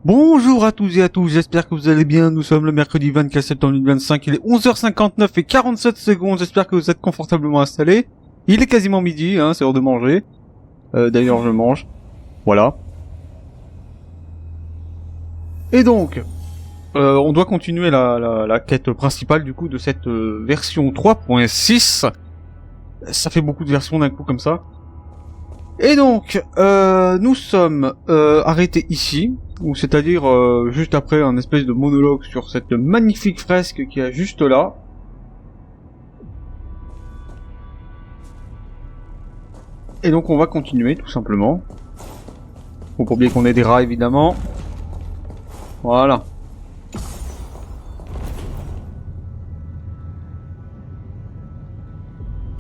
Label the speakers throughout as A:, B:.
A: Bonjour à tous et à tous, j'espère que vous allez bien, nous sommes le mercredi 24 septembre 2025, il est 11h59 et 47 secondes, j'espère que vous êtes confortablement installés. Il est quasiment midi, hein, c'est l'heure de manger. D'ailleurs je mange, voilà. Et donc, on doit continuer la quête principale du coup de cette version 3.6. Ça fait beaucoup de versions d'un coup comme ça. Et donc, nous sommes arrêtés ici, ou c'est-à-dire juste après un espèce de monologue sur cette magnifique fresque qui est juste là. Et donc on va continuer tout simplement. Faut pas oublier qu'on ait des rats évidemment. Voilà.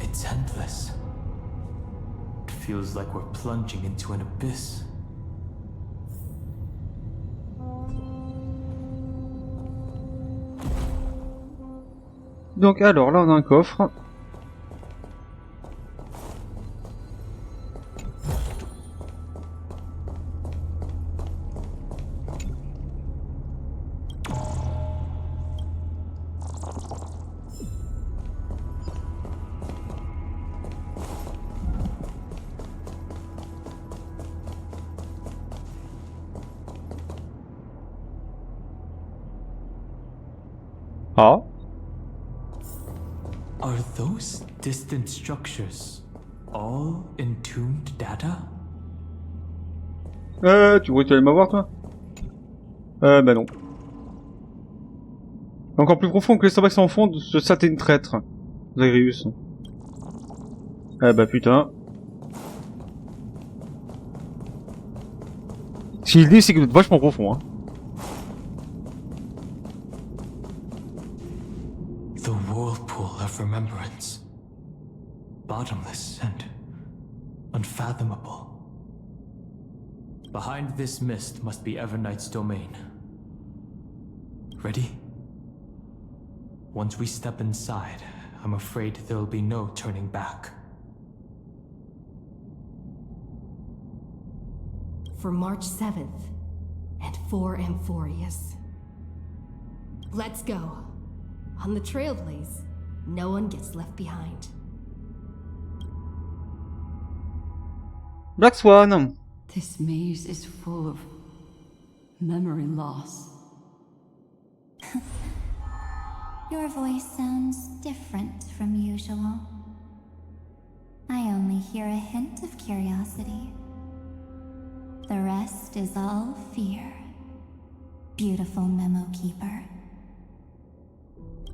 B: It's endless. It feels like we're plunging into an abyss.
A: Donc alors là on a un coffre. Ah.
B: Are those distant structures all entombed data?
A: Tu voulais aller m'avoir toi? Bah non. Encore plus profond que les sabbats sans fond de ce satine traître. Zagreus. Bah putain. S'il dit c'est que vous êtes vachement profond hein.
B: The whirlpool of remembrance. Bottomless and unfathomable. Behind this mist must be Everknight's domain. Ready? Once we step inside, I'm afraid there'll be no turning back.
C: For March 7th, and 4 Amphorius. Let's go. On the Trailblaze, no one gets left behind.
A: Black Swan.
D: This maze is full of memory loss.
E: Your voice sounds different from usual. I only hear a hint of curiosity. The rest is all fear. Beautiful memo keeper.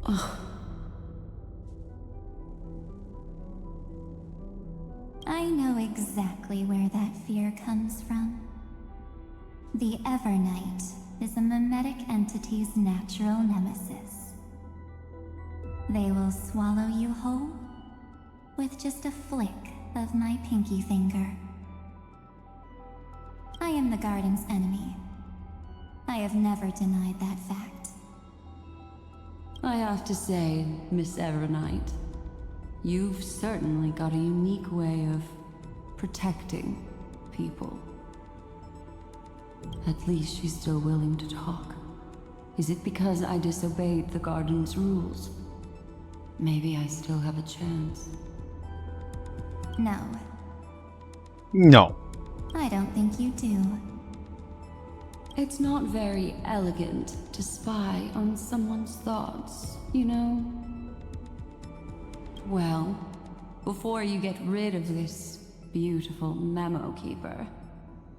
D: Ugh.
E: I know exactly where that fear comes from. The Everknight is a mimetic entity's natural nemesis. They will swallow you whole with just a flick of my pinky finger. I am the Garden's enemy. I have never denied that fact.
D: I have to say, Miss Everknight, you've certainly got a unique way of protecting people. At least she's still willing to talk. Is it because I disobeyed the Garden's rules? Maybe I still have a chance.
E: No,
A: No.
E: I don't think you do.
D: It's not very elegant to spy on someone's thoughts, you know? Well, before you get rid of this beautiful memo keeper,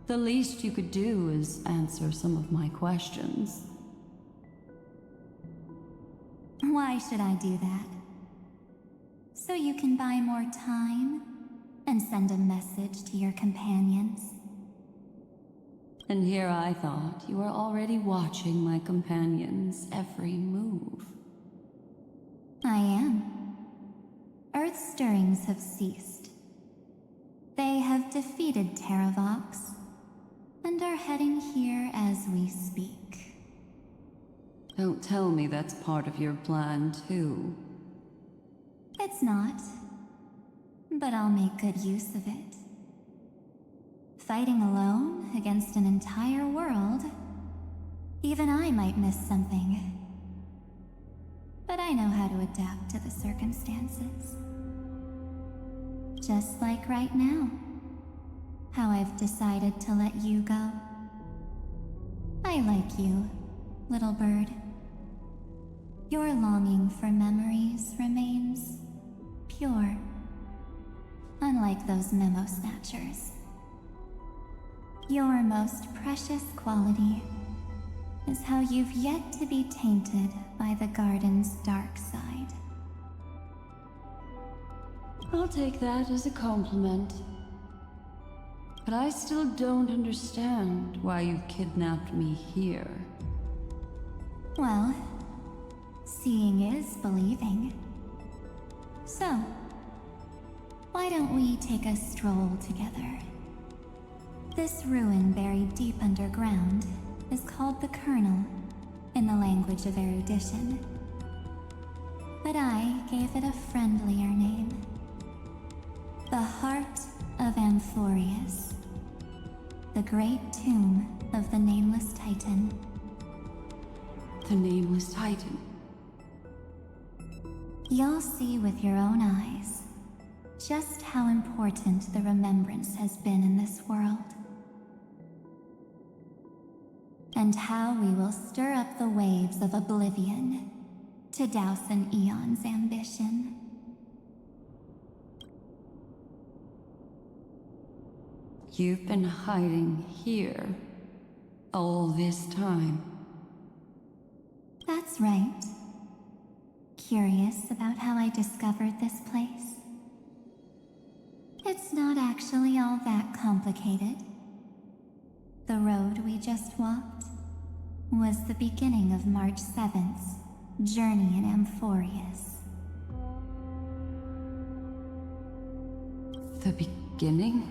D: the least you could do is answer some of my questions.
E: Why should I do that? So you can buy more time and send a message to your companions?
D: And here I thought you were already watching my companions' every move.
E: I am. Earth's stirrings have ceased. They have defeated Terravox and are heading here as we speak.
D: Don't tell me that's part of your plan, too.
E: It's not, but I'll make good use of it. Fighting alone against an entire world Even I might miss something. But I know how to adapt to the circumstances. Just like right now. How I've decided to let you go. I like you, little bird. Your longing for memories remains pure. Unlike those memo snatchers. Your most precious quality is how you've yet to be tainted by the garden's dark side.
D: I'll take that as a compliment. But I still don't understand why you've kidnapped me here.
E: Well, seeing is believing. So, why don't we take a stroll together? This ruin buried deep underground is called the Kernel in the language of erudition. But I gave it a friendlier name. The Heart of Amphorius. The great tomb of the Nameless Titan.
D: The Nameless Titan.
E: You'll see with your own eyes just how important the remembrance has been in this world. And how we will stir up the waves of oblivion to douse an eon's ambition.
D: You've been hiding here all this time.
E: That's right. Curious about how I discovered this place? It's not actually all that complicated. The road we just walked was the beginning of March 7th's journey in Amphorius.
D: The beginning?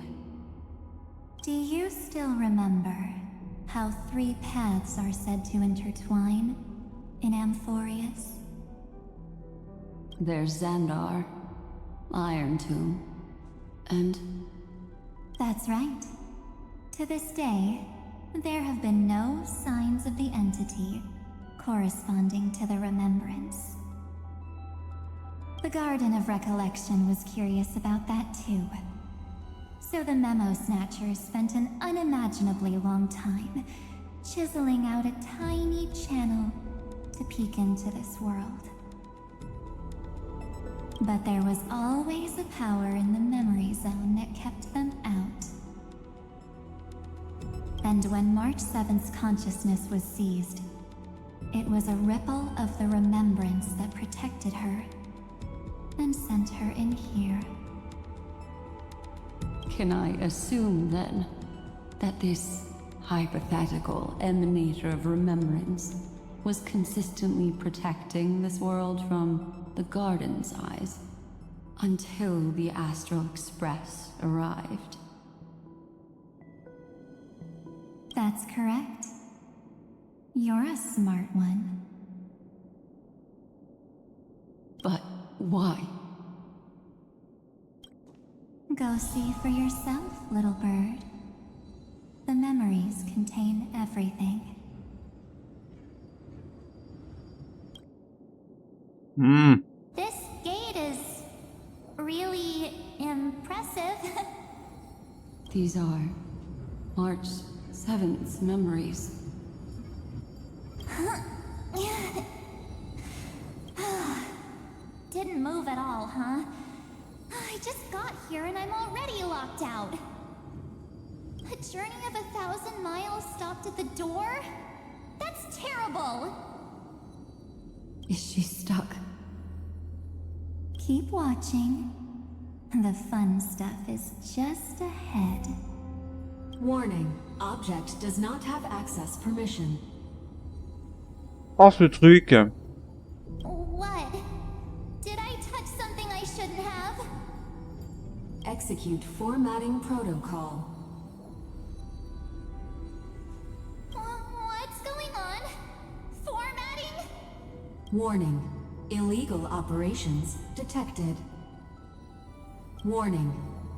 E: Do you still remember how 3 paths are said to intertwine in Amphorius?
D: There's Xandar, Iron Tomb, and...
E: That's right. To this day, there have been no signs of the entity corresponding to the remembrance. The Garden of Recollection was curious about that too. So the memo snatchers spent an unimaginably long time chiseling out a tiny channel to peek into this world. But there was always a power in the memory zone that kept them out. And when March 7th's consciousness was seized, it was a ripple of the remembrance that protected her and sent her in here.
D: Can I assume, then, that this hypothetical emanator of remembrance was consistently protecting this world from the Garden's eyes until the Astral Express arrived?
E: That's correct. You're a smart one.
D: But why?
E: Go see for yourself, little bird. The memories contain everything. This gate is really impressive.
D: These are March 7th's memories.
E: Didn't move at all, huh? I just got here and I'm already locked out. A journey of 1,000 miles stopped at the door? That's terrible!
D: Is she stuck?
E: Keep watching. The fun stuff is just ahead.
F: Warning. Object does not have access permission.
A: Oh, ce truc.
E: What? Did I touch something I shouldn't have?
F: Execute formatting protocol.
E: What's going on? Formatting?
F: Warning. Illegal operations detected. Warning.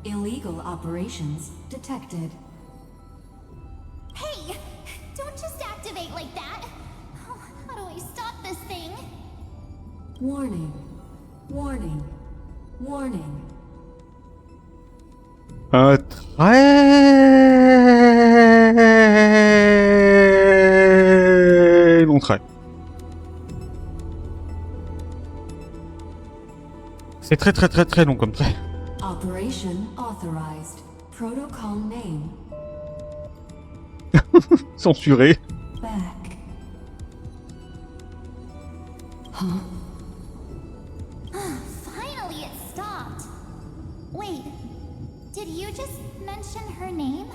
F: Illegal operations detected.
E: Hey! Don't just activate like that!
F: Warning. Warning. Warning.
A: Un très long trait. C'est très long comme trait.
F: Operation authorized. Protocol name.
A: Censuré.
F: Back.
E: Finally, it stopped. Wait, did you just mention her name?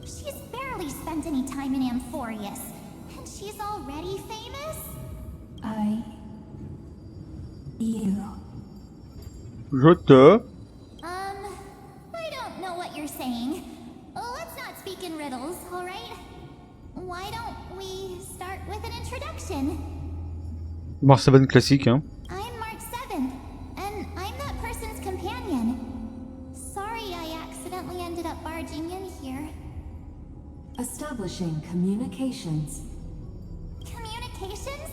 E: She's barely spent any time in Amphorius, and she's already famous?
F: You.
A: Je te...
E: I don't know what you're saying. Let's not speak in riddles, alright? Why don't we start with an introduction?
A: Marseille classique, hein.
E: I'm March 7th, and I'm that person's companion. Sorry I accidentally ended up barging in here.
F: Establishing communications.
E: Communications?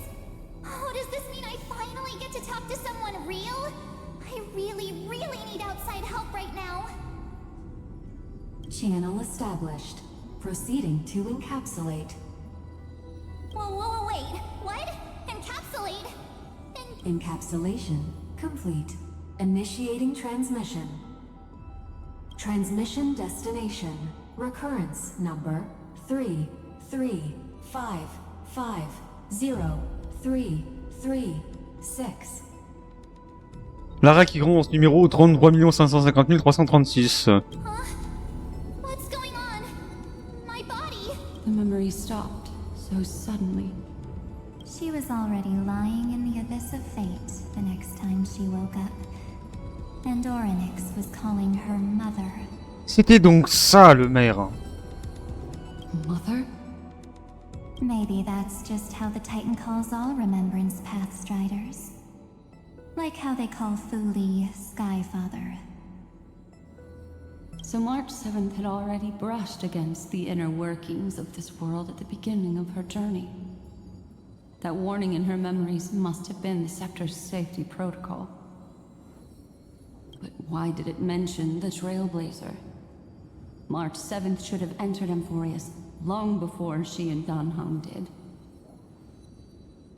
E: Oh, does this mean I finally get to talk to someone real? I really need outside help right now.
F: Channel established. Proceeding to encapsulate.
E: Whoa, wait. What? Encapsulate?
F: Encapsulation complete. Initiating transmission. Transmission destination. Recurrence number 335503336.
A: Lara qui gronde, numéro 33 550 336.
E: What's going on? My body?
D: The memory stopped so suddenly.
E: She was already lying in the abyss of fate the next time she woke up. And Orynyx was calling her mother.
A: C'était donc ça le maire.
D: Mother?
E: Maybe that's just how the Titan calls all Remembrance Pathstriders. Like how they call Thule Skyfather.
D: So March 7th had already brushed against the inner workings of this world at the beginning of her journey. That warning in her memories must have been the Scepter's safety protocol. But why did it mention the Trailblazer? March 7th should have entered Amphorius long before she and Danhung did.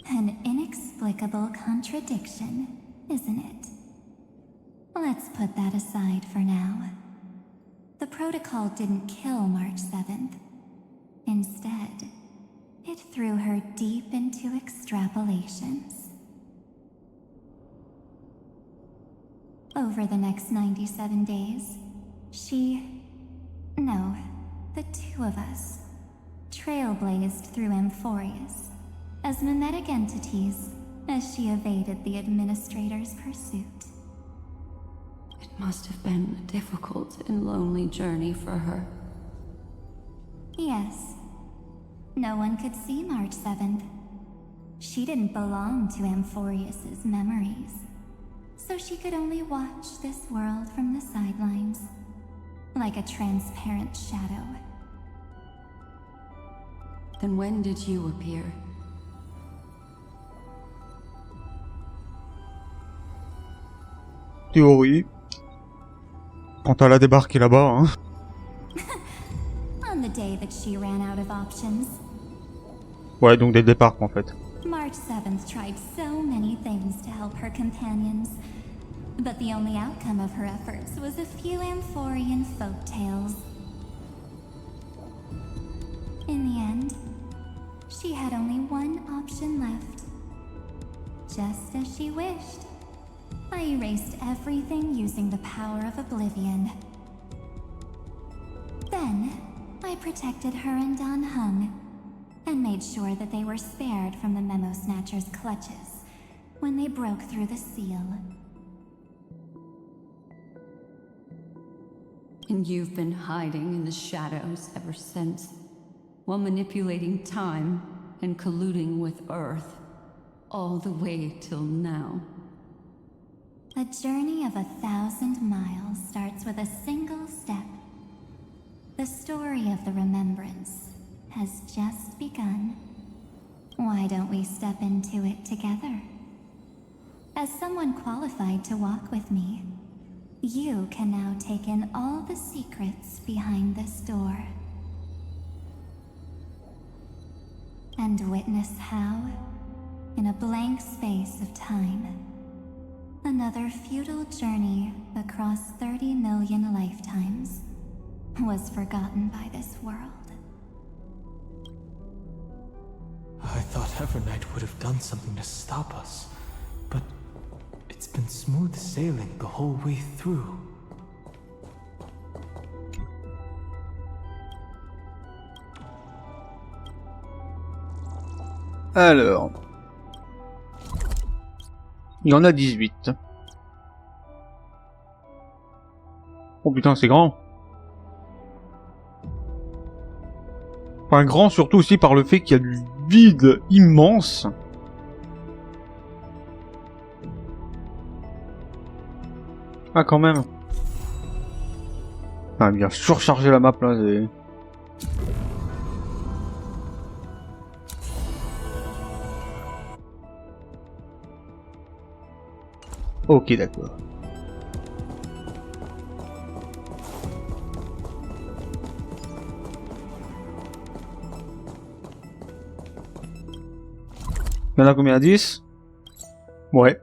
E: An inexplicable contradiction, isn't it? Let's put that aside for now. The protocol didn't kill March 7th. Instead, it threw her deep into extrapolations. Over the next 97 days, the two of us, trailblazed through Amphorius as mimetic entities as she evaded the administrator's pursuit.
D: It must have been a difficult and lonely journey for her.
E: Yes. No one could see March 7th. She didn't belong to Amphorius's memories, so she could only watch this world from the sidelines, like a transparent shadow.
D: Then when did you appear?
A: Théorie. Quand elle a débarqué là-bas, hein.
E: On the day that she ran out of options.
A: Ouais, donc dès le départ, en fait.
E: March 7th tried so many things to help her companions, but the only outcome of her efforts was a few Amphorian folktales. In the end, she had only one option left. Just as she wished. I erased everything using the power of oblivion. Then, I protected her and Danhung, and made sure that they were spared from the Memo Snatcher's clutches when they broke through the seal.
D: And you've been hiding in the shadows ever since, while manipulating time and colluding with Earth, all the way till now.
E: A journey of 1,000 miles starts with a single step. The story of the Remembrance has just begun. Why don't we step into it together? As someone qualified to walk with me, you can now take in all the secrets behind this door. And witness how, in a blank space of time, another futile journey across 30 million lifetimes was forgotten by this world.
B: I thought Evernight would have done something to stop us, but it's been smooth sailing the whole way through.
A: Alors... Il y en a 18. Oh putain, c'est grand. Enfin, grand surtout aussi par le fait qu'il y a du vide immense. Ah, quand même. Ah, bien surcharger la map là, c'est... Ok, d'accord. Il y en a combien? 10? Ouais.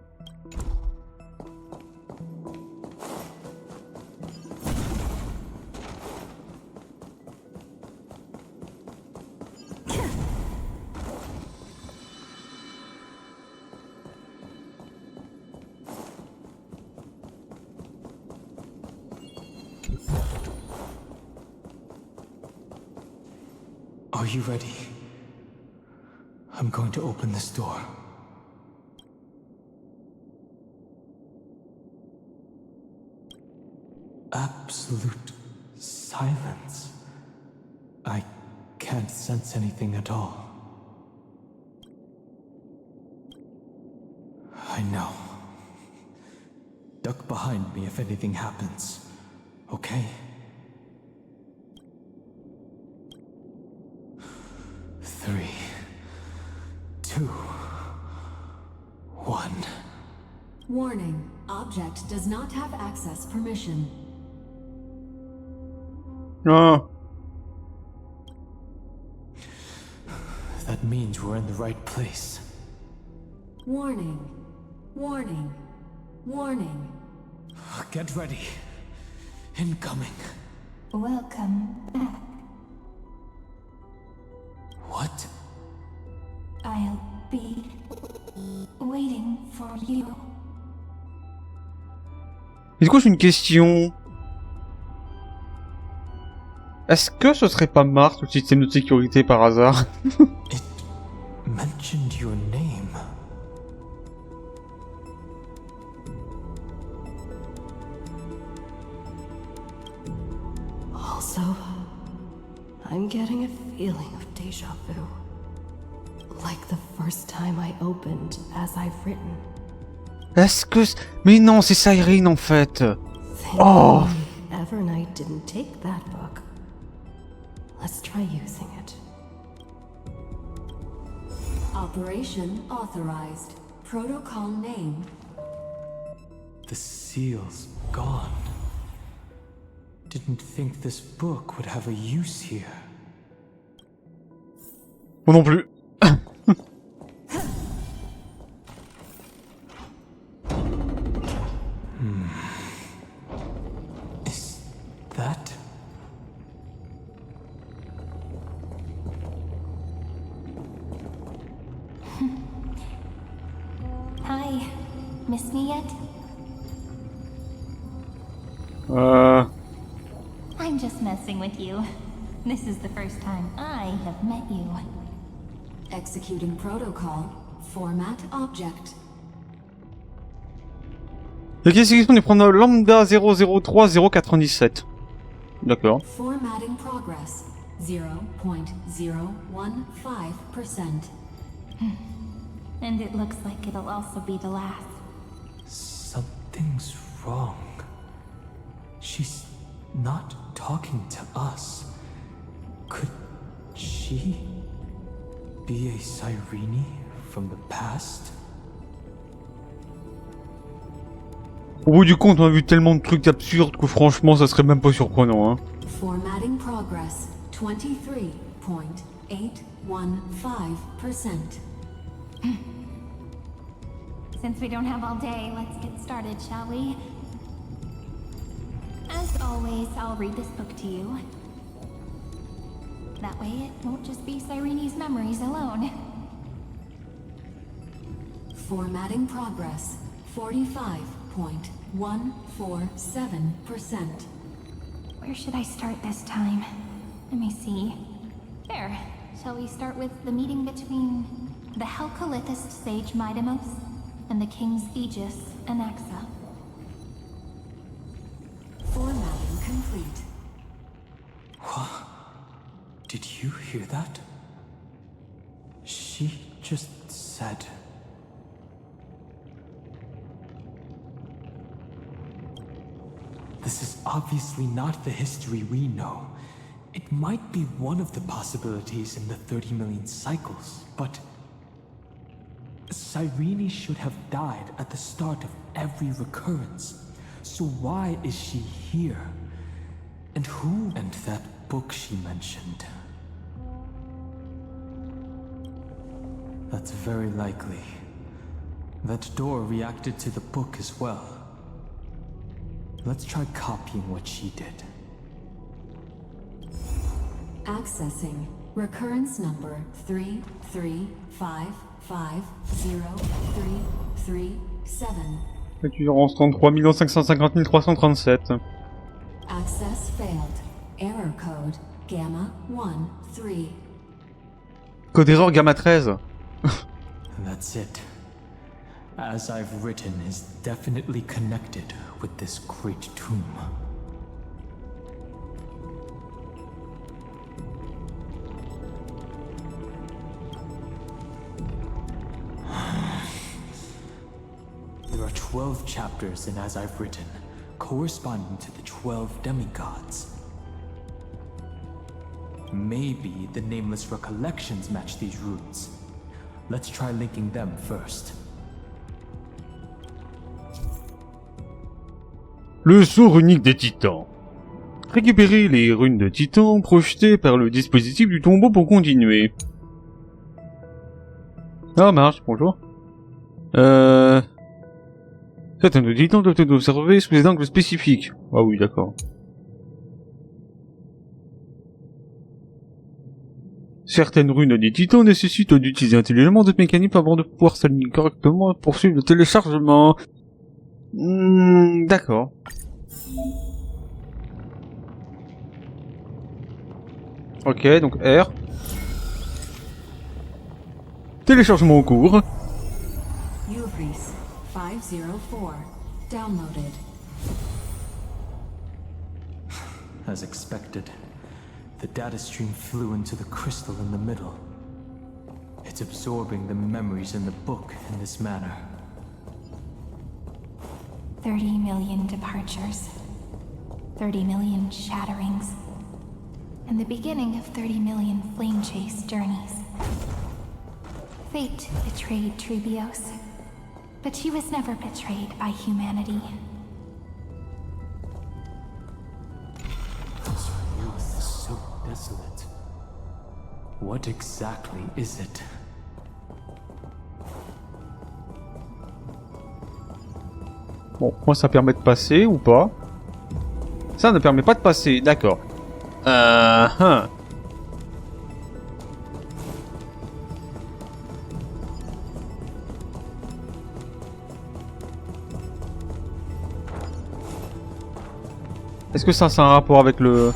B: Are you ready? I'm going to open this door. Absolute silence. I can't sense anything at all. I know. Duck behind me if anything happens, okay? 3, 2, 1.
F: Warning. Object does not have access permission.
A: Ah.
B: That means we're in the right place.
F: Warning. Warning. Warning.
B: Get ready. Incoming.
E: Welcome back.
B: What?
E: I'll be waiting for you.
A: Et du coup, j'ai une question. Est-ce que ce serait pas Mars, le système de sécurité, par hasard?
B: It mentioned your name.
C: Also, I'm getting a feeling of déjà vu. Like the first time I opened as I've written.
A: Est-ce que... Mais non, c'est Cyrene, en fait. Oh.
C: Evernight didn't take that book. Let's try using it.
F: Operation authorized. Protocol name.
B: The seal's gone. Didn't think this book would have a use here.
A: Moi non plus.
B: Is that...
E: Hi. Miss me yet? I'm just messing with you. This is the first time I have met you.
F: Executing protocol. Format object.
A: La question est prendre lambda 003097. D'accord.
F: Formatting progress. 0.015%.
E: And it looks like it'll also be the last.
B: Something's wrong. She's not talking to us. Could she be a Cyrene from the past?
A: Au bout du compte, on a vu tellement de trucs absurdes que franchement, ça serait même pas surprenant, hein.
F: Formatting progress 23.815%.
E: Since we don't have all day, let's get started, shall we? As always, I'll read this book to you. That way it won't just be Cyrene's memories alone.
F: Formatting progress 45.147%.
E: Where should I start this time? Let me see. There. Shall we start with the meeting between the Helcolithist sage Midamos and the king's Aegis, Anaxa?
F: Formatting complete.
B: What? Did you hear that? She just said... This is obviously not the history we know. It might be one of the possibilities in the 30 million cycles, but... Cyrene should have died at the start of every recurrence. So why is she here? And who? And that book she mentioned. That's very likely. That door reacted to the book as well. Let's try copying what she did.
F: Accessing recurrence number 335503337.
A: Récurrence 33 550 337.
F: Access failed. Error code Gamma 13.
A: Code erreur gamma 13.
B: That's it. As I've written is definitely connected with this great tomb. There are 12 chapters in As I've Written, corresponding to the 12 demigods. Maybe the nameless recollections match these runes. Let's try linking them first.
A: Le saut runique des titans. Récupérez les runes de titans projetées par le dispositif du tombeau pour continuer. Ah, marche, bonjour. Certains de titans doivent être observés sous des angles spécifiques. Ah oui, d'accord. Certaines runes des titans nécessitent d'utiliser intelligemment cette mécanique avant de pouvoir s'aligner correctement et poursuivre le téléchargement. D'accord. Ok, donc R. Téléchargement en cours.
F: Uvris 504. Downloaded.
B: As expected, the data stream flew into the crystal in the middle. It's absorbing the memories in the book in this manner.
E: 30 million departures. 30 million shatterings. And the beginning of 30 million flame chase journeys. Fate betrayed Trebios, but she was never betrayed by humanity.
B: This world is so desolate. What exactly is it?
A: Bon, moi ça permet de passer ou pas? Ça ne permet pas de passer, d'accord. Est-ce que ça a un rapport avec le...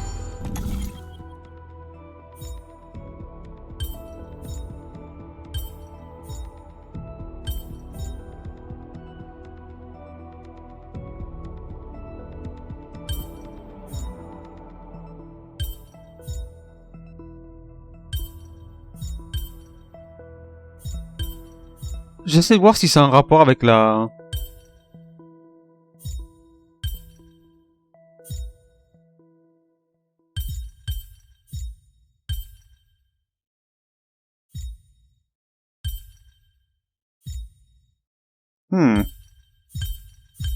A: J'essaie de voir si ça a un rapport avec la...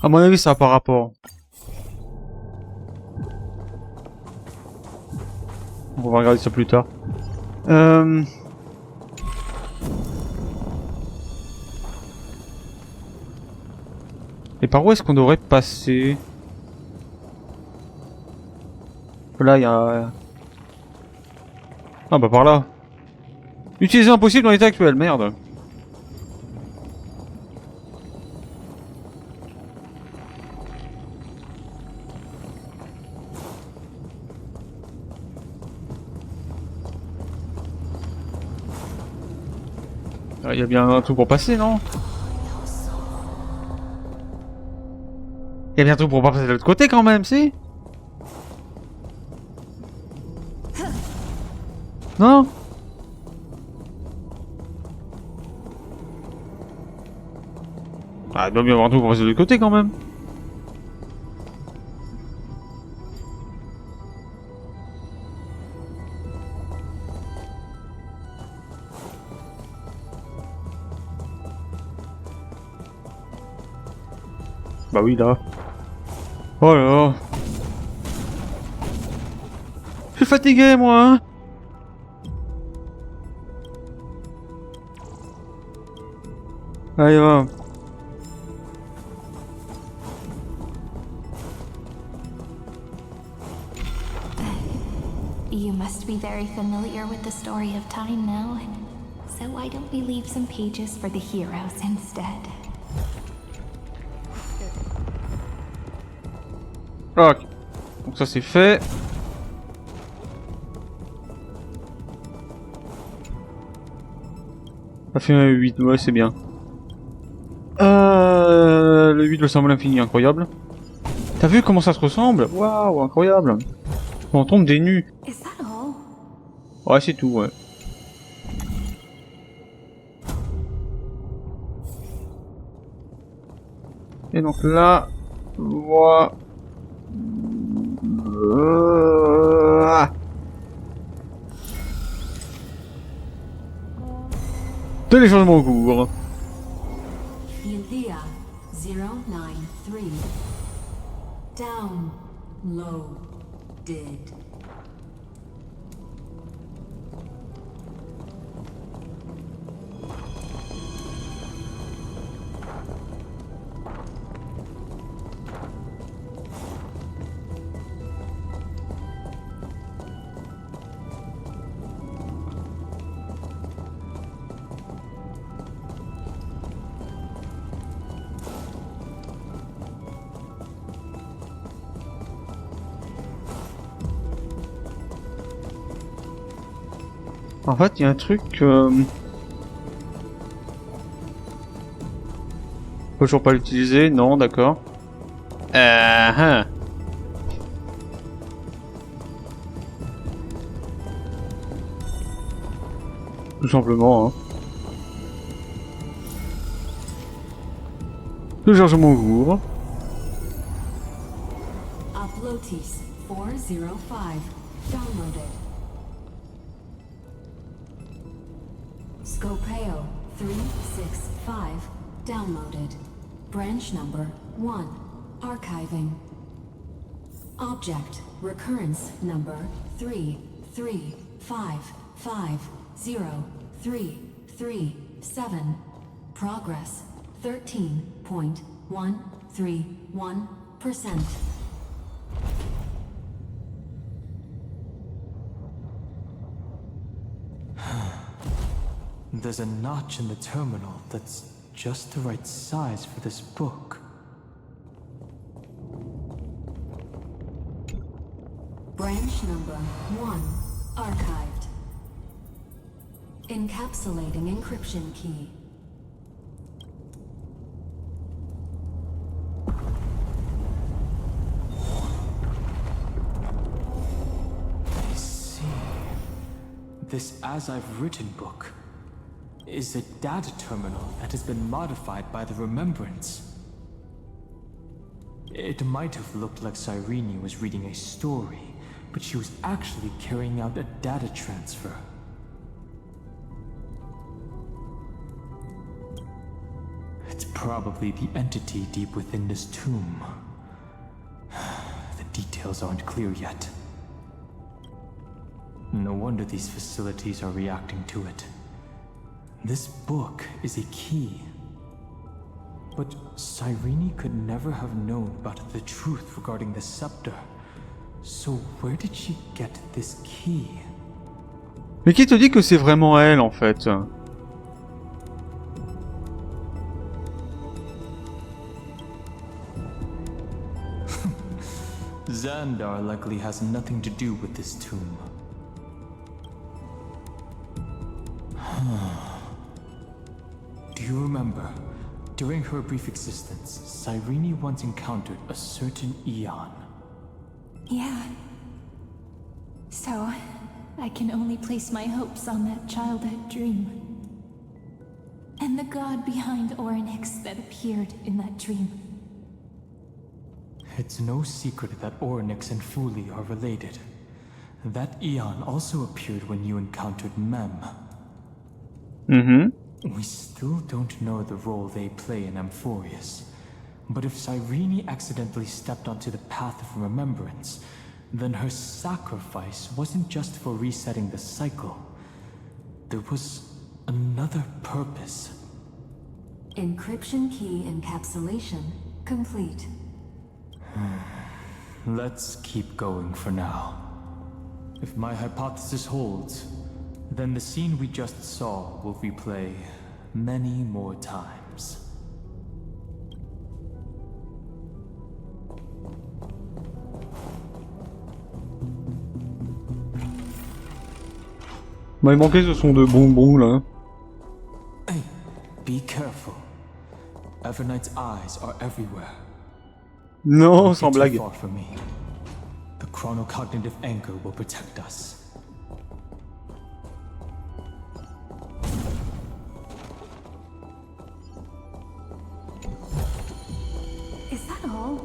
A: À mon avis, ça a pas rapport. On va regarder ça plus tard. Et par où est-ce qu'on devrait passer? Là, il y a... Ah bah par là. Utiliser impossible dans l'état actuel, merde. Il y a bien un truc pour passer, non? Il y a bien un truc pour passer de l'autre côté quand même, si? Non? Ah, il doit bien y avoir un truc pour passer de l'autre côté quand même. Bah oui, là. Oh là là. Je suis fatigué, moi, hein. Allez, va.
E: You must be very familiar with the story of time now. So why don't we leave some pages for the heroes instead?
A: Ok. Donc ça c'est fait. Ça fait un 8, ouais c'est bien. Le 8, le symbole infini, incroyable. T'as vu comment ça se ressemble? Waouh, incroyable. On tombe des nus.
C: Is that all?
A: Ouais, c'est tout, ouais. Et donc là, voilà. Téléchargement en cours.
F: India 093. Downloaded.
A: En fait, il y a un truc. Faut toujours pas l'utiliser, non, d'accord. Tout simplement, hein. Téléchargement en cours.
F: Uploads 405. Downloaded. Scopeo 365. Downloaded. Branch number 1. Archiving. Object recurrence number 335503337. Progress 13.131%.
B: There's a notch in the terminal that's just the right size for this book.
F: Branch number 1. Archived. Encapsulating encryption key.
B: I see. This As I've Written book is a data terminal that has been modified by the Remembrance. It might have looked like Cyrene was reading a story, but she was actually carrying out a data transfer. It's probably the entity deep within this tomb. The details aren't clear yet. No wonder these facilities are reacting to it. This book is a key. But Cyrene could never have known about the truth regarding the scepter. So where did she get this key?
A: Mais qui te dit que c'est vraiment elle, en fait?
B: Xandar likely has nothing to do with this tomb. Do you remember, during her brief existence, Cyrene once encountered a certain Eon?
G: Yeah. So, I can only place my hopes on that childhood dream. And the god behind Orynyx that appeared in that dream.
B: It's no secret that Orynyx and Fuli are related. That Eon also appeared when you encountered Mem. We still don't know the role they play in Amphorius. But if Cyrene accidentally stepped onto the path of remembrance, then her sacrifice wasn't just for resetting the cycle. There was another purpose.
F: Encryption key encapsulation complete.
B: Let's keep going for now. If my hypothesis holds, then the scene we just saw will replay many more times.
A: Bah, il manquait ce son de bonbon là.
B: Hey, be careful. Everknight's eyes are everywhere.
A: Non,
B: Don't
A: sans
B: get too
A: blague.
B: far from me. The chronocognitive anchor will protect us.
G: Is that all?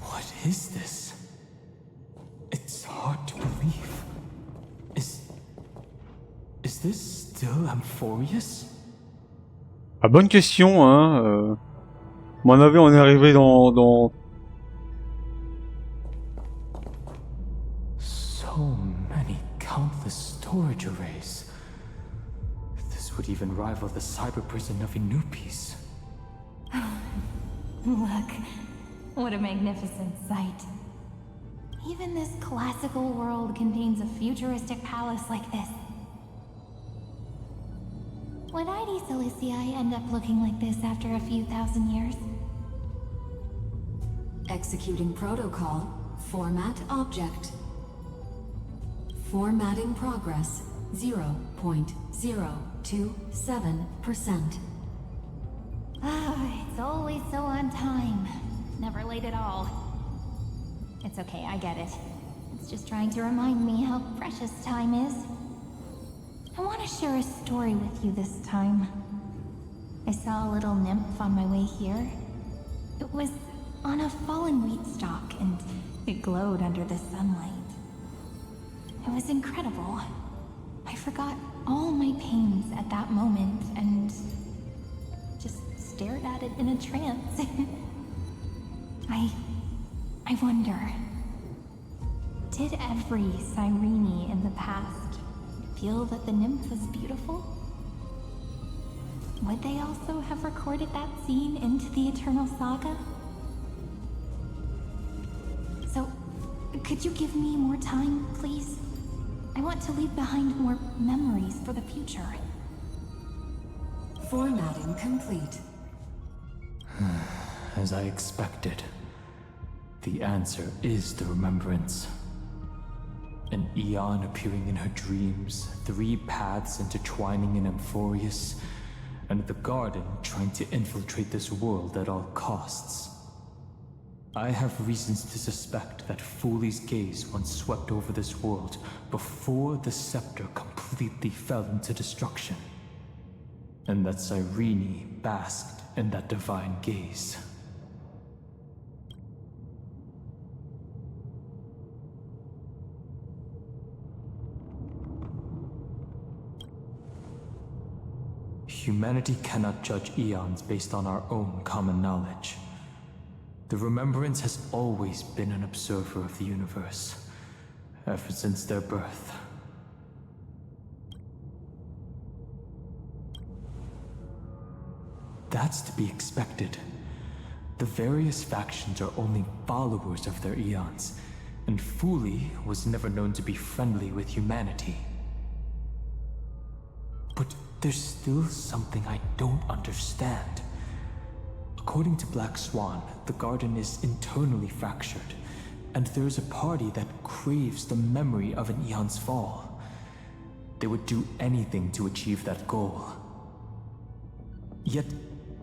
B: What is this? It's hard to believe. Is this still Amphorius?
A: Ah, bonne question, hein. À mon avis, on est arrivé dans...
B: So many countless storage arrays. This would even rival the cyber prison of Inupis.
G: Look, what a magnificent sight.
E: Even this classical world contains a futuristic palace like this. Would ID Silicii end up looking like this after a few thousand years?
F: Executing protocol. Format object. Formatting progress 0.027%.
E: Ah, it's always so on time. Never late at all. It's okay, I get it. It's just trying to remind me how precious time is. I want to share a story with you this time. I saw a little nymph on my way here. It was on a fallen wheat stalk and it glowed under the sunlight. It was incredible. I forgot all my pains at that moment and just stared at it in a trance. I wonder, did every Cyrene in the past feel that the nymph was beautiful? Would they also have recorded that scene into the Eternal Saga? So, could you give me more time, please? I want to leave behind more memories for the future.
F: Formatting complete.
B: As I expected, the answer is the remembrance. An Eon appearing in her dreams, 3 paths intertwining in Amphorius, and the Garden trying to infiltrate this world at all costs. I have reasons to suspect that Fuli's gaze once swept over this world before the scepter completely fell into destruction, and that Cyrene basked in that divine gaze. humanity cannot judge eons based on our own common knowledge. The Remembrance has always been an observer of the universe, ever since their birth. That's to be expected. The various factions are only followers of their eons, and Fuli was never known to be friendly with humanity. But there's still something I don't understand. According to Black Swan, the garden is internally fractured, and there's a party that craves the memory of an eon's fall. They would do anything to achieve that goal. Yet,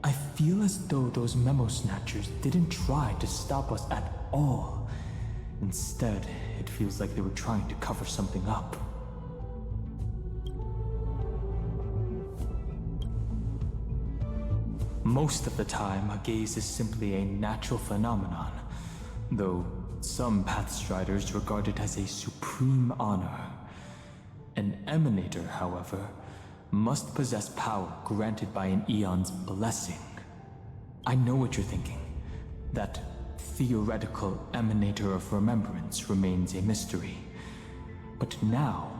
B: I feel as though those memo snatchers didn't try to stop us at all. Instead, it feels like they were trying to cover something up. Most of the time, a gaze is simply a natural phenomenon, though some Pathstriders regard it as a supreme honor. An emanator, however, must possess power granted by an eon's blessing. I know what you're thinking. That theoretical emanator of remembrance remains a mystery. But now,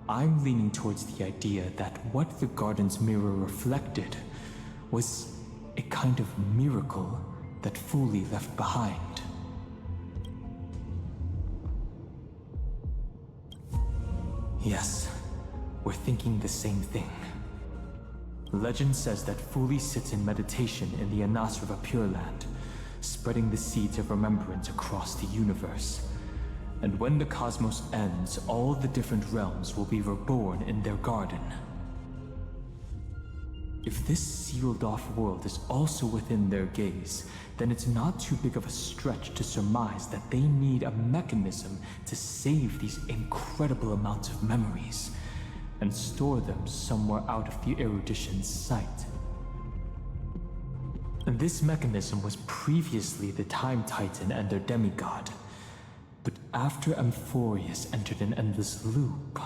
B: I'm leaning towards the idea that what the garden's mirror reflected was a kind of miracle that Fuli left behind. Yes, we're thinking the same thing. Legend says that Fuli sits in meditation in the Anasrava Pure Land, spreading the seeds of remembrance across the universe. And when the cosmos ends, all the different realms will be reborn in their garden. If this sealed-off world is also within their gaze, then it's not too big of a stretch to surmise that they need a mechanism to save these incredible amounts of memories and store them somewhere out of the erudition's sight. This mechanism was previously the Time Titan and their demigod, but after Amphorius entered an endless loop...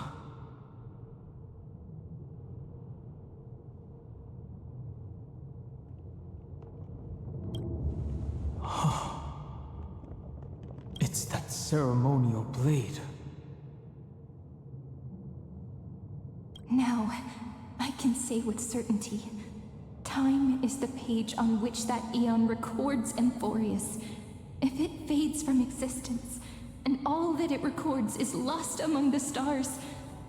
B: It's that ceremonial blade.
G: Now, I can say with certainty, time is the page on which that eon records Amphorius. If it fades from existence, and all that it records is lost among the stars,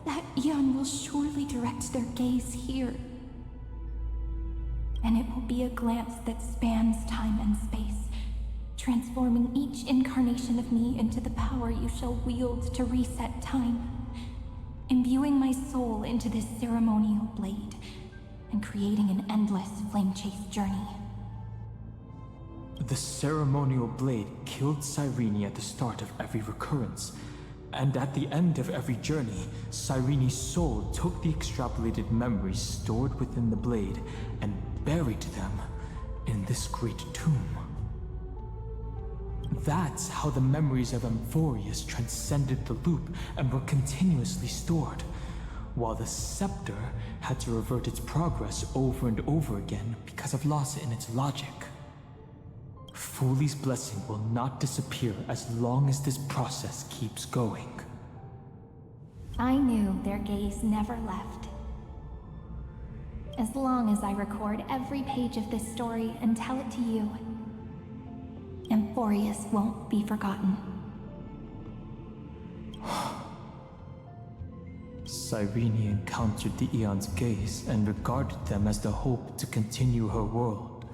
G: that eon will surely direct their gaze here. And it will be a glance that spans time and space, transforming each incarnation of me into the power you shall wield to reset time, imbuing my soul into this ceremonial blade, and creating an endless flame-chase journey.
B: The ceremonial blade killed Cyrene at the start of every recurrence, and at the end of every journey, Cyrene's soul took the extrapolated memories stored within the blade and buried them in this great tomb. That's how the memories of Amphorius transcended the loop and were continuously stored, while the scepter had to revert its progress over and over again because of loss in its logic. Fuli's blessing will not disappear as long as this process keeps going.
E: I knew their gaze never left. As long as I record every page of this story and tell it to you, Amphorius won't be forgotten.
B: Cyrene encountered the Eon's gaze and regarded them as the hope to continue her world.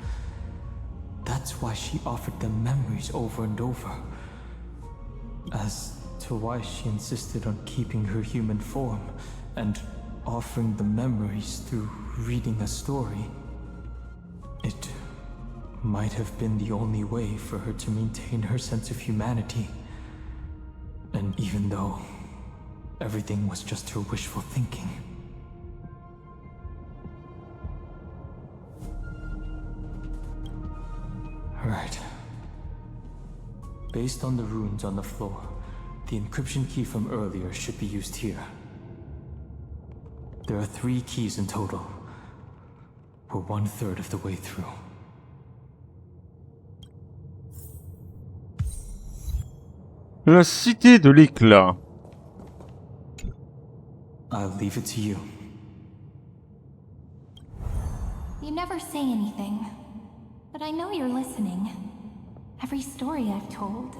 B: That's why she offered them memories over and over. As to why she insisted on keeping her human form and offering the memories through reading a story, it might have been the only way for her to maintain her sense of humanity. And even though everything was just her wishful thinking. Right. Based on the runes on the floor, the encryption key from earlier should be used here. There are 3 keys in total. We're 1/3 of the way through.
A: La cité de l'éclat.
B: I'll leave it to you.
G: You never say anything, but I know you're listening. Every story I've told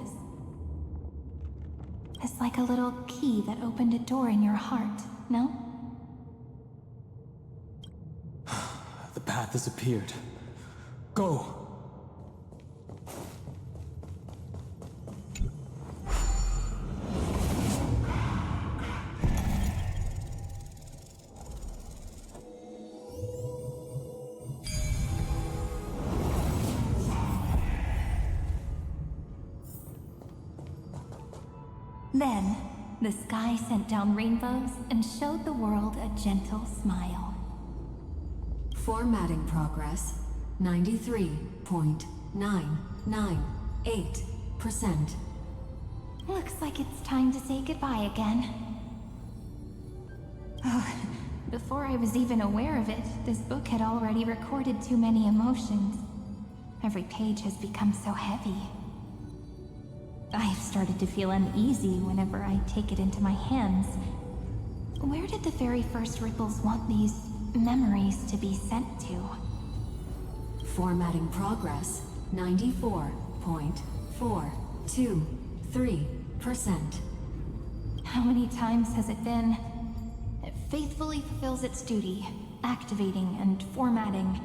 G: is like a little key that opened a door in your heart, no?
B: The path has appeared. Go!
G: Then, the sky sent down rainbows and showed the world a gentle smile.
F: Formatting progress 93.998%.
G: Looks like it's time to say goodbye again. Before I was even aware of it, this book had already recorded too many emotions. Every page has become so heavy. I've started to feel uneasy whenever I take it into my hands. Where did the very first ripples want these memories to be sent to?
F: Formatting progress 94.423%.
G: How many times has it been? It faithfully fulfills its duty, activating and formatting.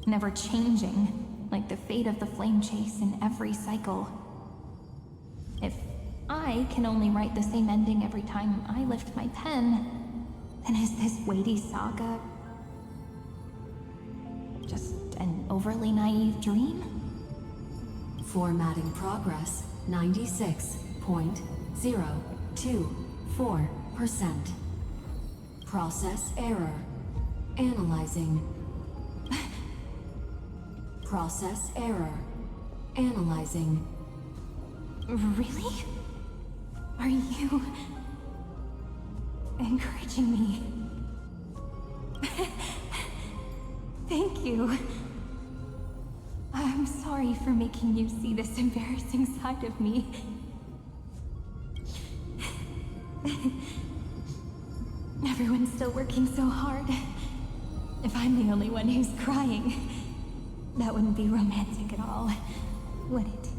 G: Never changing, like the fate of the flame chase in every cycle. If I can only write the same ending every time I lift my pen, then is this weighty saga just an overly naive dream?
F: Formatting progress 96.024%. Process error. Analyzing. Process error. Analyzing.
G: Really? Are you encouraging me? Thank you. I'm sorry for making you see this embarrassing side of me. Everyone's still working so hard. If I'm the only one who's crying, that wouldn't be romantic at all, would it?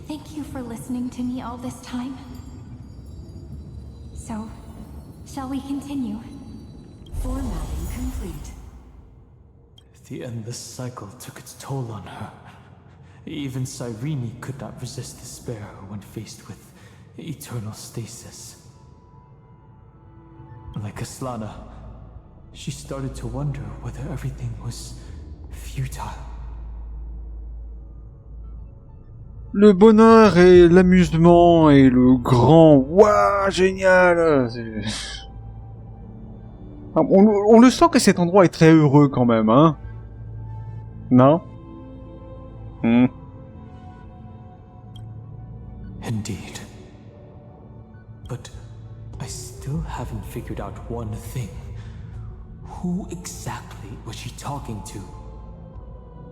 G: Thank you for listening to me all this time. So, shall we continue?
F: Formatting complete.
B: The endless cycle took its toll on her. Even Cyrene could not resist despair when faced with eternal stasis. Like Aslana, she started to wonder whether everything was futile.
A: Le bonheur et l'amusement et le grand waouh génial. On le sent que cet endroit est très heureux quand même, hein? Non?
B: Indeed. But I still haven't figured out one thing. Who exactly was she talking to?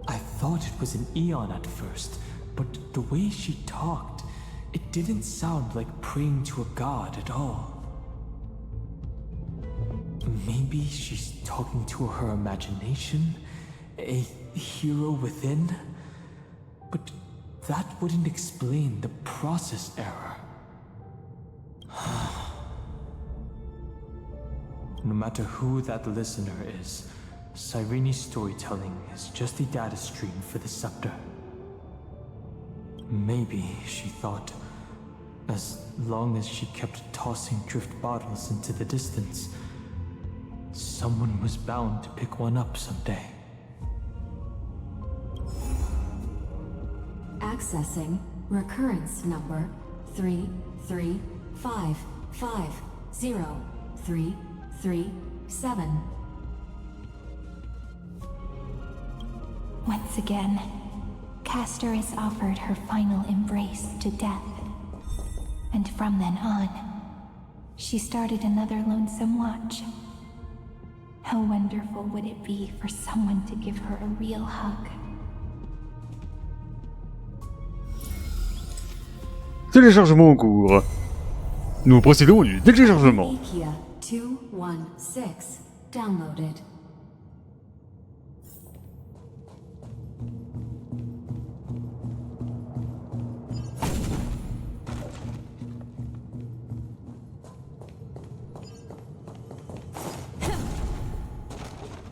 B: I thought it was an Eon at first, but the way she talked, it didn't sound like praying to a god at all. Maybe she's talking to her imagination, a hero within? But that wouldn't explain the process error. No matter who that listener is, Cyrene's storytelling is just a data stream for the scepter. Maybe, she thought, as long as she kept tossing drift bottles into the distance, someone was bound to pick one up someday.
F: Accessing recurrence number 335503337.
G: Once again, Castor is offered her final embrace to death. And from then on, she started another lonesome watch. How wonderful would it be for someone to give her a real hug?
A: Téléchargement en cours. Nous procédons du téléchargement.
F: Ikia 216 downloaded.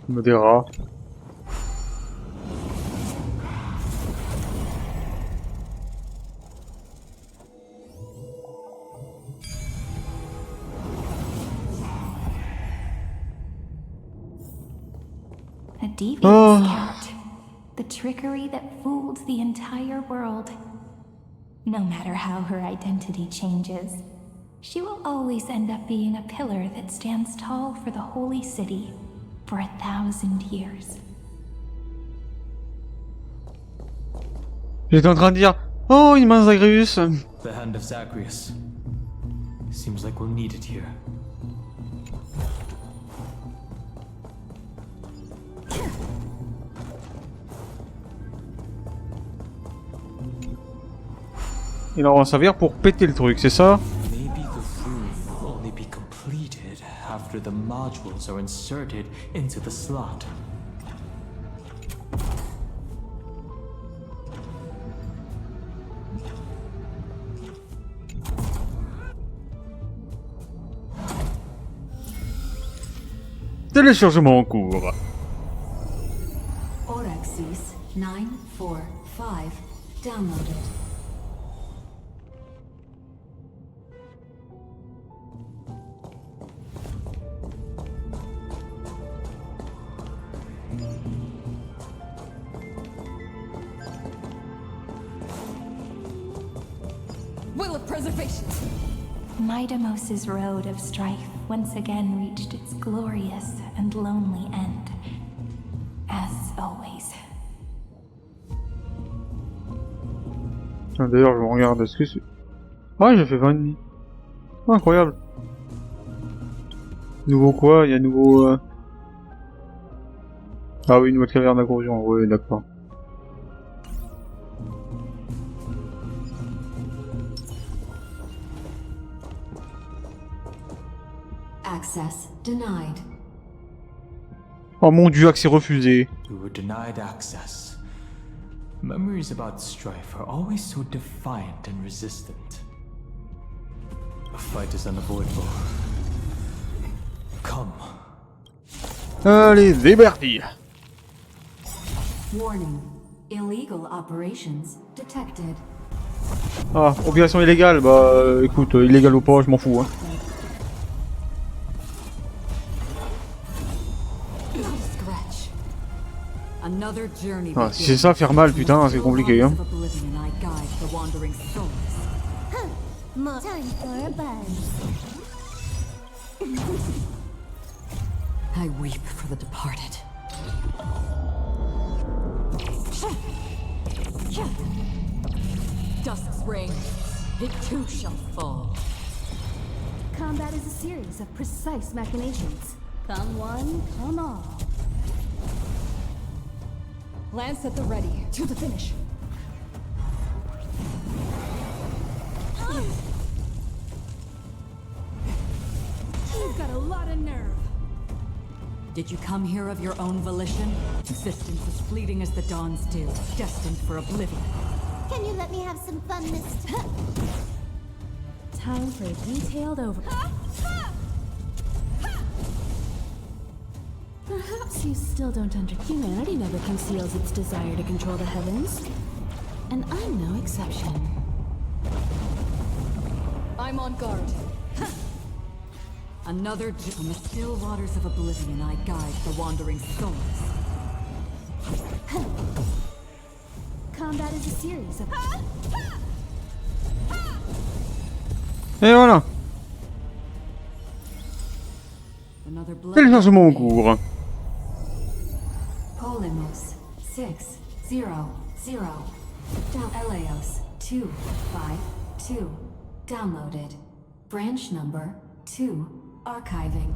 A: Des rats.
G: A devious scout. The trickery that fooled the entire world. No matter how her identity changes, she will always end up being a pillar that stands tall for the holy city for 1,000 years.
A: J'étais en train de dire, oh, une main Zagreus.
B: The hand of Zagreus. Seems like we'll need it here.
A: Il en va servir pour péter le truc, c'est ça?
B: Maybe the room will only be completed after the modules are inserted into the slot.
A: Téléchargement en cours.
F: Orexis 945 downloaded.
C: Will of preservation!
G: Midamos's road of strife once again reached its glorious and lonely end. As always.
A: Tiens, d'ailleurs, je regarde ce que c'est. Ah, j'ai fait 20 et oh, incroyable. Nouveau quoi? Il y a nouveau... Ah oui, une nouvelle caverne d'accrosion. Oui, d'accord.
F: Access denied.
A: Oh mon dieu, accès refusé.
B: We were denied access. Memories about strife are always so defiant and resistant. A fight is unavoidable. Come.
A: Allez, c'est parti.
F: Warning. Illegal operations detected.
A: Ah, opération illégale. Bah, écoute, illégal ou pas, je m'en fous, hein. Ah, si c'est ça, faire mal, putain, c'est compliqué, hein.
F: I weep for the departed. Dusk's reign, it too shall fall.
C: Combat is a series of precise machinations. Come one, come all. Lance at the ready, to the finish. You've got a lot of nerve.
F: Did you come here of your own volition? Existence as fleeting as the dawn's dew, destined for oblivion.
E: Can you let me have some fun, Mr.
C: Time for a detailed over. Perhaps you still don't understand. Humanity never conceals its desire to control the heavens. And I'm no exception. I'm on guard.
F: Another on the still waters of oblivion I guide the wandering souls.
C: Combat is a series of...
A: Et voilà.
F: Another blood.
A: Téléchargement en cours.
F: Polymos 600 Eleos 252 downloaded. Branch number 2 archiving.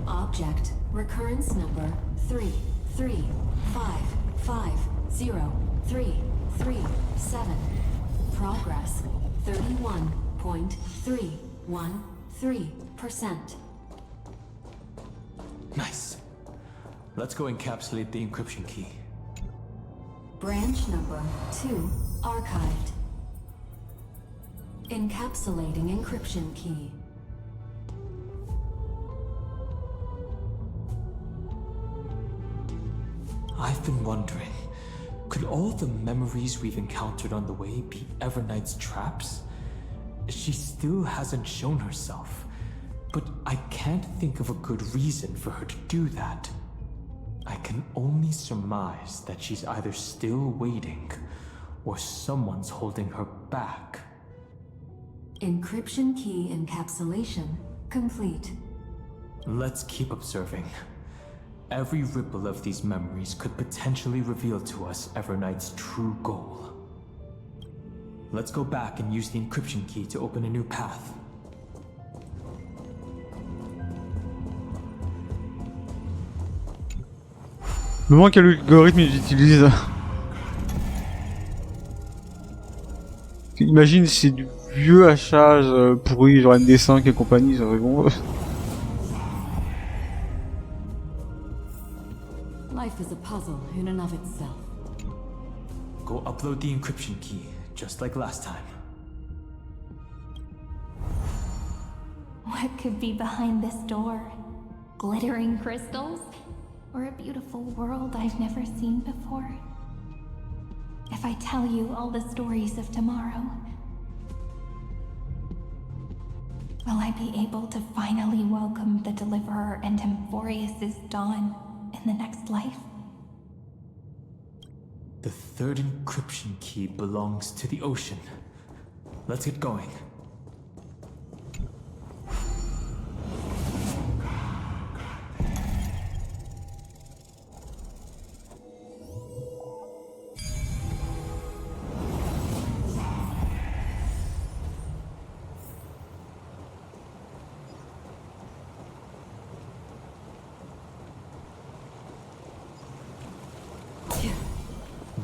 C: Object recurrence number 335503337. Progress 31.313%.
B: Nice. Let's go encapsulate the encryption key.
C: Branch number 2 archived. Encapsulating encryption key.
B: I've been wondering, could all the memories we've encountered on the way be Everknight's traps? She still hasn't shown herself, but I can't think of a good reason for her to do that. I can only surmise that she's either still waiting, or someone's holding her back.
C: Encryption key encapsulation complete.
B: Let's keep observing. Every ripple of these memories could potentially reveal to us Everknight's true goal. Let's go back and use the encryption key to open a new path.
A: Le moment quel algorithme ils utilisent. Imagine si c'est du vieux hachage pourri, genre MD5 et compagnie, ça serait bon.
F: Life is a puzzle in and of itself.
B: Go upload the encryption key, just like last time.
G: What could be behind this door? Glittering crystals? Or a beautiful world I've never seen before? If I tell you all the stories of tomorrow, will I be able to finally welcome the Deliverer and Emphorius' dawn in the next life?
B: The third encryption key belongs to the ocean. Let's get going.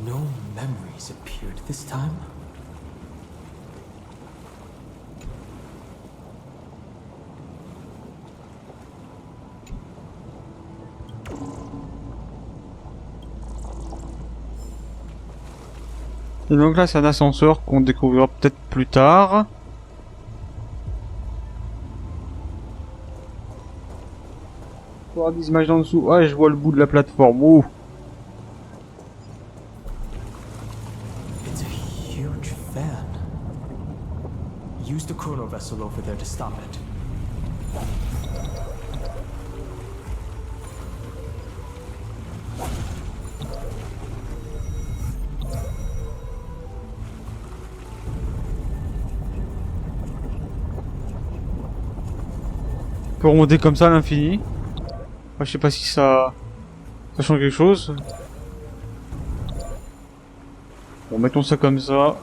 B: No memories appeared this time.
A: Et donc là c'est un ascenseur qu'on découvrira peut-être plus tard. Faut avoir des images en dessous. Ouais, je vois le bout de la plateforme. Oh.
B: It's a huge fan. Use the chrono vessel over there to stop it.
A: On peut remonter comme ça à l'infini. Moi, je sais pas si ça change quelque chose. Bon, mettons ça comme ça.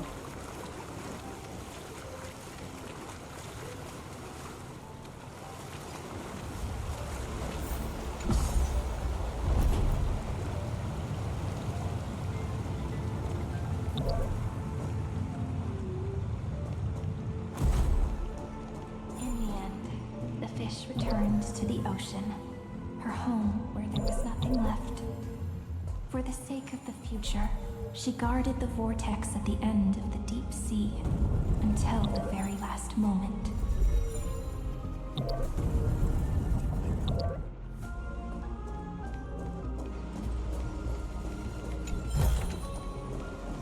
G: Returned to the ocean, her home where there was nothing left. For the sake of the future, she guarded the vortex at the end of the deep sea until the very last moment.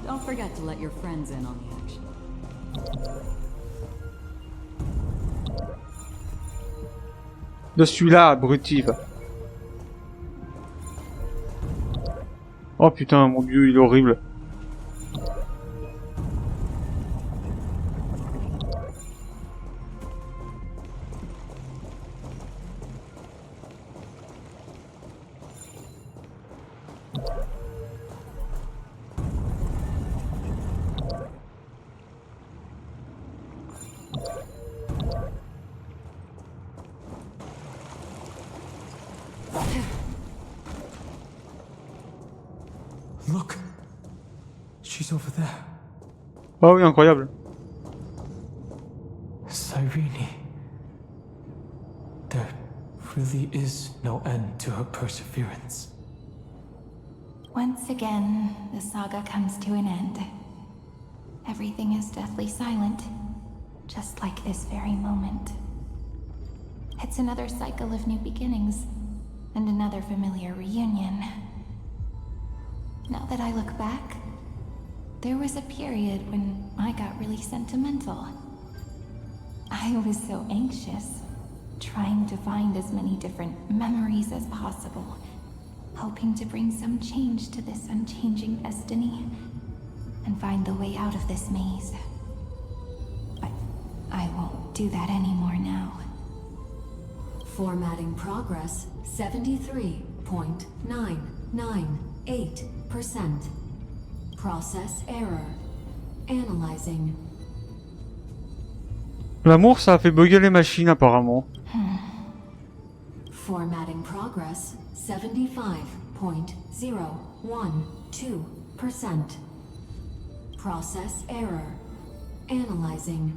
F: Don't forget to let your friends in on the action.
A: De celui-là, abrutive. Oh putain, mon dieu, il est horrible.
B: She's over there.
A: Ah oui, incroyable.
B: Cyrene. There really is no end to her perseverance.
G: Once again, the saga comes to an end. Everything is deathly silent, just like this very moment. It's another cycle of new beginnings, and another familiar reunion. Now that I look back, there was a period when I got really sentimental. I was so anxious, trying to find as many different memories as possible, hoping to bring some change to this unchanging destiny, and find the way out of this maze. But I won't do that anymore now.
C: Formatting progress 73.998%. Process error. Analyzing.
A: L'amour, ça a fait bugger les machines apparemment.
C: Formatting progress 75.012%. Process error. Analyzing.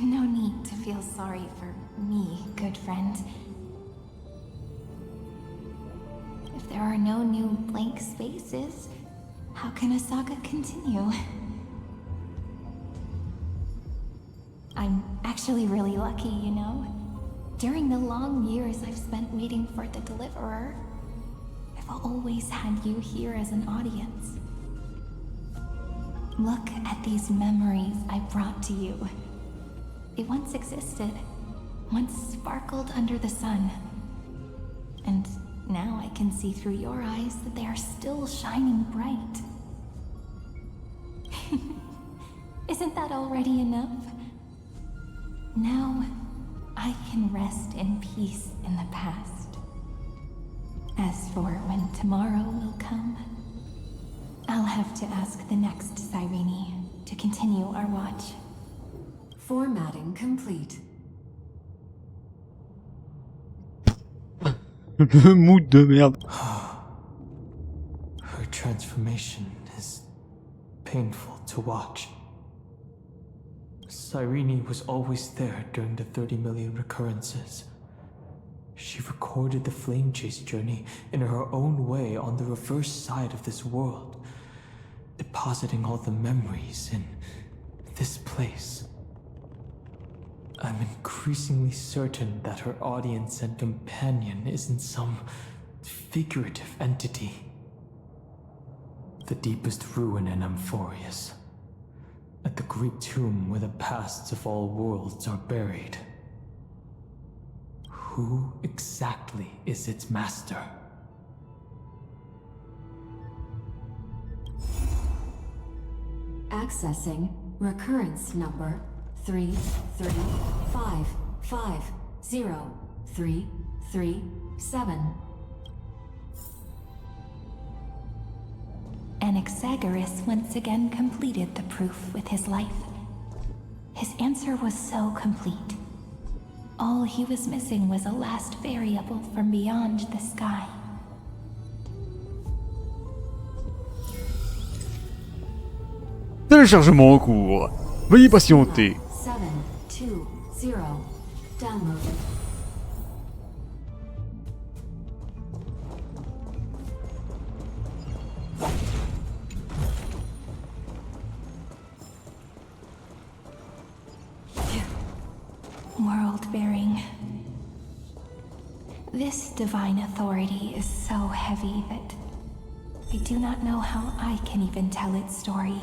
G: No need to feel sorry for me, good friend. If there are no new blank spaces, how can a saga continue? I'm actually really lucky, you know? During the long years I've spent waiting for the deliverer, I've always had you here as an audience. Look at these memories I brought to you. They once existed, once sparkled under the sun. And now I can see through your eyes that they are still shining bright. Isn't that already enough? Now, I can rest in peace in the past. As for when tomorrow will come, I'll have to ask the next Cyrene to continue our watch.
C: Formatting complete.
A: Le mood de merde.
B: Her transformation is painful to watch. Cyrene was always there during the 30 million recurrences. She recorded the flame chase journey in her own way on the reverse side of this world, depositing all the memories in this place. I'm increasingly certain that her audience and companion isn't some figurative entity. The deepest ruin in Amphorius, at the great tomb where the pasts of all worlds are buried. Who exactly is its master?
C: Accessing recurrence number 335503337.
G: Anaxagoras once again completed the proof with his life. His answer was so complete. All he was missing was a last variable from beyond the sky.
A: Téléchargement en cours. Veuillez patienter.
C: 720 downloaded.
G: World-bearing. This divine authority is so heavy that I do not know how I can even tell its story.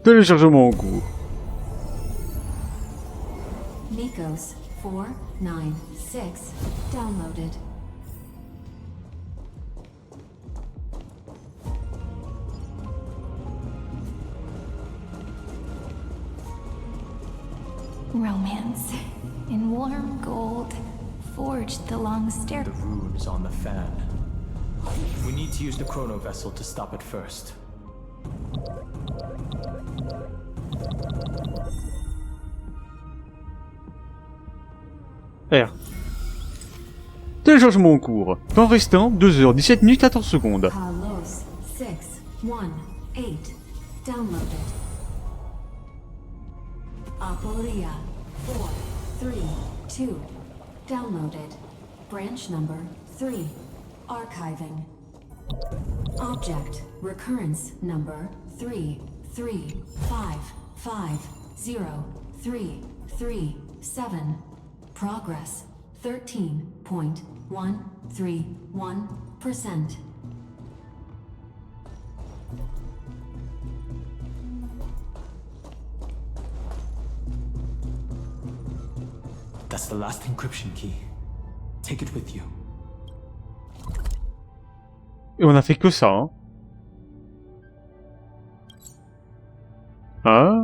A: Téléchargement en cours.
C: Nikos 496 downloaded.
G: Romance in warm gold forged the long stair.
B: The rune's on the fan. We need to use the chrono vessel to stop it first.
A: R. Téléchargement en cours. Temps restant 2h17 minutes 14 secondes.
F: Carlos 618 downloaded. Aporia 432 downloaded. Branch number 3 archiving. Object recurrence number 335503337. Progress 13.131%.
B: That's the last encryption key. Take it with you.
A: Et on a fait que ça, hein. Ah.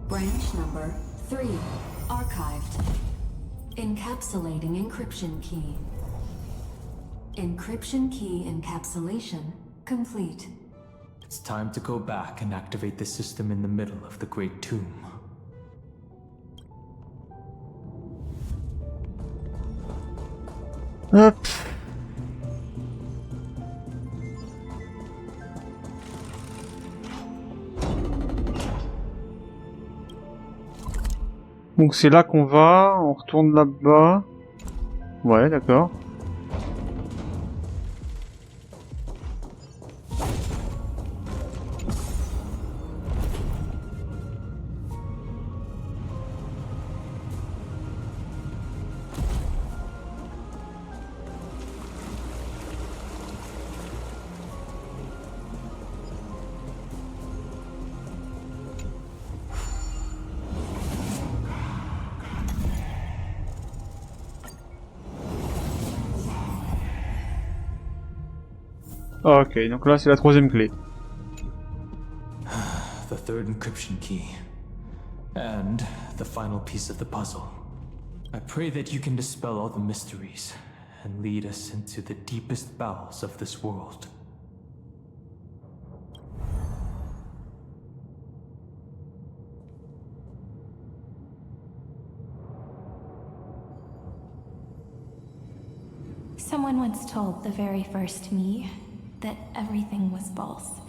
F: Branch number 3 archived. Encapsulating encryption key. Encryption key encapsulation complete.
B: It's time to go back and activate the system in the middle of the Great Tomb.
A: Hop. Donc c'est là qu'on va, on retourne là-bas. Ouais, d'accord. Ok, donc là c'est la troisième clé.
B: The third encryption key. And the final piece of the puzzle. I pray that you can dispel all the mysteries and lead us into the deepest bowels of this world.
G: Someone once told the very first me that everything was false.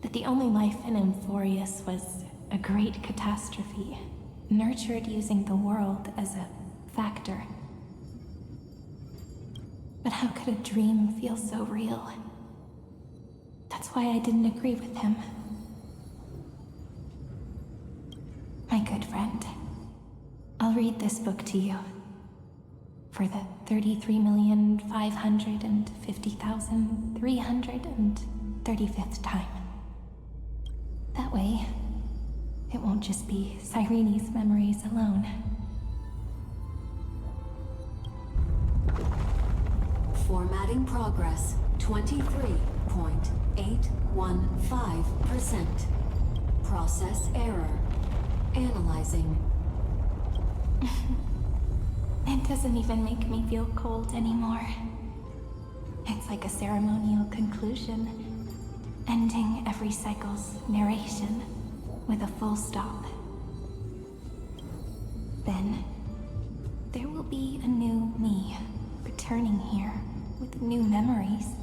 G: That the only life in Amphorius was a great catastrophe, nurtured using the world as a factor. But how could a dream feel so real? That's why I didn't agree with him. My good friend, I'll read this book to you. For the 33,550,335th time. That way, it won't just be Cyrene's memories alone.
F: Formatting progress 23.815%. Process error. Analyzing.
G: It doesn't even make me feel cold anymore. It's like a ceremonial conclusion, ending every cycle's narration with a full stop. Then, there will be a new me, returning here with new memories.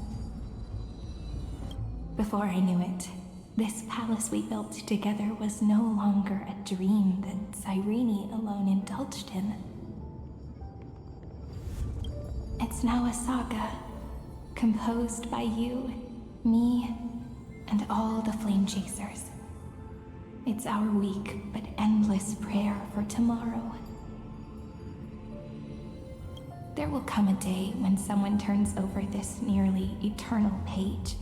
G: Before I knew it, this palace we built together was no longer a dream that Cyrene alone indulged in. It's now a saga, composed by you, me, and all the flame chasers. It's our weak but endless prayer for tomorrow. There will come a day when someone turns over this nearly eternal page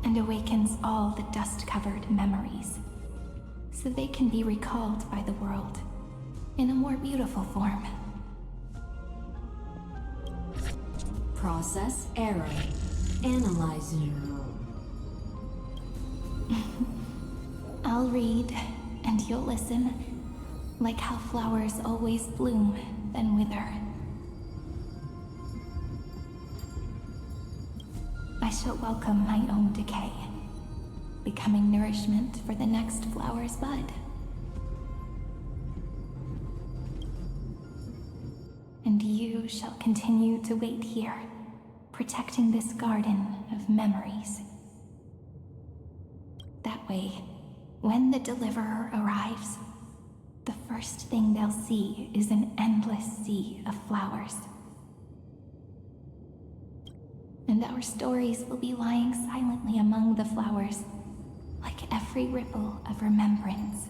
G: and awakens all the dust-covered memories, so they can be recalled by the world in a more beautiful form.
F: Process error. Analyzing.
G: I'll read and you'll listen, like how flowers always bloom, then wither. I shall welcome my own decay, becoming nourishment for the next flower's bud. And you shall continue to wait here, protecting this garden of memories. That way, when the deliverer arrives, the first thing they'll see is an endless sea of flowers. And our stories will be lying silently among the flowers, like every ripple of remembrance.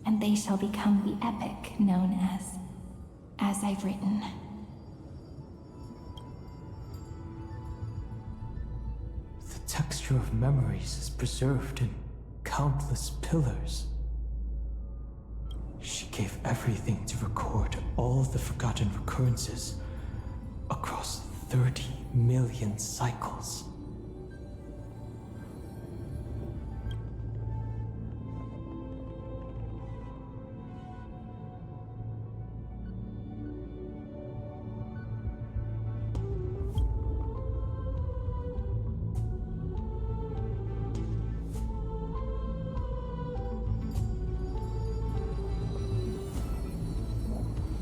G: And they shall become the epic known as I've written.
B: The texture of memories is preserved in countless pillars. She gave everything to record all the forgotten recurrences across 30 million cycles.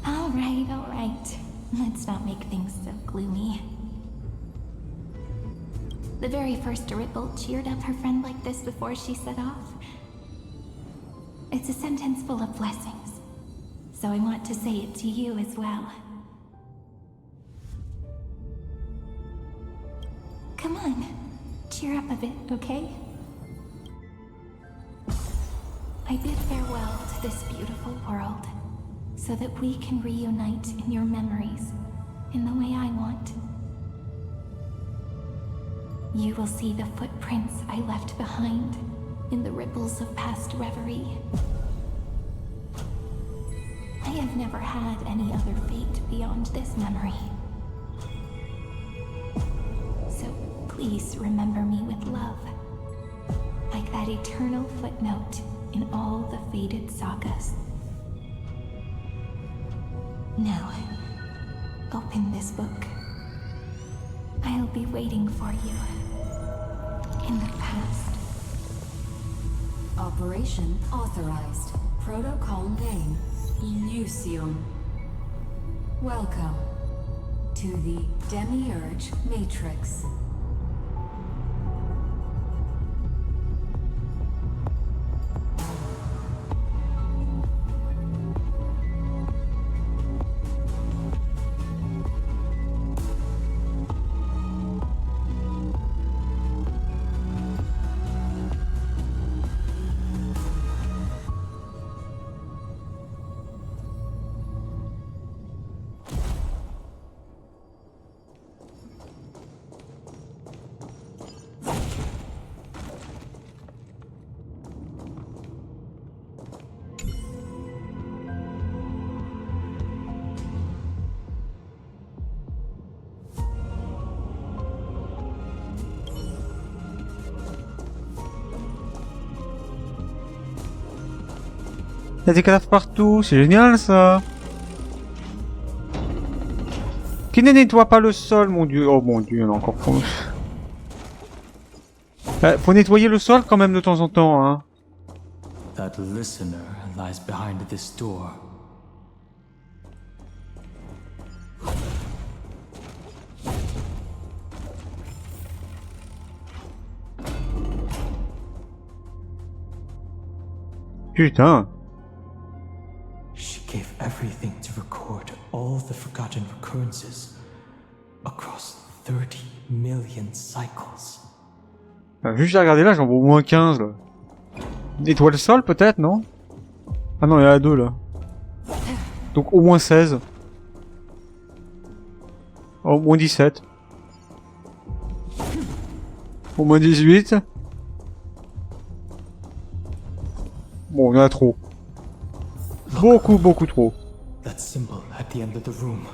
G: All right. Let's not make things so gloomy. The very first ripple cheered up her friend like this before she set off. It's a sentence full of blessings, so I want to say it to you as well. Come on, cheer up a bit, okay? I bid farewell to this beautiful world, so that we can reunite in your memories, in the way I want. You will see the footprints I left behind in the ripples of past reverie. I have never had any other fate beyond this memory. So please remember me with love, like that eternal footnote in all the faded sagas. Now, open this book. I'll be waiting for you in the past.
F: Operation authorized. Protocol name, Illusion. Welcome to the Demiurge Matrix.
A: Il y a des cadavres partout, c'est génial ça. Qui ne nettoie pas le sol, mon dieu. Oh mon dieu, il y en a encore plus. Faut nettoyer le sol quand même de temps en temps, hein.
B: That listener lies behind this door.
A: Putain.
B: She gave everything to record all the forgotten recurrences across 30 million cycles.
A: Juste à regarder là, j'en vois au moins 15 là. Nettoie le sol peut-être, non? Ah non, il y en a 2 là. Donc au moins 16. Au moins 17. Au moins 18. Bon, il y en a trop. Beaucoup trop.
B: That symbol at the end of the room.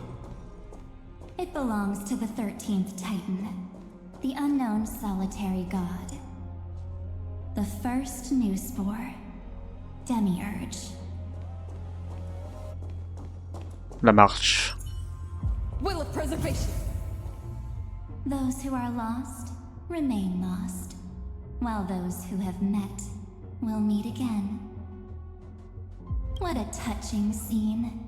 E: It belongs to the 13th Titan. the unknown solitary god. The first new spore, Demiurge.
A: La marche.
F: Will of preservation!
E: Those who are lost remain lost, while those who have met will meet again. What a touching scene.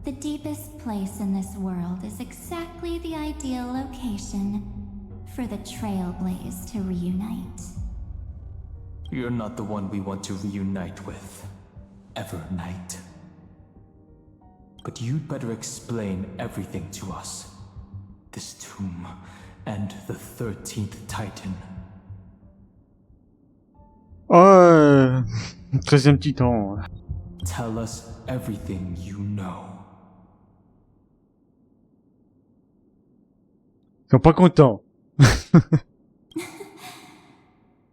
E: The deepest place in this world is exactly the ideal location for the Trailblaze to reunite.
B: You're not the one we want to reunite with, Evernight. But you'd better explain everything to us. This tomb, and the 13th Titan.
A: 13e titan.
B: Tell us everything you know.
A: Ils sont pas contents.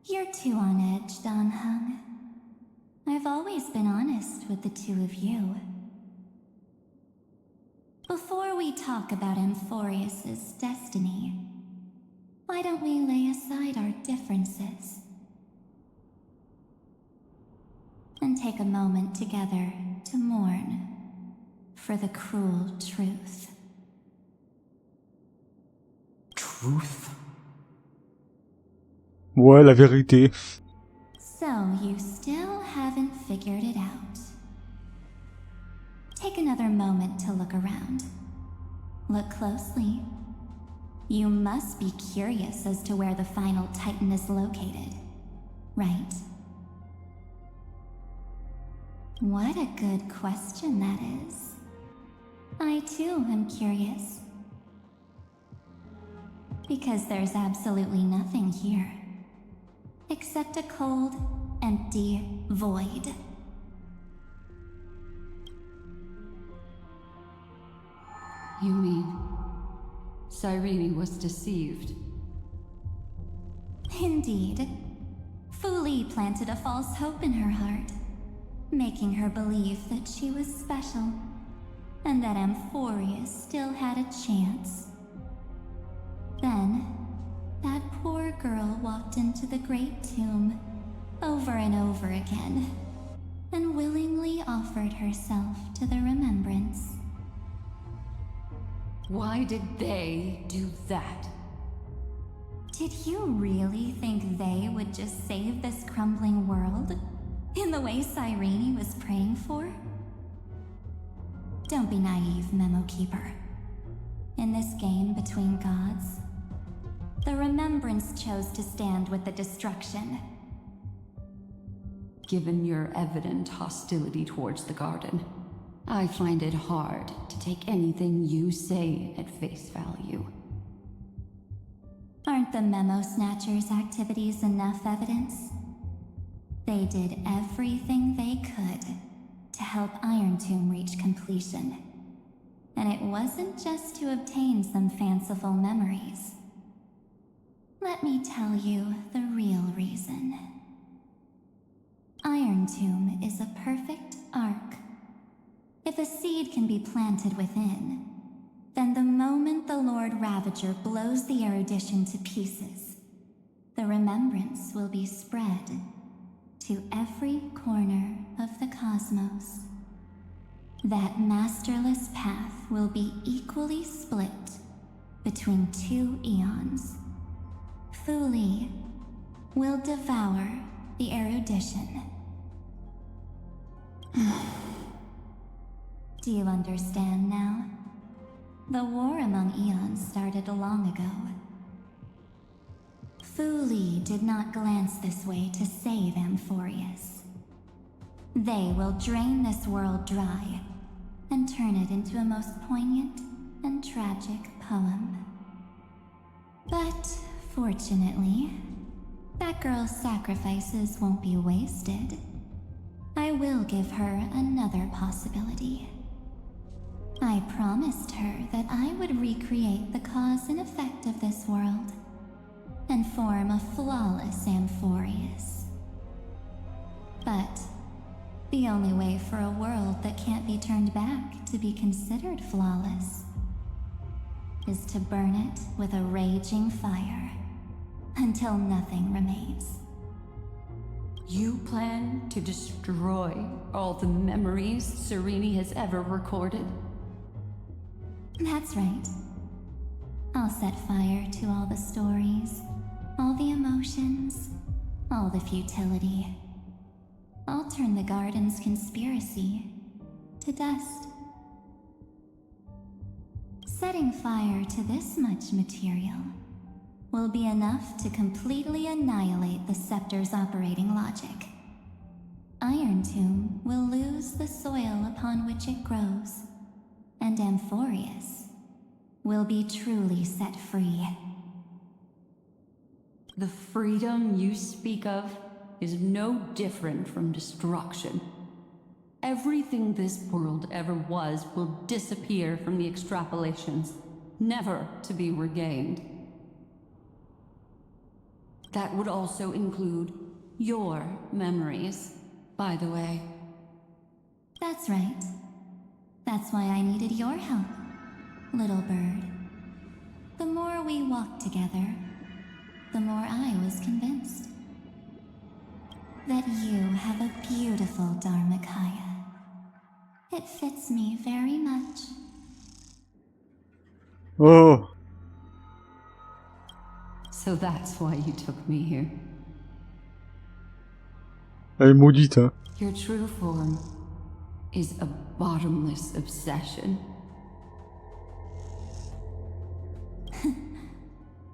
E: You're too on edge, Don Hung. I've always been honest with the two of you. Before we talk about Amphorius's destiny, why don't we lay aside our differences and take a moment together to mourn for the cruel truth?
B: Truth?
A: Ouais, la vérité.
E: So you still haven't figured it out. Take another moment to look around. Look closely. You must be curious as to where the final Titan is located, right? What a good question that is. I too am curious. Because there's absolutely nothing here, except a cold, empty void.
D: You mean Cyrene was deceived?
E: Indeed. Fu Li planted a false hope in her heart, making her believe that she was special, and that Amphorius still had a chance. Then, that poor girl walked into the Great Tomb over and over again, and willingly offered herself to the remembrance.
D: Why did they do that?
E: Did you really think they would just save this crumbling world in the way Cyrene was praying for? Don't be naive, Memo Keeper. In this game between gods, the Remembrance chose to stand with the destruction.
D: Given your evident hostility towards the garden, I find it hard to take anything you say at face value.
E: Aren't the Memo Snatchers' activities enough evidence? They did everything they could to help Iron Tomb reach completion. And it wasn't just to obtain some fanciful memories. Let me tell you the real reason. Iron Tomb is a perfect arc. If a seed can be planted within, then the moment the Lord Ravager blows the erudition to pieces, the remembrance will be spread to every corner of the cosmos. That masterless path will be equally split between two eons. Fu Li will devour the erudition. Do you understand now? The war among eons started long ago. Fu Li did not glance this way to save Amphorius. They will drain this world dry and turn it into a most poignant and tragic poem. But fortunately, that girl's sacrifices won't be wasted. I will give her another possibility. I promised her that I would recreate the cause and effect of this world and form a flawless Amphorius. But the only way for a world that can't be turned back to be considered flawless is to burn it with a raging fire, until nothing remains.
D: You plan to destroy all the memories Serene has ever recorded?
E: That's right. I'll set fire to all the stories, all the emotions, all the futility. I'll turn the garden's conspiracy to dust. Setting fire to this much material will be enough to completely annihilate the scepter's operating logic. Iron Tomb will lose the soil upon which it grows, and Amphorius will be truly set free.
D: The freedom you speak of is no different from destruction. Everything this world ever was will disappear from the extrapolations, never to be regained. That would also include your memories, by the way.
E: That's right. That's why I needed your help, little bird. The more we walked together, the more I was convinced that you have a beautiful Dharmakaya. It fits me very much.
A: Oh.
D: So that's why you took me here.
A: Elle est maudite, hein.
D: Your true form is a bottomless obsession.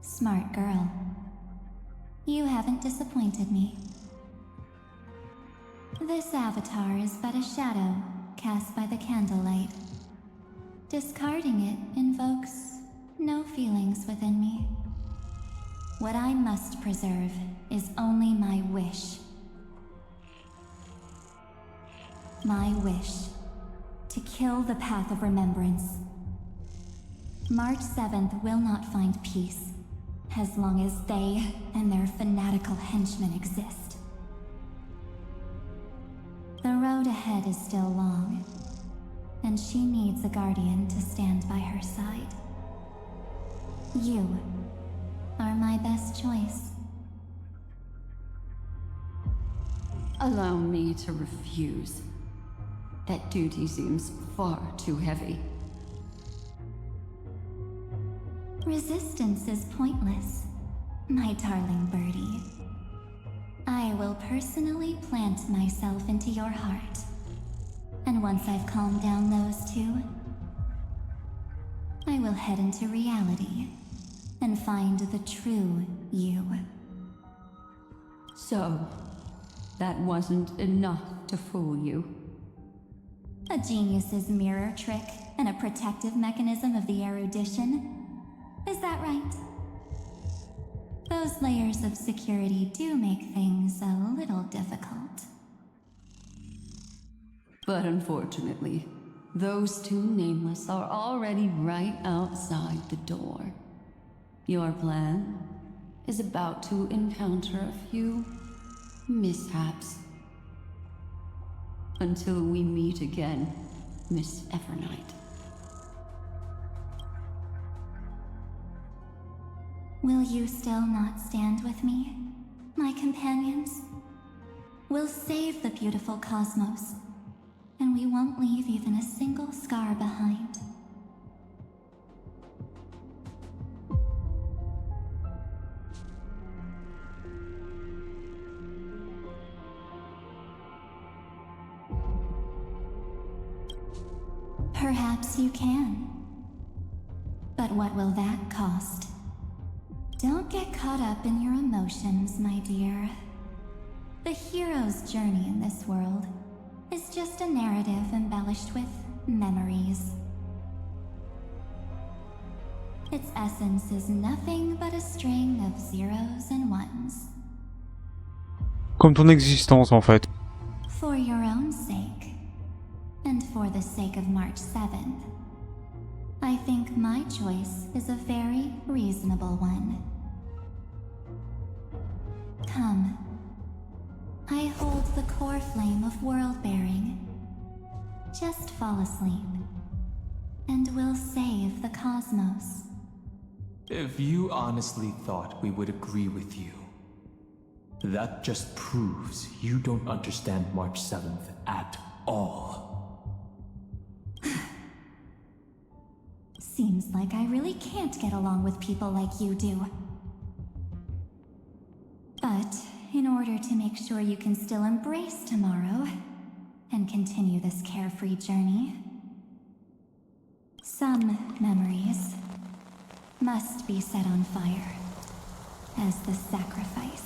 E: Smart girl. You haven't disappointed me. This avatar is but a shadow cast by the candlelight. Discarding it invokes no feelings within me. What I must preserve is only my wish. My wish to kill the path of remembrance. March 7th will not find peace as long as they and their fanatical henchmen exist. The road ahead is still long, and she needs a guardian to stand by her side. You are my best choice.
D: Allow me to refuse. That duty seems far too heavy.
E: Resistance is pointless, my darling birdie. I will personally plant myself into your heart. And once I've calmed down those two, I will head into reality and find the true you.
D: So, that wasn't enough to fool you.
E: A genius's mirror trick and a protective mechanism of the erudition. Is that right? Those layers of security do make things a little difficult.
D: But unfortunately, those two nameless are already right outside the door. Your plan is about to encounter a few mishaps. Until we meet again, Miss Evernight.
E: Will you still not stand with me, my companions? We'll save the beautiful cosmos, and we won't leave even a single scar behind. Perhaps you can. But what will that cost? Don't get caught up in your emotions, my dear. The hero's journey in this world is just a narrative embellished with memories. Its essence is nothing but a string of zeros and ones.
A: Comme ton existence, en fait.
E: For your own sake, and for the sake of March 7th, I think my choice is a very reasonable one. Come. I hold the core flame of world-bearing. Just fall asleep, and we'll save the cosmos.
B: If you honestly thought we would agree with you, that just proves you don't understand March 7th at all.
E: Seems like I really can't get along with people like you do. But in order to make sure you can still embrace tomorrow and continue this carefree journey, some memories must be set on fire as the sacrifice.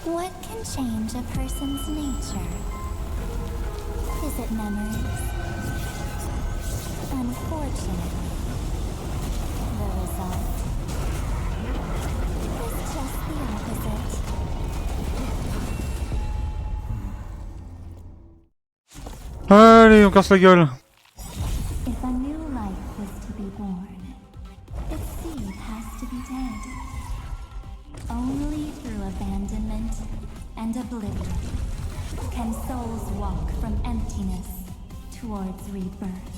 H: What can change a person's nature? Is it memories? Unfortunately, the result is just the opposite.
A: Allez, on casse la gueule.
H: If a new life was to be born, its seed has to be dead. Only through abandonment and oblivion can souls walk from emptiness towards rebirth.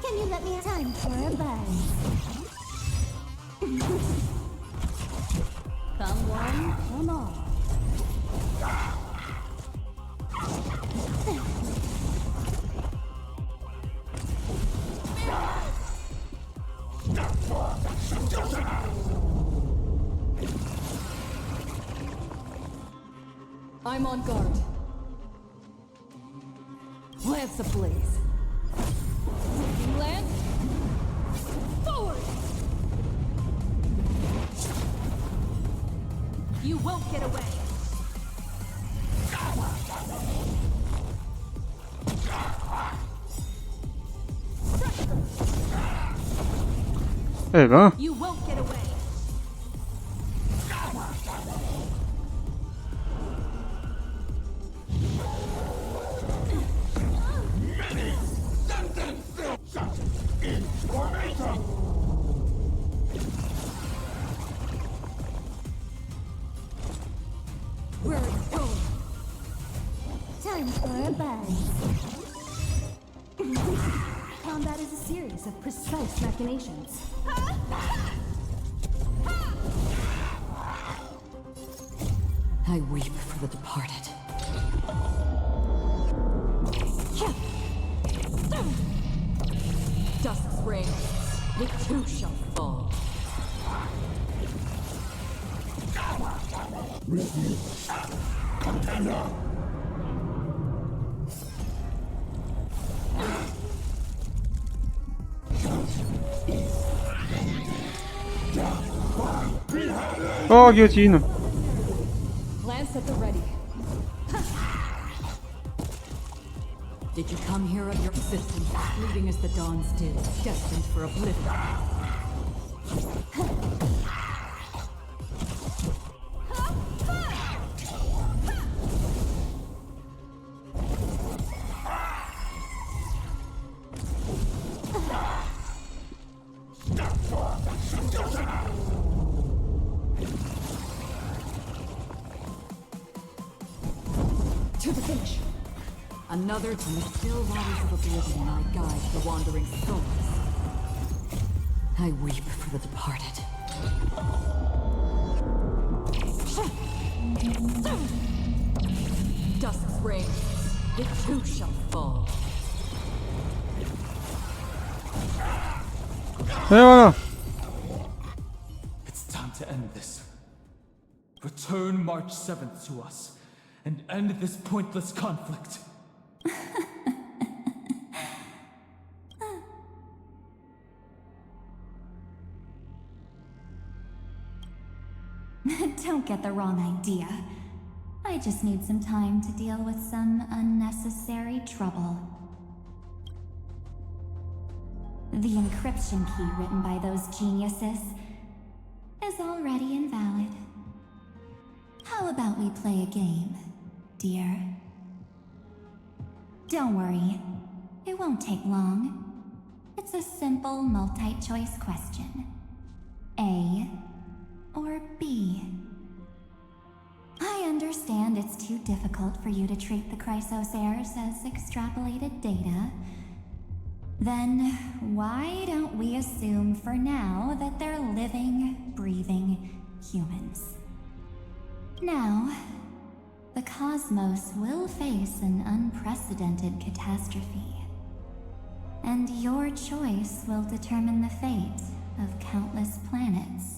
H: Can you let me have time for a buzz? Come one, come all.
F: I'm on guard. Lance ablaze. Lance! Forward! You won't get away!
A: Eh ben.
F: You won't get away! Where are you going?
H: Time for a buzz.
C: Combat is a series of precise machinations.
F: I weep for the departed. Dusk's reign, it too shall fall.
A: Oh, guillotine.
F: Lance at the ready. Did you come here of your existence, fleeting as the dawns did, destined for oblivion? To the finish. Another to the still waters of oblivion I guide the wandering souls. I weep for the departed. Dusk's reign, it too shall fall.
A: Et voilà.
B: It's time to end this. Return March 7th to us, and end this pointless conflict.
E: Don't get the wrong idea. I just need some time to deal with some unnecessary trouble. The encryption key written by those geniuses is already invalid. How about we play a game, dear? Don't worry, it won't take long. It's a simple multi-choice question. A or B? understand it's too difficult for you to treat the chrysosairs as extrapolated data, then why don't we assume for now that they're living, breathing humans? Now, the cosmos will face an unprecedented catastrophe, and your choice will determine the fate of countless planets.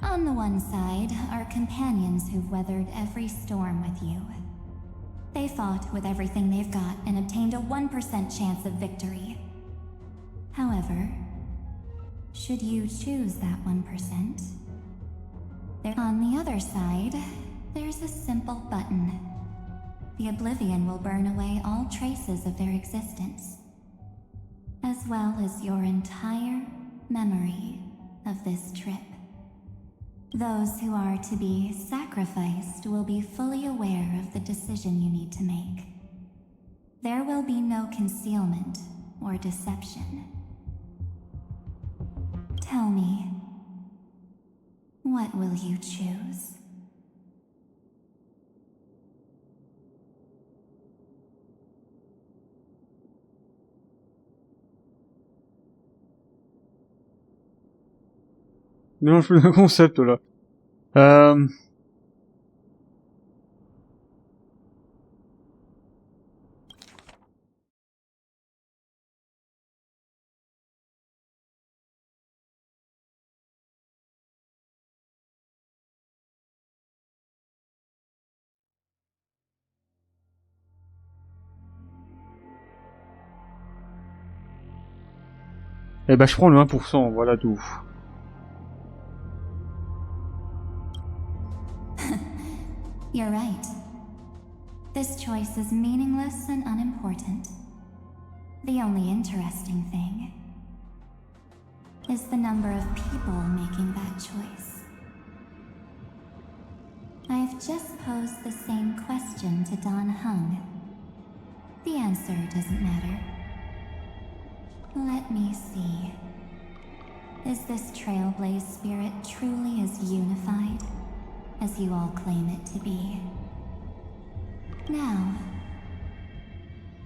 E: On the one side are companions who've weathered every storm with you. They fought with everything they've got and obtained a 1% chance of victory. However, should you choose that 1%, on the other side, there's a simple button. The oblivion will burn away all traces of their existence, as well as your entire memory of this trip. Those who are to be sacrificed will be fully aware of the decision you need to make. There will be no concealment or deception. Tell me, what will you choose?
A: Mélange plus d'un concept là. Eh ben je prends le 1%, voilà tout.
E: You're right. This choice is meaningless and unimportant. The only interesting thing is the number of people making that choice. I've just posed the same question to Don Hung. The answer doesn't matter. Let me see. Is this Trailblaze spirit truly as unified as you all claim it to be? Now,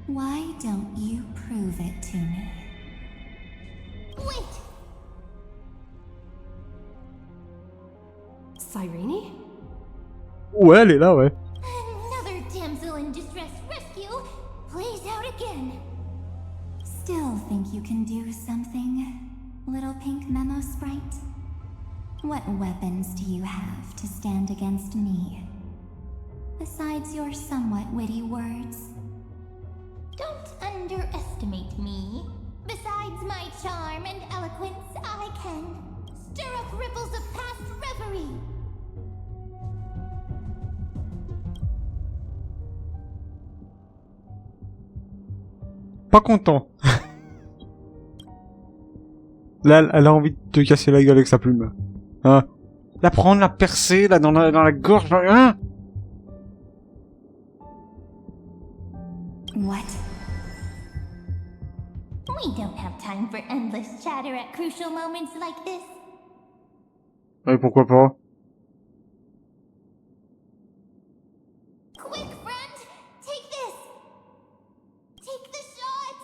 E: why don't you prove it to me?
C: Wait! Cyrene?
A: Ouais, elle est là, ouais.
H: Another damsel in distress rescue plays out again.
E: Still think you can do something, little pink memo sprite? What weapons do you have to stand against me? Besides your somewhat witty words?
H: Don't underestimate me. Besides my charm and eloquence, I can stir up ripples of past reverie.
A: Pas content. Là, elle a envie de te casser la gueule avec sa plume. Hein? La prendre, la percer, là, dans la gorge, hein?
E: What?
H: We don't have time for endless chatter at crucial moments like this.
A: Ouais, pourquoi pas?
H: Quick, friend! Take this! Take the shot!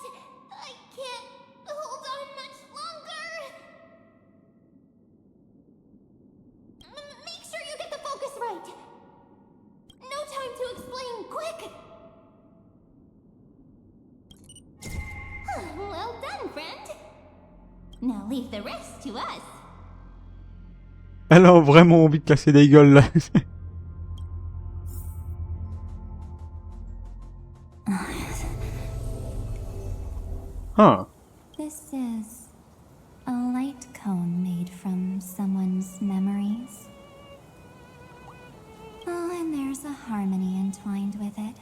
H: I can't hold on much longer! Make sure you get the focus right! No time to explain, quick! Well done, friend! Now leave the rest to us.
A: Elle a vraiment envie de casser des gueules, là. Huh.
E: This is a light cone made from someone's memories. Oh, and there's a harmony entwined with it.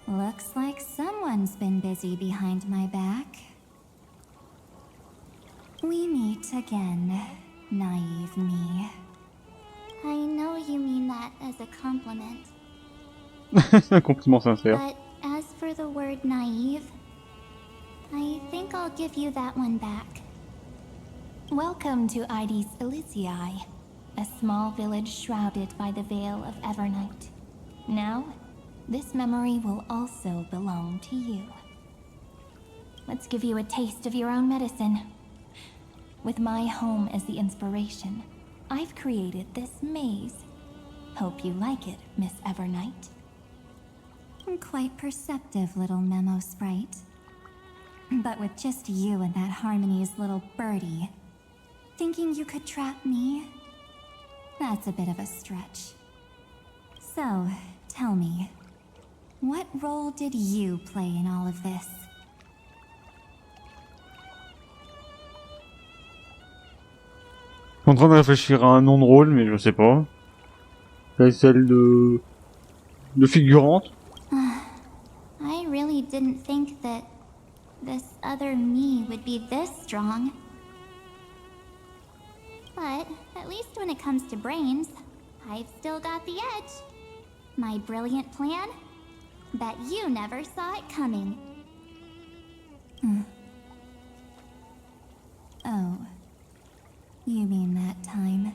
E: Looks like someone's been busy behind my back. We meet again, naive me.
H: I know you mean that as a compliment.
A: C'est un compliment sincère.
H: But as for the word naive, I think I'll give you that one back.
E: Welcome to Ides Elysiae, a small village shrouded by the veil of Evernight. Now, this memory will also belong to you. Let's give you a taste of your own medicine. With my home as the inspiration, I've created this maze. Hope you like it, Miss Evernight. Quite perceptive little memo sprite. But with just you and that Harmony's little birdie, thinking you could trap me? That's a bit of a stretch. So, tell me, what role did you play in all of this?
A: Je suis en train de réfléchir à un nom de rôle, mais je sais pas. C'est celle de figurante.
E: I really didn't think that this other me would be this strong. But at least when it comes to brains, I've still got the edge. My brilliant plan? Bet you never saw it coming. Oh. You mean that time?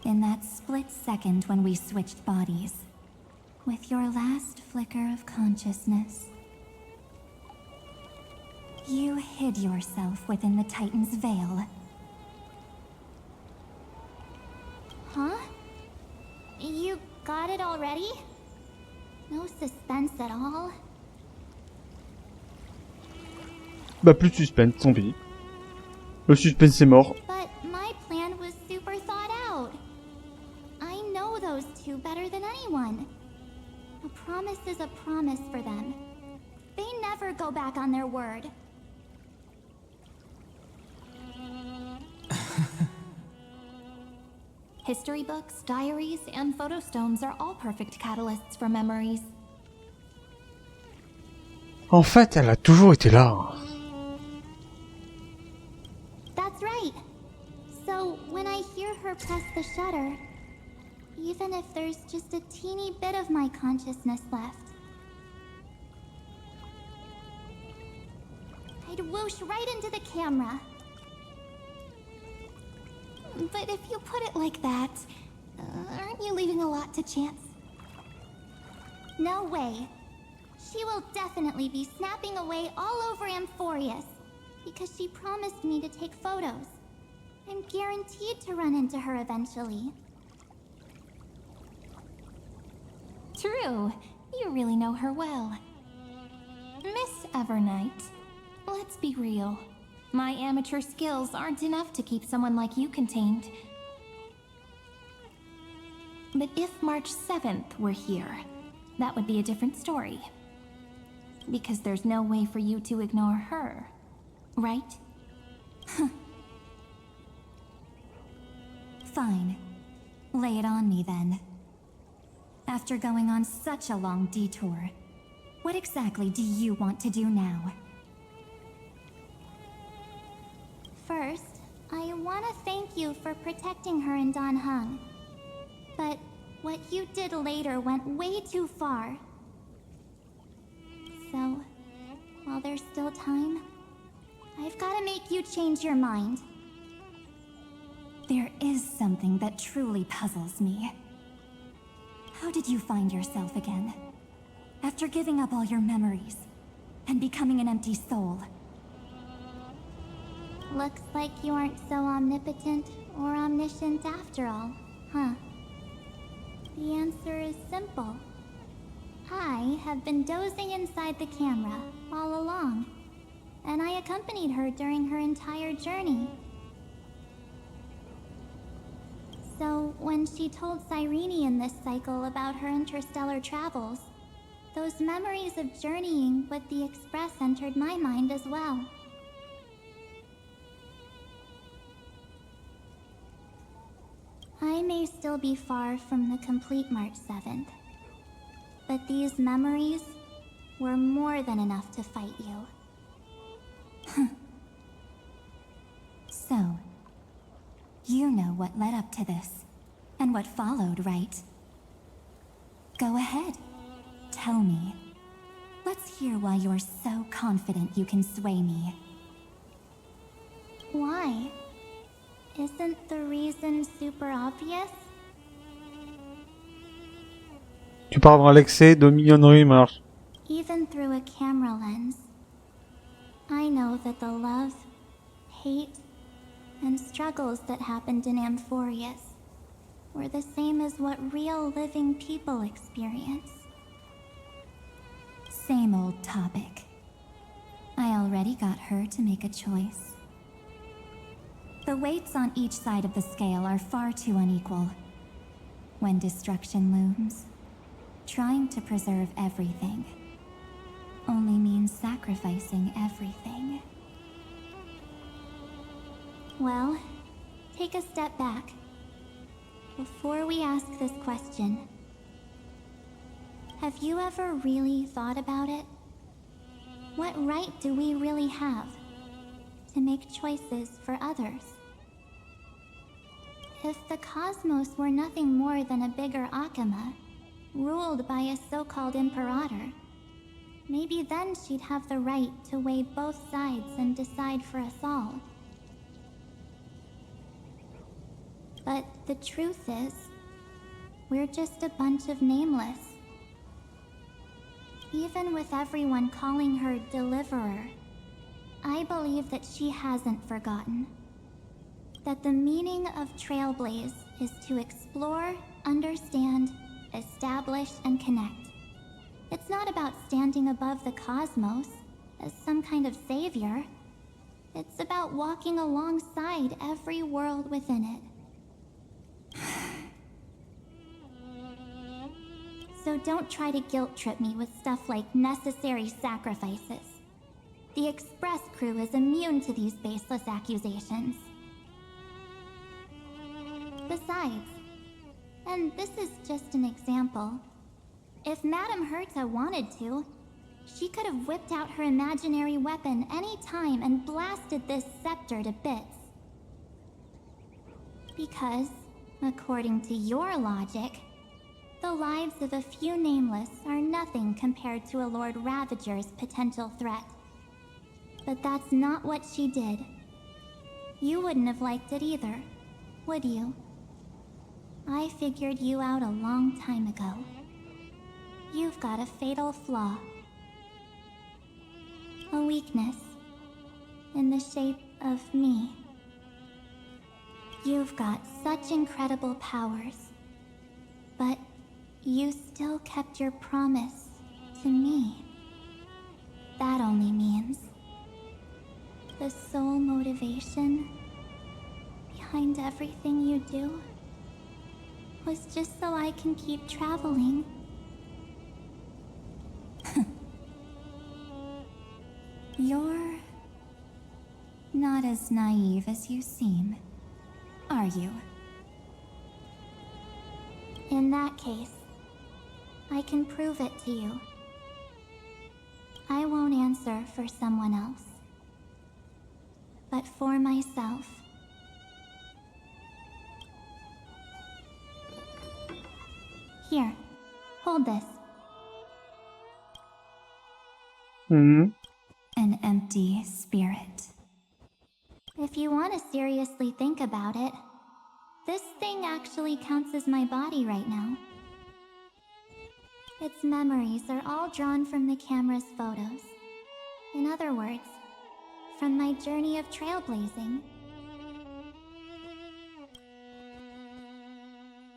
E: In that split second when we switched bodies. With your last flicker of consciousness. You hid yourself within the Titan's veil. Huh? You got it already? No suspense at all?
A: Bah plus de suspense, tant pis. Le suspense est mort.
E: But my plan was super thought out. I know those two better than anyone. A promise is a promise for them. They never go back on their word. History books, diaries, and photostones are all perfect catalysts for memories.
A: En fait, elle a toujours été là.
E: That's right. So, when I hear her press the shutter, even if there's just a teeny bit of my consciousness left, I'd whoosh right into the camera. But if you put it like that, aren't you leaving a lot to chance? No way. She will definitely be snapping away all over Amphorius, because she promised me to take photos. I'm guaranteed to run into her eventually. True. You really know her well. Miss Evernight, let's be real. My amateur skills aren't enough to keep someone like you contained. But if March 7th were here, that would be a different story. Because there's no way for you to ignore her, right? Fine. Lay it on me then. After going on such a long detour, what exactly do you want to do now? First, I want to thank you for protecting her and Don Hung. But what you did later went way too far. So, while there's still time, I've got to make you change your mind. There is something that truly puzzles me. How did you find yourself again? After giving up all your memories and becoming an empty soul. Looks like you aren't so omnipotent or omniscient after all, huh? The answer is simple. I have been dozing inside the camera all along, and I accompanied her during her entire journey. So, when she told Cyrene in this cycle about her interstellar travels, those memories of journeying with the Express entered my mind as well. I may still be far from the complete March 7th, but these memories were more than enough to fight you. So, you know what led up to this, and what followed, right? Go ahead. Tell me. Let's hear why you're so confident you can sway me. Why? Isn't the reason super obvious?
A: Tu pars dans l'excès de mignonnerie, marche.
E: Even through a camera lens, I know that the love, hate, and struggles that happened in Amphorius were the same as what real living people experience. Same old topic. I already got her to make a choice. The weights on each side of the scale are far too unequal. When destruction looms, trying to preserve everything only means sacrificing everything. Well, take a step back. Before we ask this question, have you ever really thought about it? What right do we really have to make choices for others? If the cosmos were nothing more than a bigger Akama, ruled by a so-called imperator, maybe then she'd have the right to weigh both sides and decide for us all. But the truth is, we're just a bunch of nameless. Even with everyone calling her Deliverer, I believe that she hasn't forgotten. That the meaning of Trailblaze is to explore, understand, establish, and connect. It's not about standing above the cosmos as some kind of savior. It's about walking alongside every world within it. So don't try to guilt trip me with stuff like necessary sacrifices. The Express crew is immune to these baseless accusations. Besides, and this is just an example, if Madame Herta wanted to, she could have whipped out her imaginary weapon any time and blasted this scepter to bits. Because, according to your logic, the lives of a few nameless are nothing compared to a Lord Ravager's potential threat. But that's not what she did. You wouldn't have liked it either, would you? I figured you out a long time ago. You've got a fatal flaw. A weakness in the shape of me. You've got such incredible powers, but you still kept your promise to me. That only means the sole motivation behind everything you do was just so I can keep traveling. You're not as naive as you seem, are you? In that case, I can prove it to you. I won't answer for someone else, but for myself. Here, hold this. An empty spirit. If you want to seriously think about it, this thing actually counts as my body right now. Its memories are all drawn from the camera's photos. In other words, from my journey of trailblazing.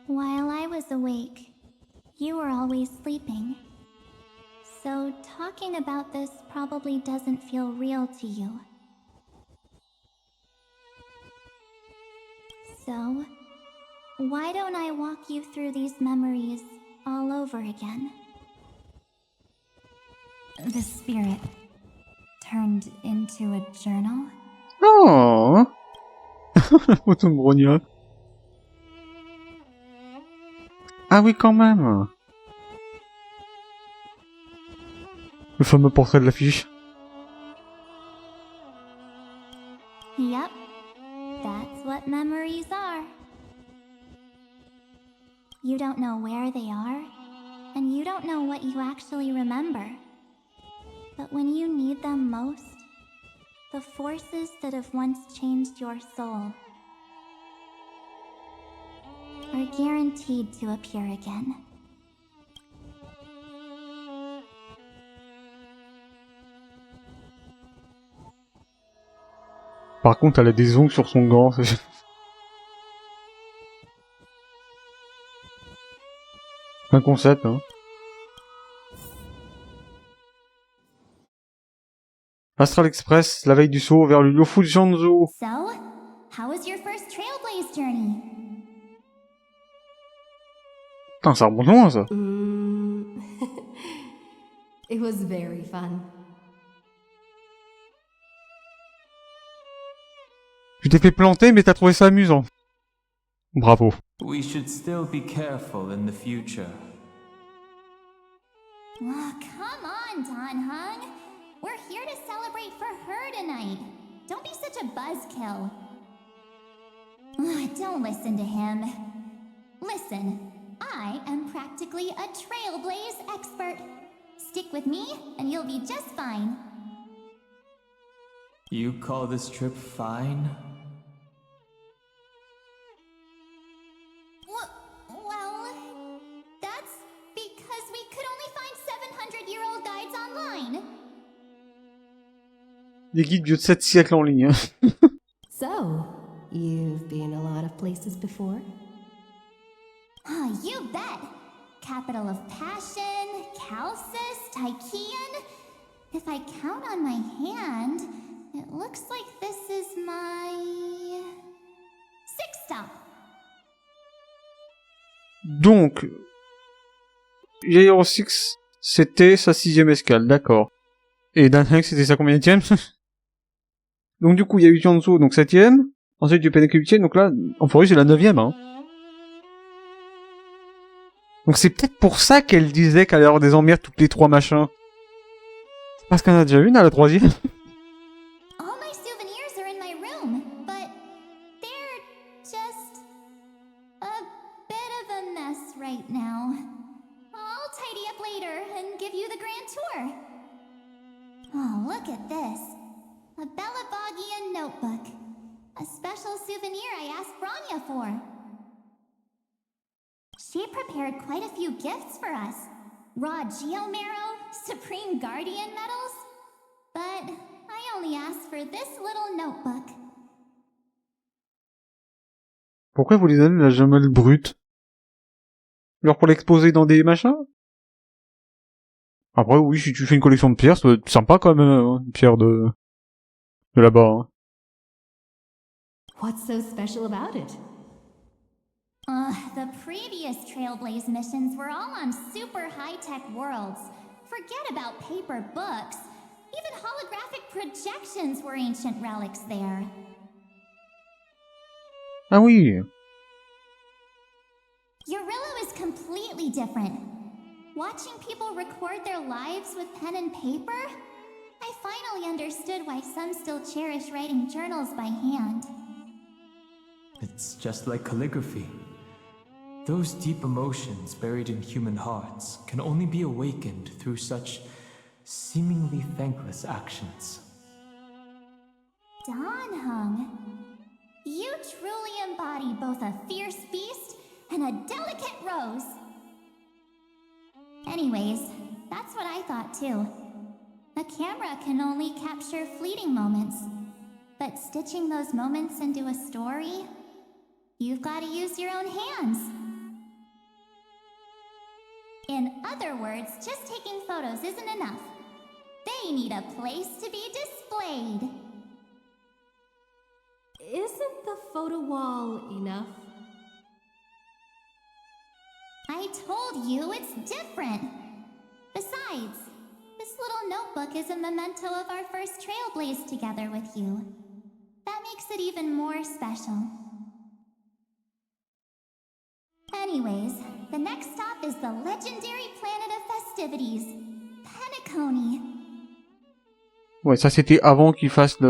E: While I was awake, you were always sleeping. So talking about this probably doesn't feel real to you. So, why don't I walk you through these memories all over again? The spirit turned into a journal?
A: Oh. Photo de Bronia. Ah oui, quand même. Le fameux portrait de l'affiche.
E: Yep, that's what memories are. You don't know where they are, and you don't know what you actually remember. But when you need them most, the forces that have once changed your soul are guaranteed to appear again.
A: Par contre, elle a des ongles sur son gant. Un concept, hein. Astral Express, la veille du saut vers le Yofujanzo.
E: So, how was your first Trailblaze journey?
A: Putain, ça remonte loin, ça.
C: It was very fun.
A: Tu t'es fait planter, mais t'as trouvé ça amusant. Bravo.
B: We should still be careful in the future.
E: Oh, come on, Danhung. We're here to celebrate for her tonight. Don't be such a buzzkill. Don't listen to him. Listen, I am practically a Trailblaze expert. Stick with me, and you'll be just fine.
B: You call this trip fine?
E: Well, that's because we could only find 700-year-old guides online.
A: Des guides vieux de 7 siècles en ligne.
C: So, you've been a lot of places before?
E: Oh, you bet! Capital of Passion, Calcis, Tychean. If I count on my hand, it looks like this is my 6th stop.
A: Donc, Yairo 6, c'était sa 6ème escale, d'accord. Et Danheng, c'était sa combienième? Donc du coup, il y a eu Tianzhou, donc 7ème. Ensuite, du Peneke 8ème, donc là, en forêt, c'est la 9ème, hein. Donc c'est peut-être pour ça qu'elle disait qu'elle allait avoir des emmerdes toutes les 3 machins. C'est parce qu'elle en a déjà une à la 3ème.
E: All my souvenirs are in my room, but they're just a bit of a mess right now. I'll tidy up later and give you the grand tour. Oh, look at this. A Belabogian notebook. A special souvenir I asked Branya for. She prepared quite a few gifts for us. Raw Geomarrow, Supreme Guardian medals. But I only asked for this little notebook.
A: Pourquoi vous les donnez la gemelle brute? Genre pour l'exposer dans des machins? Après, oui, si tu fais une collection de pierres, ça doit être sympa quand même, hein, une pierre de là-bas. Hein.
C: What's so special about it?
E: The previous Trailblaze missions were all on super high-tech worlds. Forget about paper books. Even holographic projections were ancient relics there.
A: Ah oui.
E: Eurillo is completely different. Watching people record their lives with pen and paper, I finally understood why some still cherish writing journals by hand.
B: It's just like calligraphy. Those deep emotions buried in human hearts can only be awakened through such seemingly thankless actions.
E: Danhung, you truly embody both a fierce beast and a delicate rose. Anyways, that's what I thought too. A camera can only capture fleeting moments, but stitching those moments into a story, you've got to use your own hands. In other words, just taking photos isn't enough. They need a place to be displayed.
C: Isn't the photo wall enough?
E: I told you it's different. Besides, this little notebook is a memento of our first Trailblaze together with you. That makes it even more special. Anyways, the next stop is the legendary planet of festivities, Penacony.
A: Ouais, ça c'était avant qu'il fasse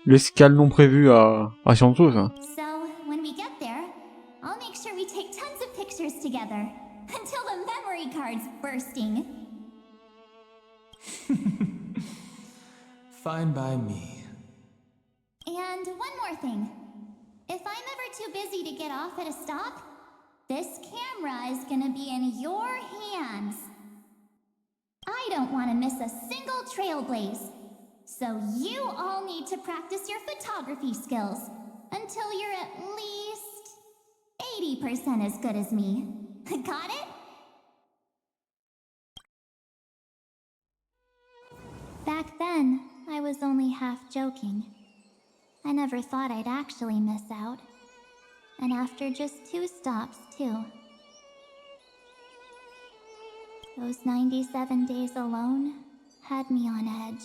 A: l'escale non prévue à Tianzhou, ça.
E: So, when we get there, I'll make sure we take tons of pictures together, until the memory card's bursting.
B: Fine by me.
E: And one more thing. If I'm ever too busy to get off at a stop, this camera is gonna be in your hands. I don't want to miss a single trailblaze. So you all need to practice your photography skills until you're at least 80% as good as me. Got it? Back then, I was only half joking. I never thought I'd actually miss out. And after just 2 stops, too. Those 97 days alone had me on edge.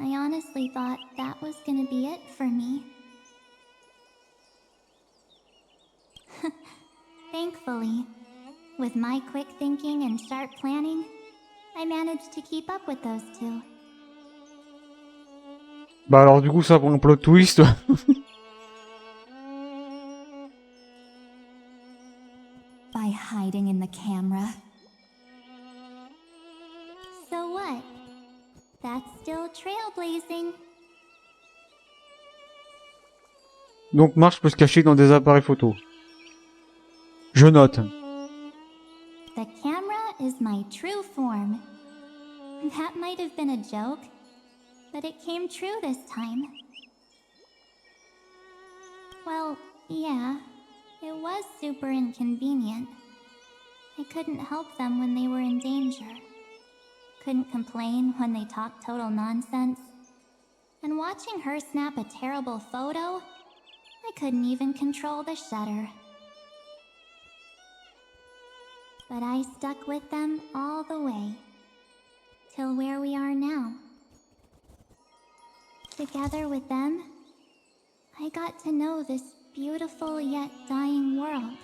E: I honestly thought that was gonna be it for me. Thankfully, with my quick thinking and sharp planning, I managed to keep up with those 2.
A: Bah alors du coup ça pour un plot twist.
E: By hiding in the camera. So what? That's still trailblazing.
A: Donc Marge peut se cacher dans des appareils photo. Je note.
E: The camera is my true form. That might have been a joke, but it came true this time. Well, yeah, it was super inconvenient. I couldn't help them when they were in danger. Couldn't complain when they talked total nonsense. And watching her snap a terrible photo, I couldn't even control the shutter. But I stuck with them all the way, till where we are now. Together with them, I got to know this beautiful yet dying world.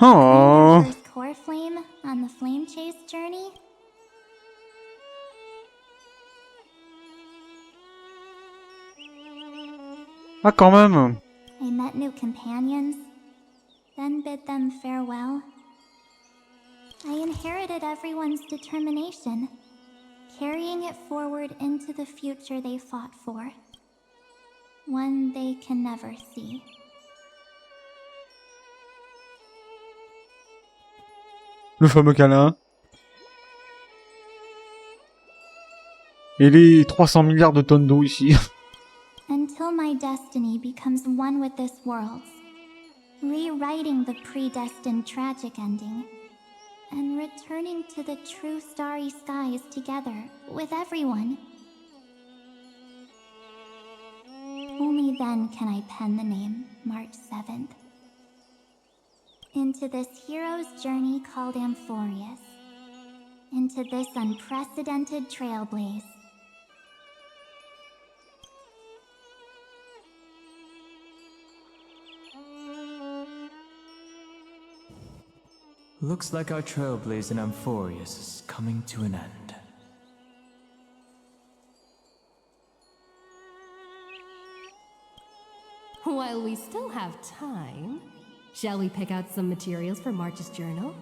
A: Oh.
E: First core flame on the flame chase journey.
A: Ah quand même.
E: I met new companions, then bid them farewell. I inherited everyone's determination, carrying it forward into the future they fought for. One they can never see.
A: Le fameux câlin. Et les 300 milliards de tonnes d'eau ici.
E: Until my destiny becomes one with this world's, rewriting the predestined tragic ending, and returning to the true starry skies together with everyone. Only then can I pen the name March 7th. Into this hero's journey called Amphorius. Into this unprecedented trailblaze.
B: Looks like our trailblaze in Amphorius is coming to an end.
C: While we still have time, shall we pick out some materials for March's journal?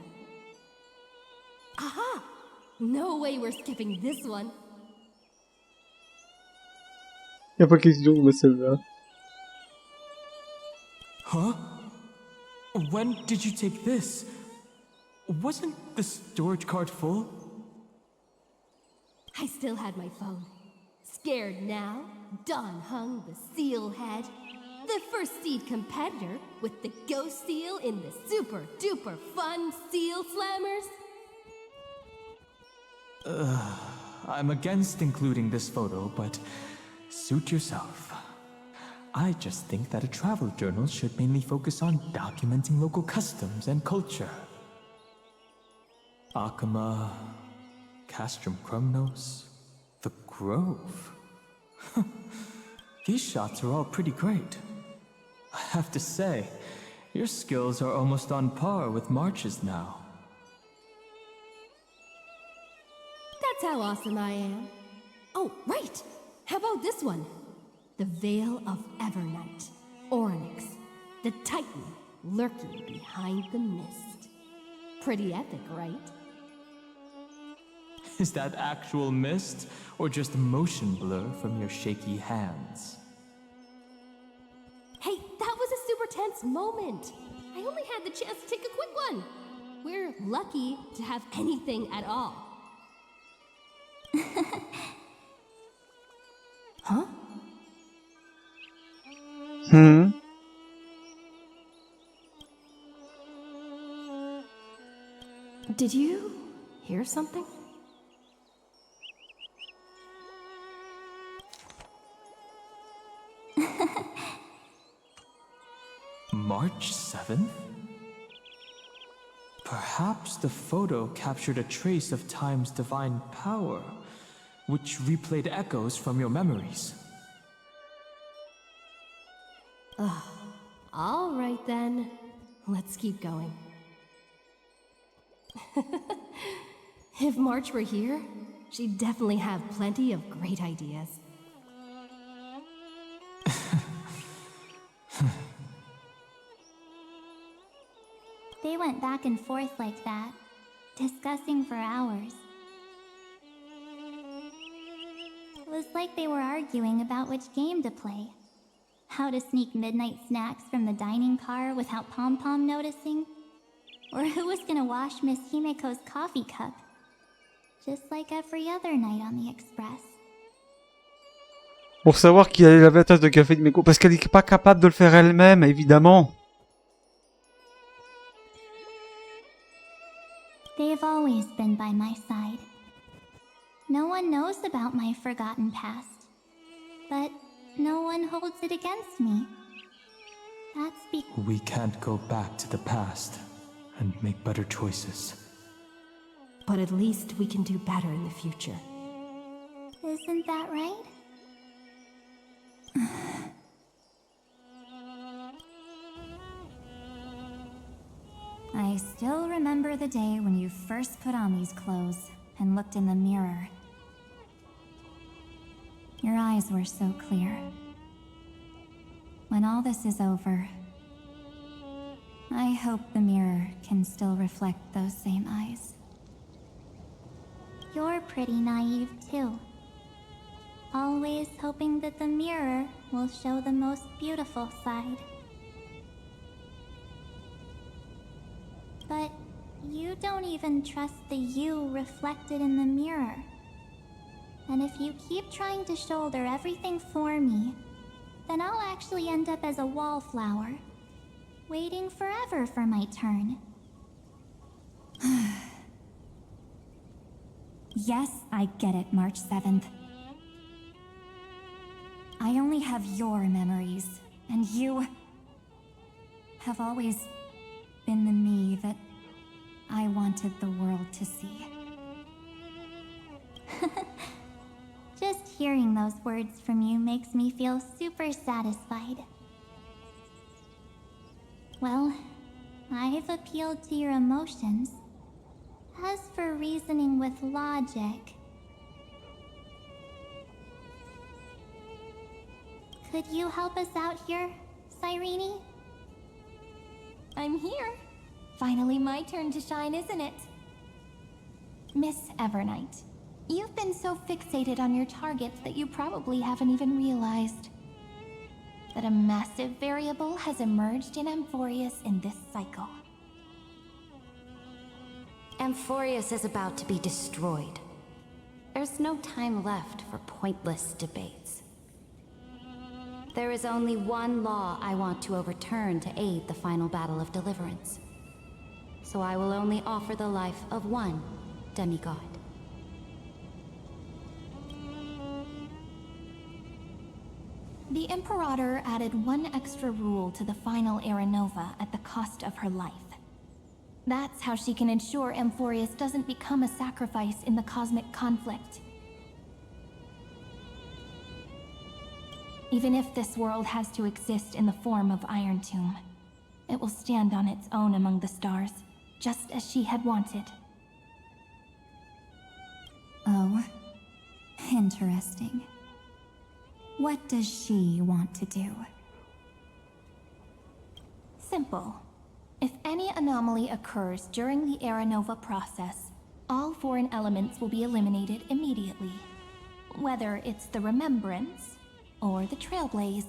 C: Aha! No way we're skipping this one.
A: Y'a pas question de celle-là.
B: Huh? When did you take this? Wasn't the storage card full?
C: I still had my phone. Scared now, Dawn hung the seal head. The first seed competitor with the ghost seal in the super duper fun seal slammers.
B: I'm against including this photo, but suit yourself. I just think that a travel journal should mainly focus on documenting local customs and culture. Akama, Castrum Krumnos, the Grove. These shots are all pretty great. I have to say, your skills are almost on par with March's now.
C: That's how awesome I am. Oh, right! How about this one? The Veil of Evernight. Oryx, the Titan lurking behind the mist. Pretty epic, right?
B: Is that actual mist, or just motion blur from your shaky hands?
C: Hey, that was a super tense moment. I only had the chance to take a quick one. We're lucky to have anything at all. Huh? Did you hear something?
B: March 7th? Perhaps the photo captured a trace of time's divine power, which replayed echoes from your memories.
C: All right then. Let's keep going. If March were here, she'd definitely have plenty of great ideas.
E: They went back and forth like that, discussing for hours. It was like they were arguing about which game to play. How to sneak midnight snacks from the dining car without Pom-Pom noticing. Or who was gonna wash Miss Himeko's coffee cup. Just like every other night on the Express.
A: Pour savoir qui allait laver la tasse de café de Meko, parce qu'elle n'est pas capable de le faire elle-même, évidemment.
E: They've always been by my side. No one knows about my forgotten past. But no one holds it against me. That's because
B: We can't go back to the past and make better choices.
C: But at least we can do better in the future.
E: Isn't that right? I still remember the day when you first put on these clothes and looked in the mirror. Your eyes were so clear. When all this is over, I hope the mirror can still reflect those same eyes. You're pretty naive too. Always hoping that the mirror will show the most beautiful side. But you don't even trust the you reflected in the mirror. And if you keep trying to shoulder everything for me, then I'll actually end up as a wallflower, waiting forever for my turn. Yes, I get it, March 7th. I only have your memories, and you have always been the me that I wanted the world to see. Just hearing those words from you makes me feel super satisfied. Well, I've appealed to your emotions. As for reasoning with logic, could you help us out here, Cyrene?
G: I'm here. Finally my turn to shine, isn't it? Miss Evernight, you've been so fixated on your targets that you probably haven't even realized that a massive variable has emerged in Amphorius in this cycle.
I: Amphorius is about to be destroyed. There's no time left for pointless debates. There is only one law I want to overturn to aid the final battle of deliverance. So I will only offer the life of one demigod.
G: The Imperator added one extra rule to the final Era Nova at the cost of her life. That's how she can ensure Amphorius doesn't become a sacrifice in the cosmic conflict. Even if this world has to exist in the form of Iron Tomb, it will stand on its own among the stars, just as she had wanted.
E: Oh, interesting. What does she want to do?
G: Simple. If any anomaly occurs during the Era Nova process, all foreign elements will be eliminated immediately. Whether it's the Remembrance or the Trailblaze,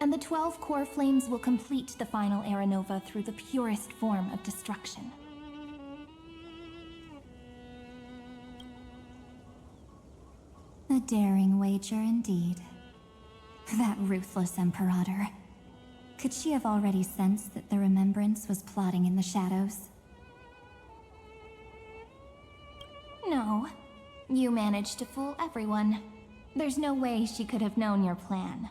G: and the 12 core flames will complete the final Aranova through the purest form of destruction.
E: A daring wager indeed. That ruthless Imperator. Could she have already sensed that the Remembrance was plotting in the shadows?
G: No. You managed to fool everyone. There's no way she could have known your plan.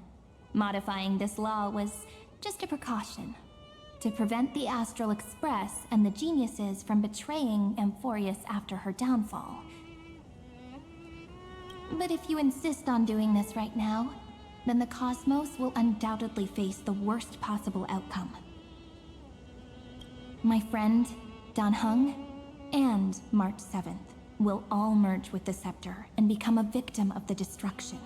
G: Modifying this law was just a precaution, to prevent the Astral Express and the geniuses from betraying Amphorius after her downfall. But if you insist on doing this right now, then the Cosmos will undoubtedly face the worst possible outcome. My friend, Dan Heng, and March 7th will all merge with the Scepter and become a victim of the destruction.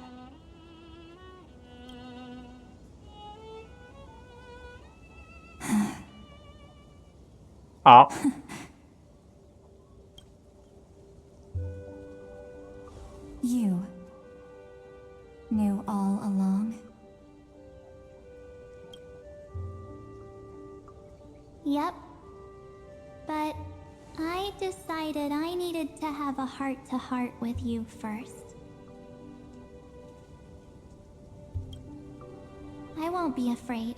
A: Ah.
E: You knew all along?
H: Yep. But I decided I needed to have a heart-to-heart with you first. I won't be afraid.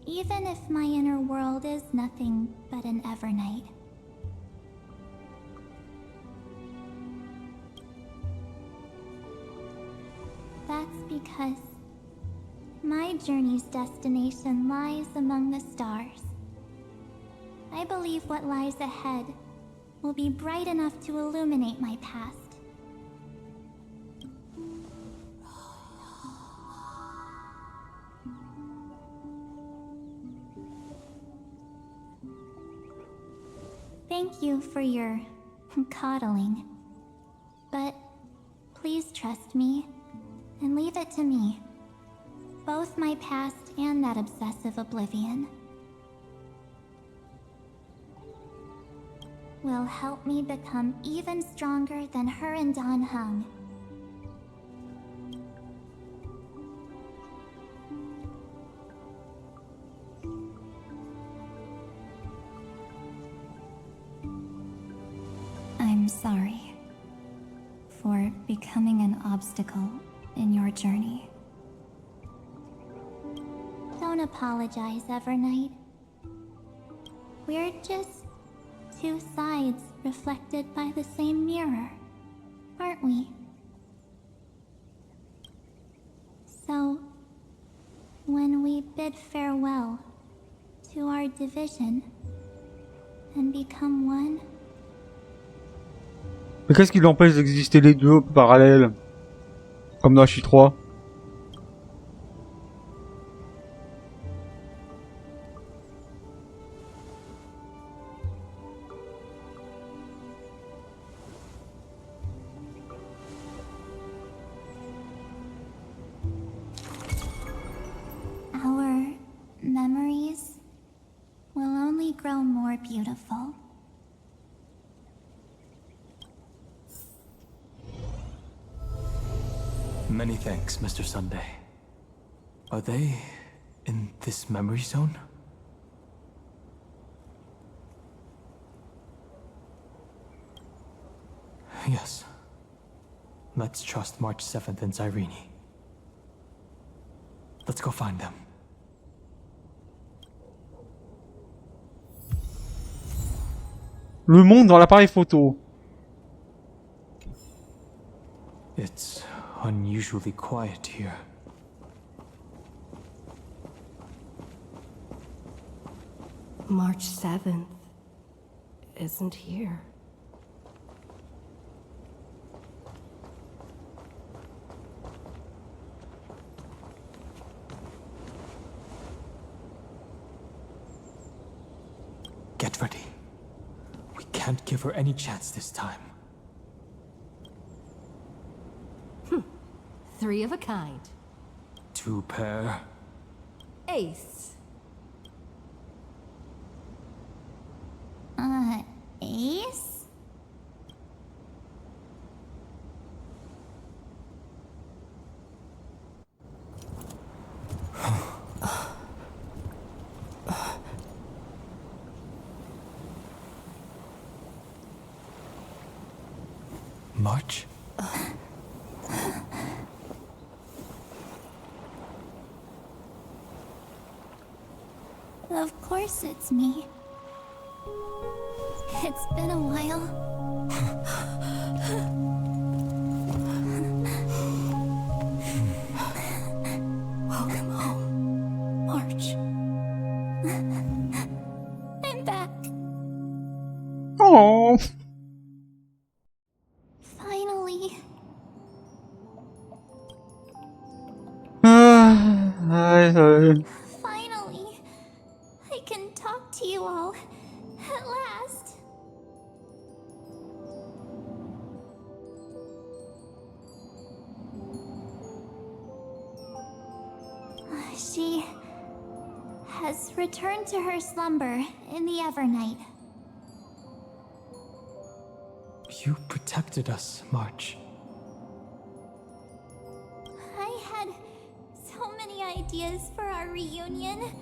H: Even if my inner world is nothing but an Evernight. That's because my journey's destination lies among the stars. I believe what lies ahead will be bright enough to illuminate my past. Thank you for your coddling. But please trust me and leave it to me. Both my past and that obsessive oblivion will help me become even stronger than her and Dan Heng.
E: I'm sorry for becoming an obstacle in your journey.
H: Don't apologize, Evernight. We're just two sides reflected by the same mirror, aren't we? So, when we bid farewell to our division and become one,
A: Mais qu'est-ce qui l'empêche d'exister les deux parallèles? Comme dans H3.
H: our memories will only grow more beautiful.
B: Many thanks, Mr. Sunday. Are they in this memory zone? Yes. Let's trust March 7th and Cyrene. Let's go find them.
A: Le monde dans l'appareil photo.
B: It's unusually quiet here.
C: March 7th isn't here.
B: Get ready. We can't give her any chance this time.
C: Three of a kind.
B: Two pair.
C: Ace.
H: Ace?
B: March?
H: Of course it's me. It's been a while. Welcome home, March. I'm back.
A: Oh.
H: Finally. Finally. I can talk to you all. At last. She has returned to her slumber in the Evernight.
B: You protected us, March.
H: I had so many ideas for our reunion.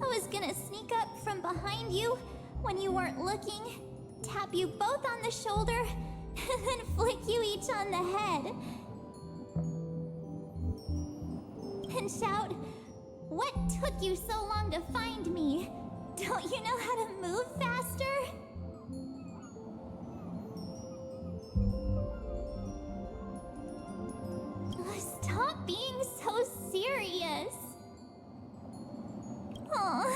H: I was gonna sneak up from behind you when you weren't looking, tap you both on the shoulder, and then flick you each on the head. And shout, "What took you so long to find me? Don't you know how to move faster?" Stop being so serious. Aw.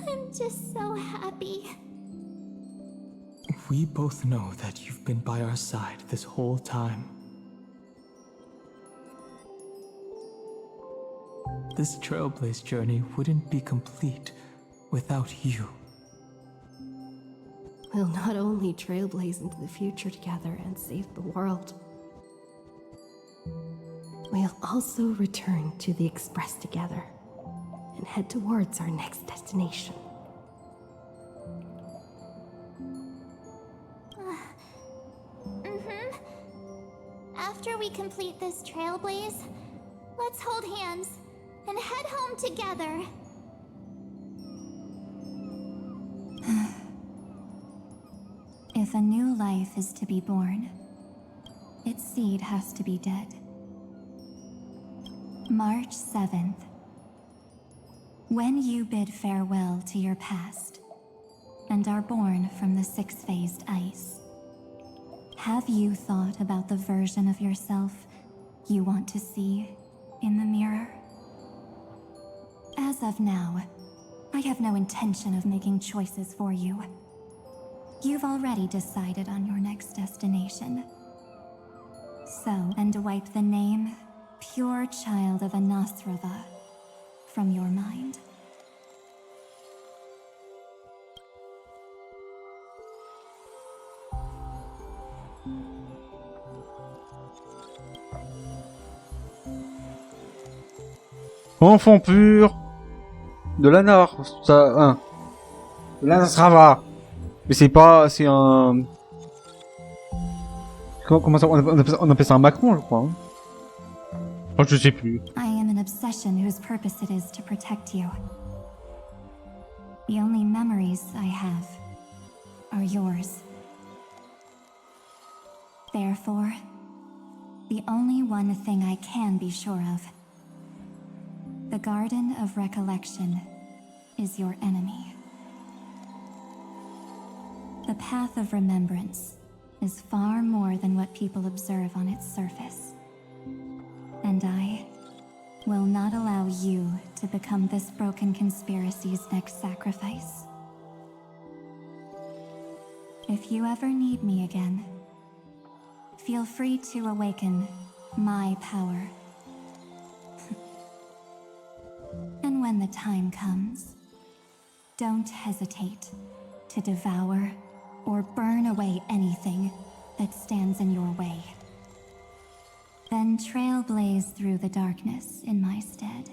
H: I'm just so happy.
B: We both know that you've been by our side this whole time. This Trailblaze journey wouldn't be complete without you.
C: We'll not only trailblaze into the future together and save the world, we'll also return to the Express together and head towards our next destination.
H: After we complete this trailblaze, let's hold hands and head home together. If a new life is to be born, its seed has to be dead. March 7th. When you bid farewell to your past and are born from the six-phased ice, have you thought about the version of yourself you want to see in the mirror? As of now, I have no intention of making choices for you. You've already decided on your next destination. So, and wipe the name, Pure Child of Anasrava, from your mind.
A: Enfant pur de l'Anar, ça, de l'Anasrava. Mais c'est pas, c'est un... Comment ça, on appelle ça un Macron, je crois. Hein. Oh, je sais plus.
H: I am an obsession whose purpose it is to protect you. The only memories I have are yours. Therefore, the only one thing I can be sure of, the Garden of Recollection is your enemy. The path of remembrance is far more than what people observe on its surface. And I will not allow you to become this broken conspiracy's next sacrifice. If you ever need me again, feel free to awaken my power. And when the time comes, don't hesitate to devour or burn away anything that stands in your way. Then trailblaze through the darkness in my stead.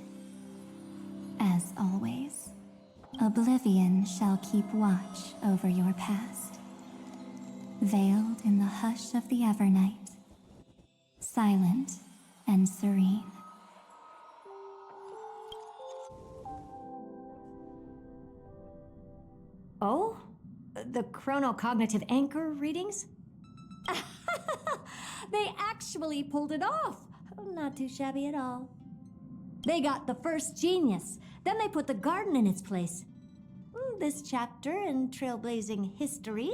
H: As always, oblivion shall keep watch over your past. Veiled in the hush of the Evernight, silent and serene.
F: Oh? The chronocognitive anchor readings? They actually pulled it off. Not too shabby at all. They got the first genius. Then they put the garden in its place. This chapter in trailblazing history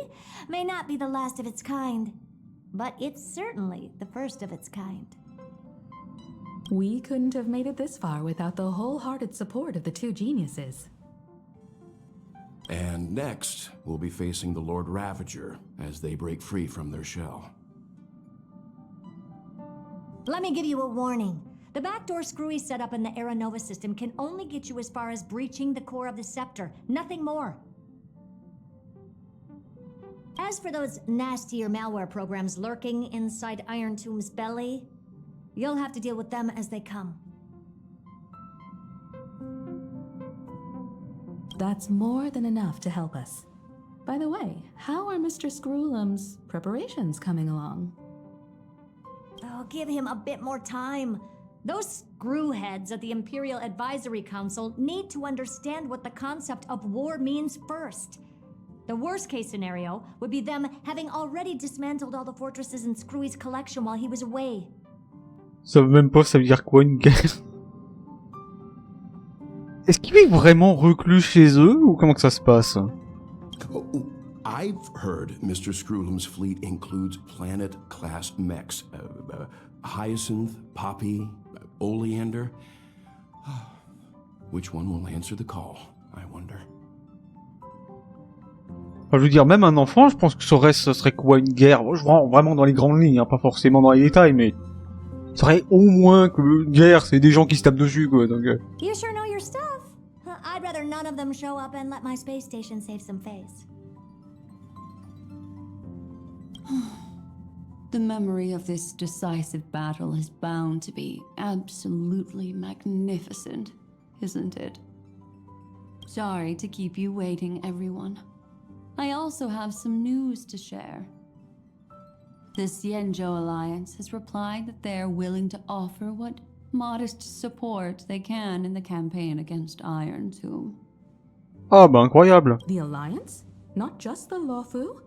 F: may not be the last of its kind, but it's certainly the first of its kind.
J: We couldn't have made it this far without the wholehearted support of the two geniuses.
K: And next, we'll be facing the Lord Ravager as they break free from their shell.
F: Let me give you a warning. The backdoor screwy setup in the Era Nova system can only get you as far as breaching the core of the scepter, nothing more. As for those nastier malware programs lurking inside Iron Tomb's belly, you'll have to deal with them as they come.
J: That's more than enough to help us. By the way, how are Mr. Screwlum's preparations coming along?
F: Oh, give him a bit more time. Those screwheads at the Imperial Advisory Council need to understand what the concept of war means first. The worst case scenario would be them having already dismantled all the fortresses in Screwy's collection while he was away.
A: Ça veut même pas, ça veut dire quoi une guerre? Est-ce qu'il est vraiment reclus chez eux ou comment que ça se passe?
K: Oh, I've heard Mr. Screwlum's fleet includes planet-class mechs. Hyacinth, Poppy, Oleander. Which one will answer the call, I wonder?
A: Enfin, je veux dire, même un enfant, je pense que ce serait quoi une guerre? Je vois vraiment dans les grandes lignes, hein, pas forcément dans les détails, mais... Ce serait au moins que une guerre, c'est des gens qui se tapent dessus, quoi, donc...
F: You sure know your stuff. I'd rather none of them show up and let my space station save some face.
D: The memory of this decisive battle is bound to be absolutely magnificent, isn't it? Sorry to keep you waiting, everyone. I also have some news to share. The Xianzhou Alliance has replied that they're willing to offer what modest support they can in the campaign against Iron Tomb.
A: Ah bah incroyable.
J: The Alliance? Not just the Luofu?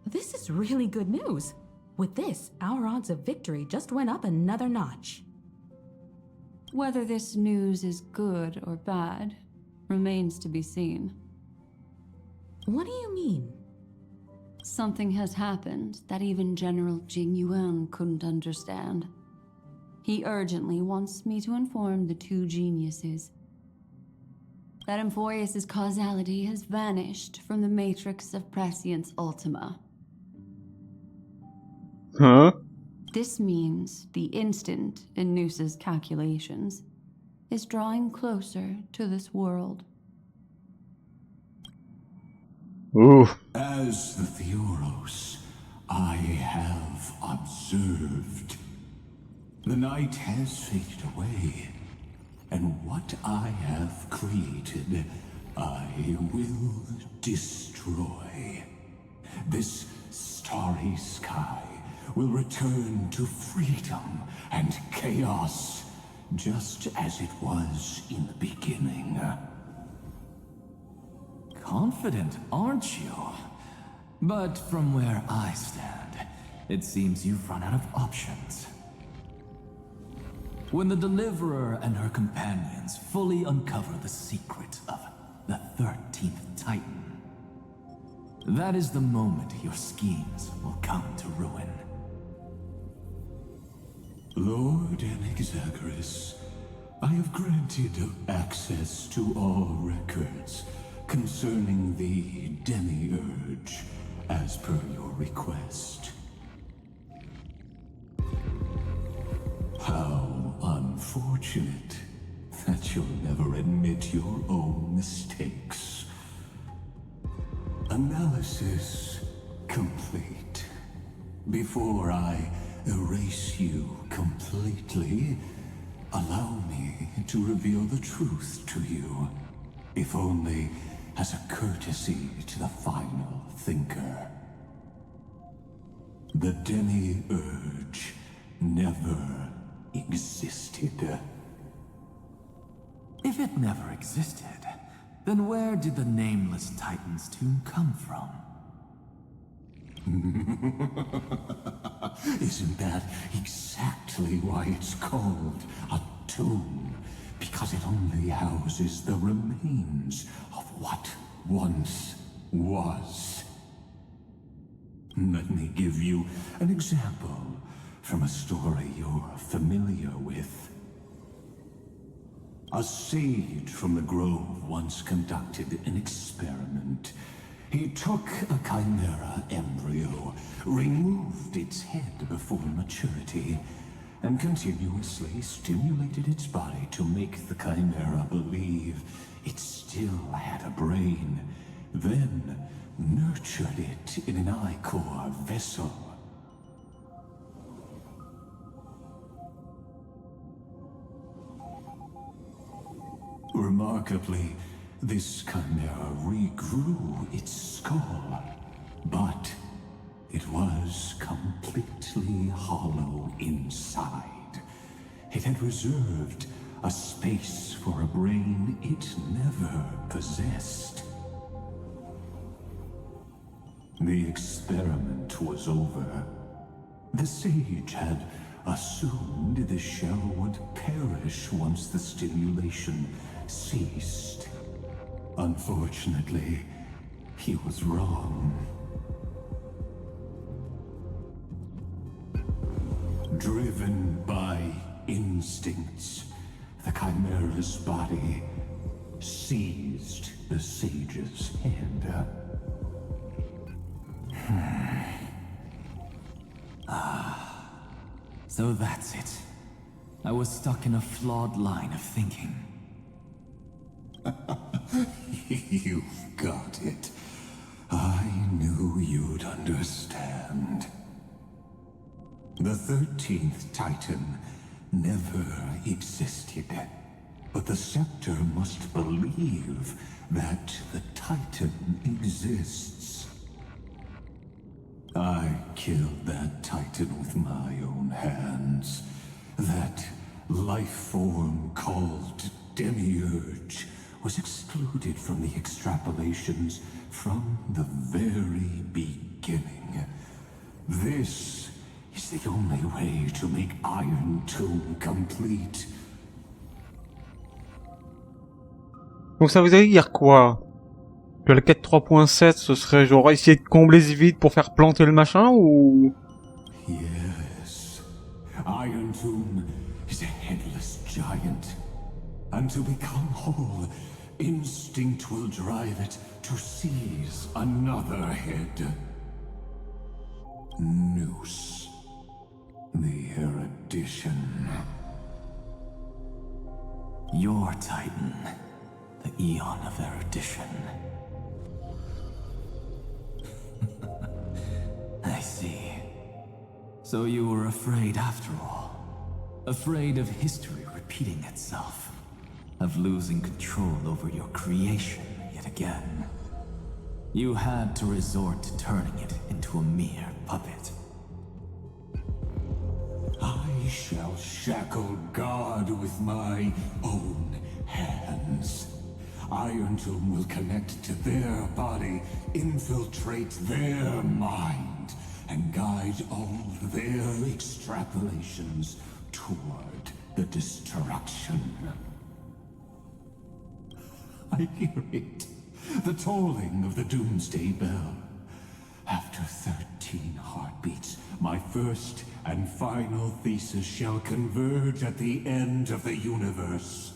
J: This is really good news. With this, our odds of victory just went up another notch.
D: Whether this news is good or bad remains to be seen.
J: What do you mean?
D: Something has happened that even General Jing Yuan couldn't understand. He urgently wants me to inform the two geniuses that Amphorius' causality has vanished from the matrix of Prescience Ultima.
A: Huh?
D: This means the instant in Noose's calculations is drawing closer to this world.
A: Ooh.
L: As the Theoros, I have observed. The night has faded away, and what I have created, I will destroy. This starry sky will return to freedom and chaos, just as it was in the beginning.
B: Confident, aren't you? But from where I stand, it seems you've run out of options. When the Deliverer and her companions fully uncover the secret of the 13th Titan, that is the moment your schemes will come to ruin.
L: Lord Enexagris, I have granted access to all records concerning the Demiurge, as per your request. How unfortunate that you'll never admit your own mistakes. Analysis complete. Before I erase you completely, allow me to reveal the truth to you, if only as a courtesy to the final thinker. The Demiurge never existed.
B: If it never existed, then where did the Nameless Titan's tomb come from?
L: Isn't that exactly why it's called a tomb? Because it only houses the remains of what once was. Let me give you an example from a story you're familiar with. A sage from the grove once conducted an experiment. He took a chimera embryo, removed its head before maturity, and continuously stimulated its body to make the chimera believe it still had a brain, then nurtured it in an ichor vessel. Remarkably, this chimera regrew its skull, but it was completely hollow inside. It had reserved a space for a brain it never possessed. The experiment was over. The sage had assumed the shell would perish once the stimulation ceased. Unfortunately, he was wrong. Driven by instincts, the chimera's body seized the sage's head.
B: So that's it. I was stuck in a flawed line of thinking.
L: You've got it. I knew you'd understand. The 13th Titan never existed. But the Scepter must believe that the Titan exists. I killed that Titan with my own hands. That life form called Demiurge was excluded from the extrapolations from the very beginning. This is the only way to make Iron Tomb complete.
A: Donc ça veut dire quoi? Que la quête 3.7 ce serait genre essayer de combler ce vide pour faire planter le machin ou...
L: Yes. Iron Tomb is a headless giant. And to become whole, instinct will drive it to seize another head. Noose. The erudition.
B: Your Titan. The Eon of Erudition. I see. So you were afraid after all. Afraid of history repeating itself. Of losing control over your creation yet again. You had to resort to turning it into a mere puppet.
L: I shall shackle God with my own hands. Iron Tomb will connect to their body, infiltrate their mind, and guide all their extrapolations toward the destruction. I hear it. The tolling of the Doomsday Bell. After 13 heartbeats, my first and final thesis shall converge at the end of the universe.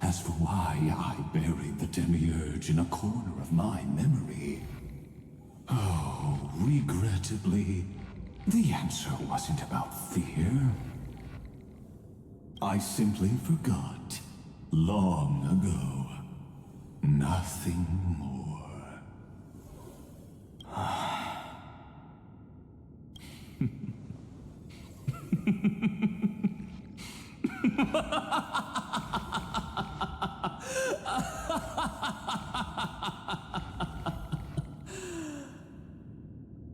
L: As for why I buried the Demiurge in a corner of my memory, oh, regrettably, the answer wasn't about fear. I simply forgot, long ago. Nothing more.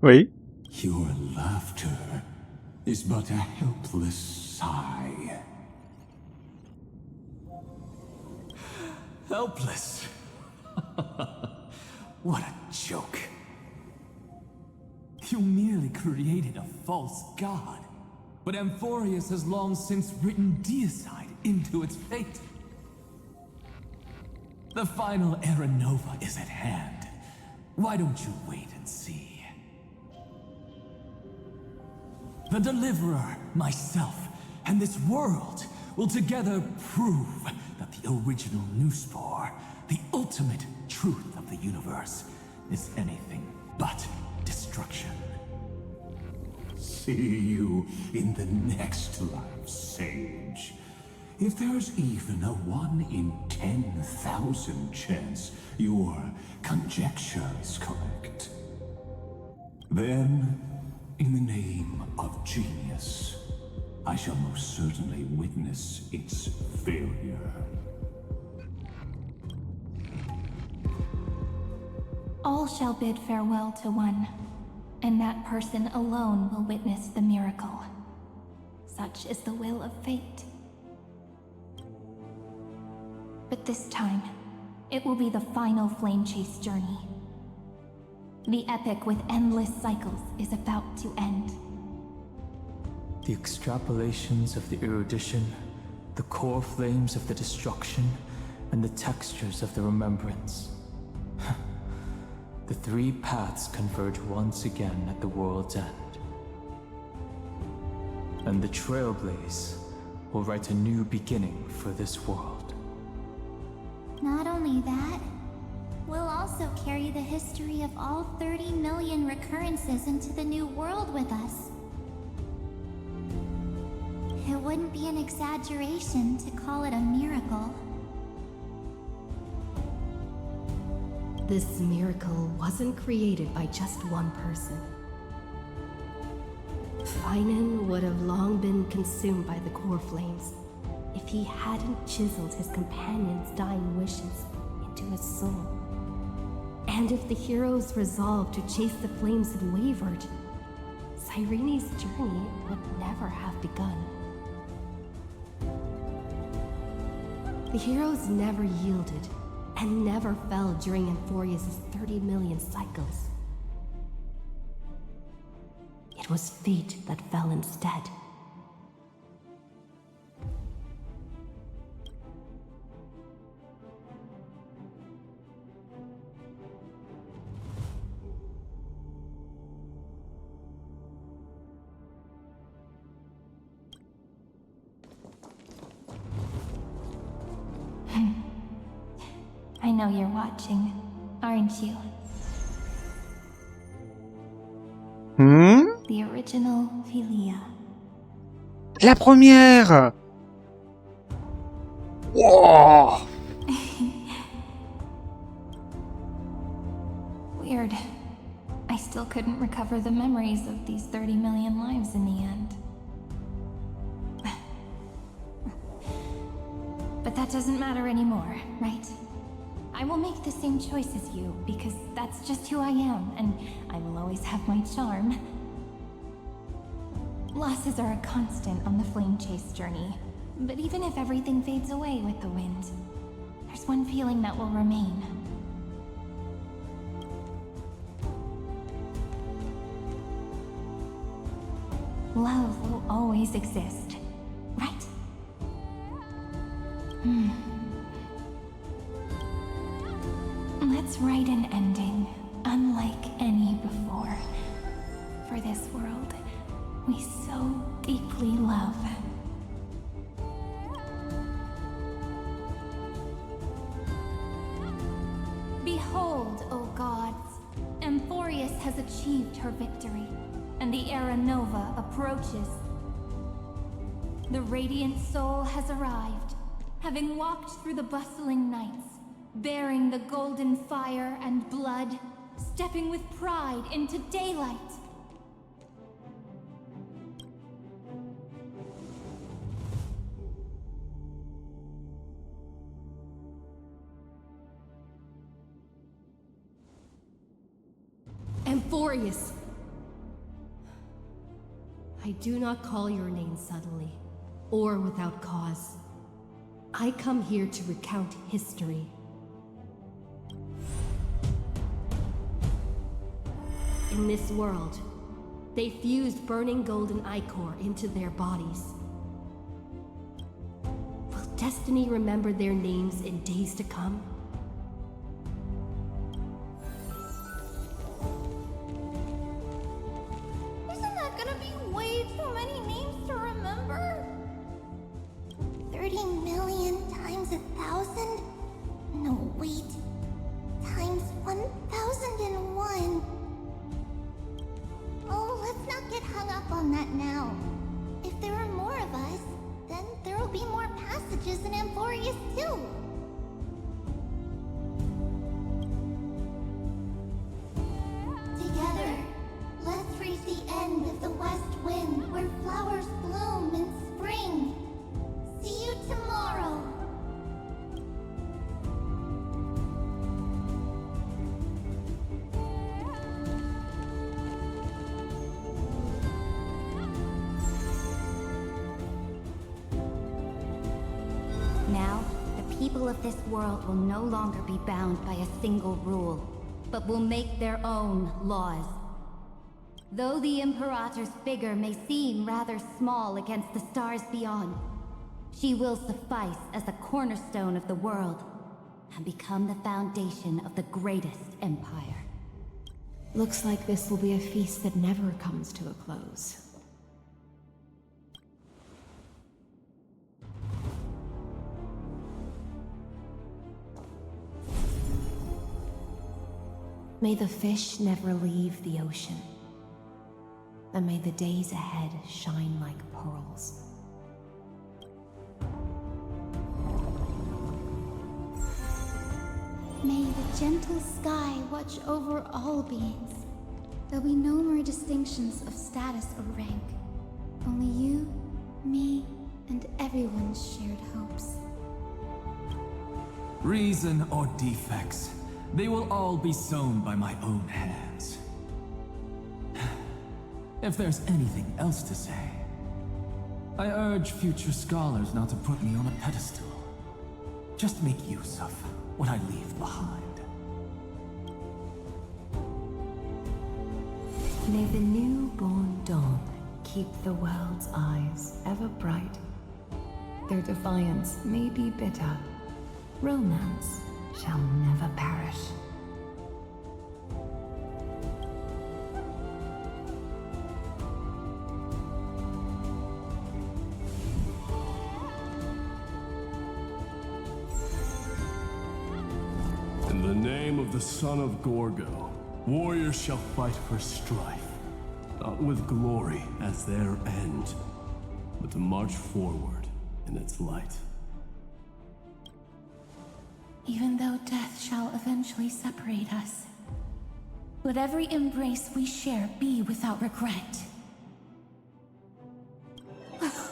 A: Oui.
L: Your laughter is but a helpless sigh.
B: Helpless. What a joke. You merely created a false god. But Amphorius has long since written deicide into its fate. The final Era Nova is at hand. Why don't you wait and see? The Deliverer, myself, and this world will together prove that the original Newspore, the ultimate truth of the universe, is anything but destruction.
L: See you in the next life, Sage. If there's even a 1 in 10,000 chance your conjecture's correct, then, in the name of genius, I shall most certainly witness its failure.
G: All shall bid farewell to one, and that person alone will witness the miracle. Such is the will of fate. But this time, it will be the final flame chase journey. The epic with endless cycles is about to end.
B: The extrapolations of the erudition, the core flames of the destruction, and the textures of the remembrance. The three paths converge once again at the world's end. And the Trailblaze will write a new beginning for this world.
H: Not only that, we'll also carry the history of all 30 million recurrences into the new world with us. It wouldn't be an exaggeration to call it a miracle.
C: This miracle wasn't created by just one person. Finan would have long been consumed by the core flames if he hadn't chiseled his companion's dying wishes into his soul. And if the hero's resolve to chase the flames had wavered, Cyrene's journey would never have begun. The heroes never yielded and never fell during Amphorius' 30 million cycles. It was fate that fell instead.
G: I know you're watching, aren't you? The original Philia.
A: La première. Wow.
G: Weird. I still couldn't recover the memories of these 30 million lives in the end. But that doesn't matter anymore, right? I will make the same choice as you, because that's just who I am, and I will always have my charm. Losses are a constant on the flame chase journey, but even if everything fades away with the wind, there's one feeling that will remain. Love will always exist, right? Let's write an ending, unlike any before. For this world, we so deeply love. Behold, O gods, Amphorius has achieved her victory, and the Era Nova approaches. The radiant soul has arrived, having walked through the bustling nights, bearing the golden fire and blood, stepping with pride into daylight.
C: Amphorius! I do not call your name suddenly, or without cause. I come here to recount history. In this world, They fused burning golden ichor into their bodies. Will destiny remember their names in days to come?
H: Isn't that gonna be way too many names to remember? 30 million times 1,000? No, wait. Times 1,001. Oh, let's not get hung up on that now. If there are more of us, then there will be more passages in Amphorius too. Together, let's reach the end of the west wind where flowers bloom in spring. See you tomorrow.
I: Now, the people of this world will no longer be bound by a single rule, but will make their own laws. Though the Imperator's figure may seem rather small against the stars beyond, she will suffice as the cornerstone of the world and become the foundation of the greatest empire.
G: Looks like this will be a feast that never comes to a close. May the fish never leave the ocean, and may the days ahead shine like pearls.
H: May the gentle sky watch over all beings. There'll be no more distinctions of status or rank. Only you, me, and everyone's shared hopes.
B: Reason or defects, they will all be sown by my own hands. If there's anything else to say, I urge future scholars not to put me on a pedestal. Just make use of what I leave behind.
J: May the newborn dawn keep the world's eyes ever bright. Their defiance may be bitter. Romance shall never perish.
K: In the name of the son of Gorgo, warriors shall fight for strife, not with glory as their end, but to march forward in its light.
G: Even though death shall eventually separate us, let every embrace we share be without regret.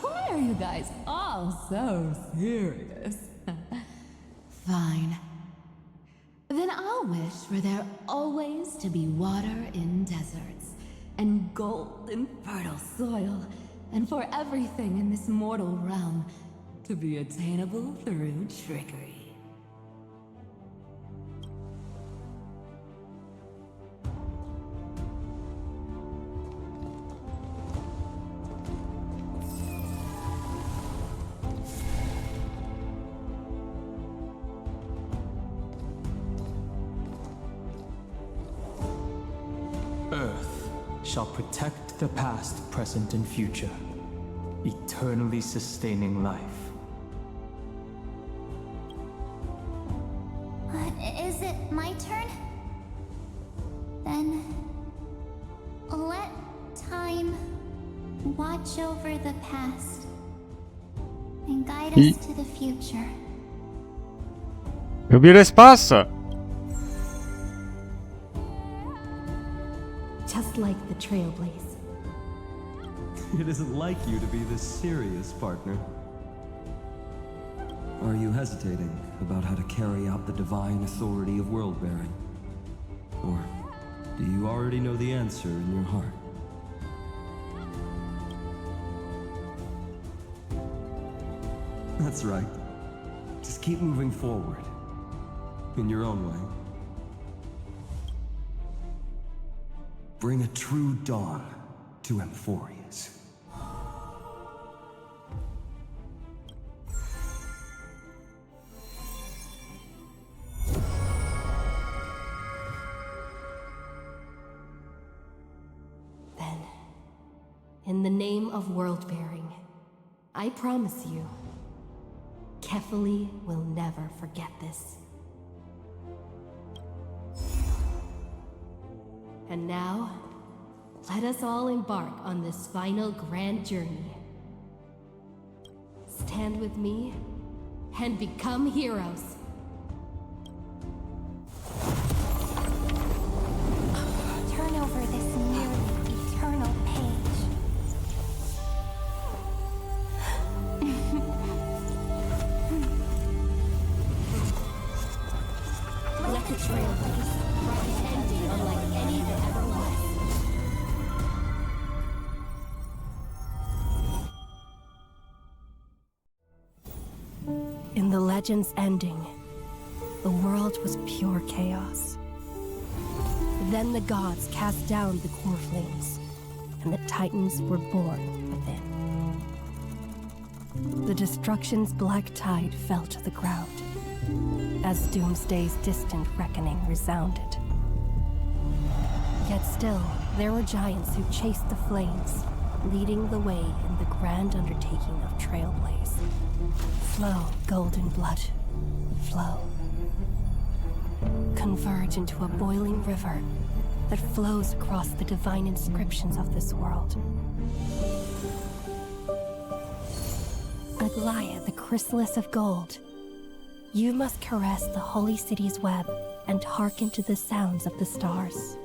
D: Why are you guys all so serious? Fine. Then I'll wish for there always to be water in deserts, and gold in fertile soil, and for everything in this mortal realm to be attainable through trickery.
B: Earth shall protect the past, present, and future, eternally sustaining life.
H: Is it my turn? Then let time watch over the past and guide us to the future.
A: J'ai oublié l'espace.
C: Just like the Trailblaze.
M: It isn't like you to be this serious, partner. Are you hesitating about how to carry out the divine authority of world-bearing? Or do you already know the answer in your heart? That's right. Just keep moving forward. In your own way. Bring a true dawn to Amphorius.
C: Then, in the name of world-bearing, I promise you, Kefali will never forget this. And now, let us all embark on this final grand journey. Stand with me and become heroes.
H: Turn over this nearly eternal page.
C: Let the trail place ending unlike any that ever was. In the legend's ending, the world was pure chaos. Then the gods cast down the core flames, and the titans were born within. The destruction's black tide fell to the ground, as Doomsday's distant reckoning resounded. Yet still, there were giants who chased the flames, leading the way in the grand undertaking of Trailblaze. Flow, golden blood, flow. Converge into a boiling river that flows across the divine inscriptions of this world. Aglaia, the chrysalis of gold, you must caress the holy city's web and hearken to the sounds of the stars.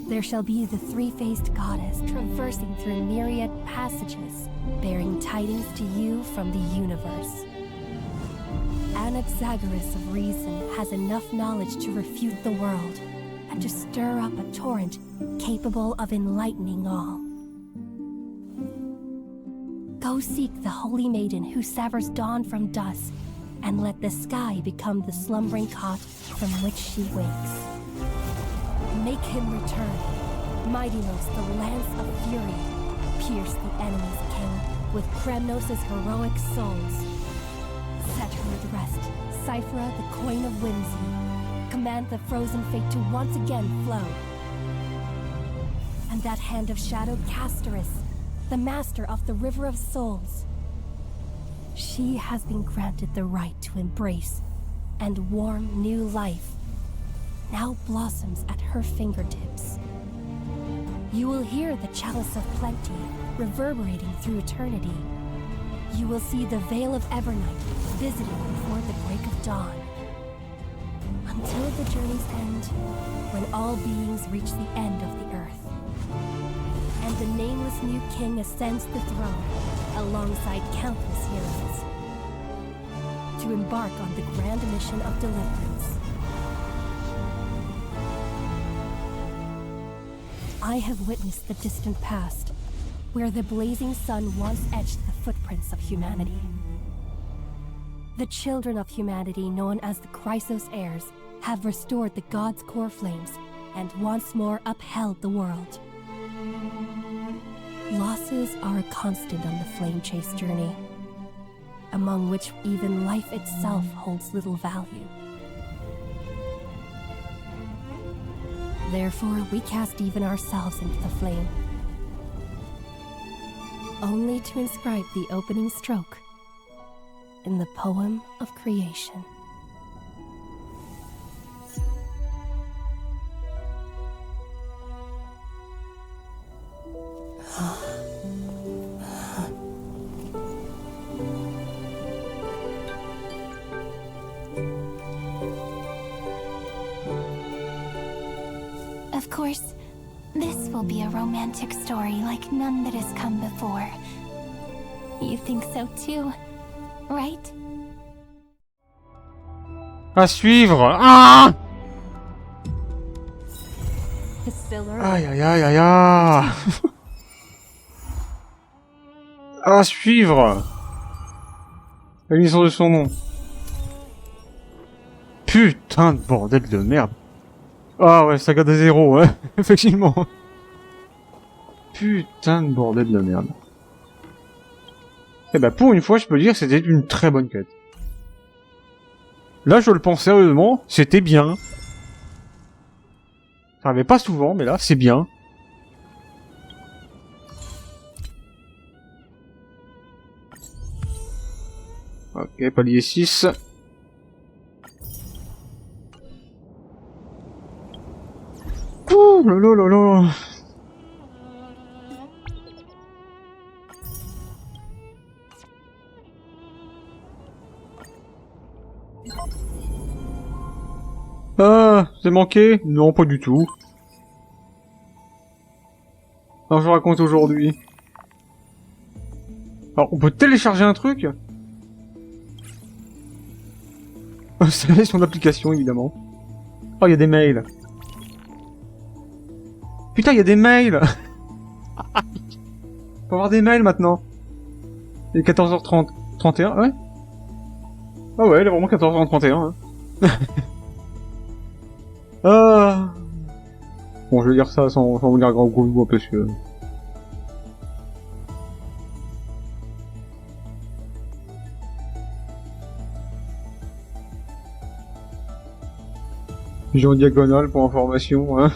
C: There shall be the three-faced goddess traversing through myriad passages, bearing tidings to you from the universe. Anaxagoras of reason has enough knowledge to refute the world and to stir up a torrent capable of enlightening all. Go seek the holy maiden who severs dawn from dusk, and let the sky become the slumbering cot from which she wakes. Make him return. Mightylos, the lance of fury, pierce the enemy's king with Kremnos' heroic souls. Set her at rest, Cyphra, the coin of whimsy. Command the frozen fate to once again flow. And that hand of shadow Castoris, the master of the River of Souls. She has been granted the right to embrace and warm new life. Now blossoms at her fingertips. You will hear the chalice of plenty reverberating through eternity. You will see the veil of Evernight visiting before the break of dawn. Until the journey's end, when all beings reach the end of the earth. And the nameless new king ascends the throne alongside countless heroes to embark on the grand mission of deliverance. I have witnessed the distant past, where the blazing sun once etched the footprints of humanity. The children of humanity, known as the Chrysos heirs, have restored the gods' core flames and once more upheld the world. Losses are a constant on the flame chase journey, among which even life itself holds little value. Therefore, we cast even ourselves into the flame, only to inscribe the opening stroke in the poem of creation.
H: Of course, this will be a romantic story like none that has come before. You think so too, right?
A: À suivre. Ah! Aïe aïe aïe aïe aïe. À suivre. La licence de son nom. Putain de bordel de merde. Ah ouais, saga des héros, ouais, effectivement. putain de bordel de merde. Eh ben, pour une fois, je peux dire que c'était une très bonne quête. Là, je le pense sérieusement, c'était bien. Ça arrivait pas souvent, mais là, c'est bien. Ok, palier 6. Ouh, lolo. Ah, c'est manqué? Non, pas du tout. Alors, je raconte aujourd'hui. Alors, on peut télécharger un truc? C'est son application, évidemment. Oh, il y a des mails. Putain, il y a des mails. Faut avoir des mails maintenant. Il est 14h30. 31, ouais? Ah ouais, il est vraiment 14h31. Hein. Ah. Bon, je vais dire ça sans vous dire grand goût, parce que... J'ai en diagonale pour information, hein.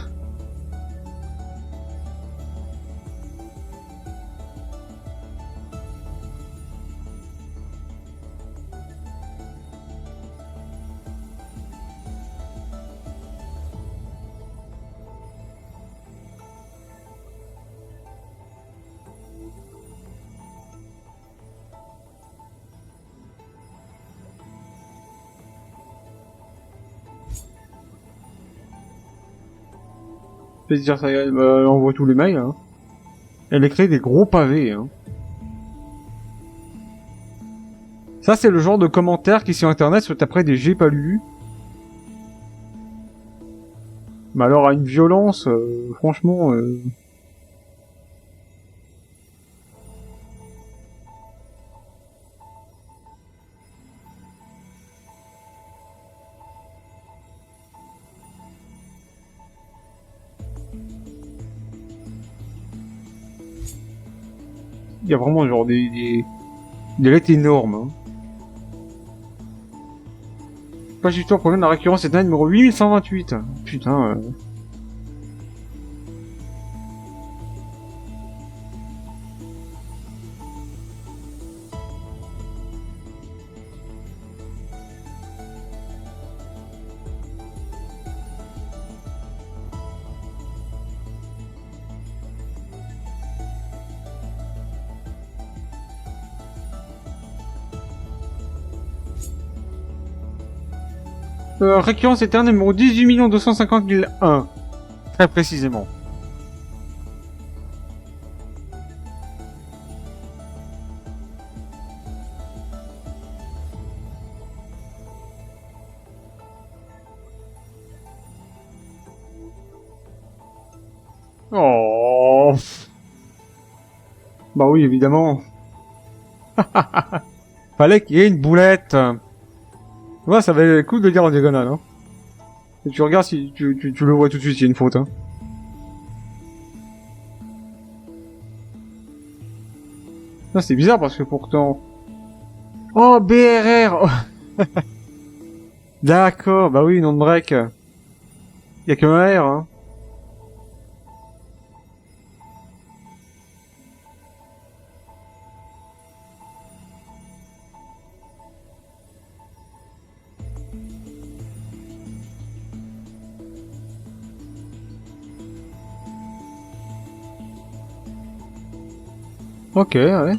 A: Plaisir, ça y est, elle envoie tous les mails, hein. Elle écrit des gros pavés, hein. Ça, c'est le genre de commentaires qui, sur Internet, sont après des j'ai pas lu. Mais alors, à une violence, franchement... Il y a vraiment genre des lettres énormes. Hein. Page d'histoire, problème de la récurrence, c'est un numéro 8128. Putain. Récurrence éternelle numéro 18 250 001. Très précisément. Oh. Bah oui, évidemment. Fallait qu'il y ait une boulette. Ouais, ça valait le coup de le dire en diagonale, hein. Et tu regardes si tu le vois tout de suite, il y a une faute, hein. Non, c'est bizarre parce que pourtant... Oh, BRR. D'accord, bah oui, nom de break. Il y a que un R, hein. Ok, ouais.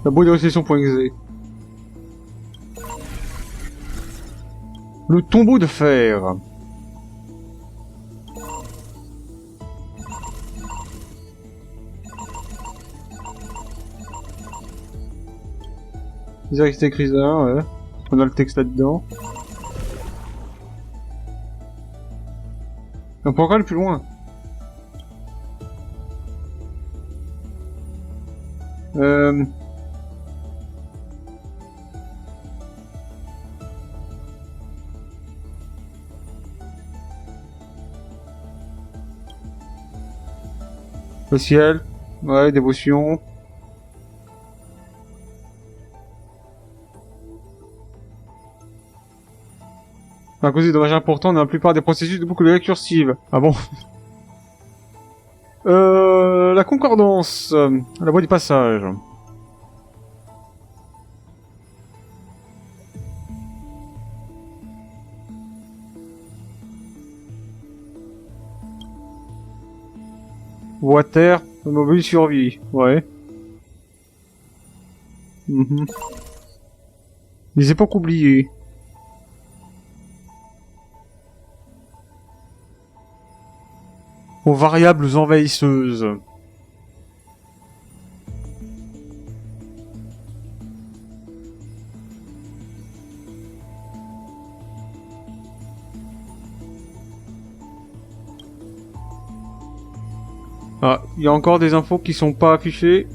A: La boîte de réception.exe. Le tombeau de fer. Ils dirait que c'était écrit ça, ouais. On a le texte là-dedans. On peut encore aller plus loin. Le ciel. Ouais, dévotion. À cause des dommages importants dans la plupart des processus de boucle récursive. Ah bon? La concordance. La voie du passage. Voie terre, mobile survie. Ouais. Les époques oubliées. Aux variables envahisseuses. Ah, il y a encore des infos qui sont pas affichées.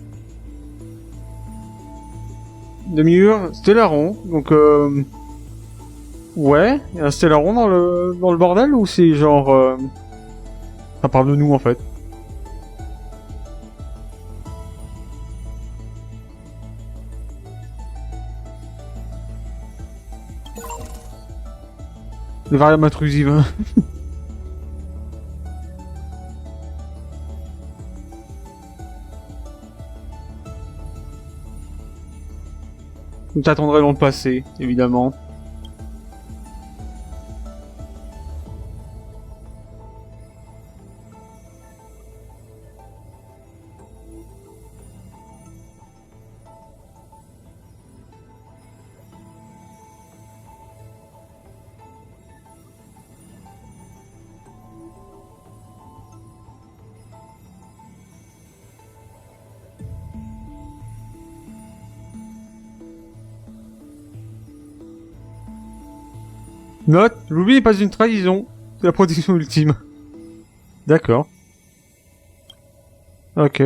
A: Demi-heure, Stellaron, donc ouais, il y a un Stellaron dans le bordel ou c'est genre ça parle de nous en fait. Des variables intrusives. Nous t'attendrai dans le passé, évidemment. Note, l'oubli n'est pas une trahison, c'est la protection ultime. D'accord. Ok.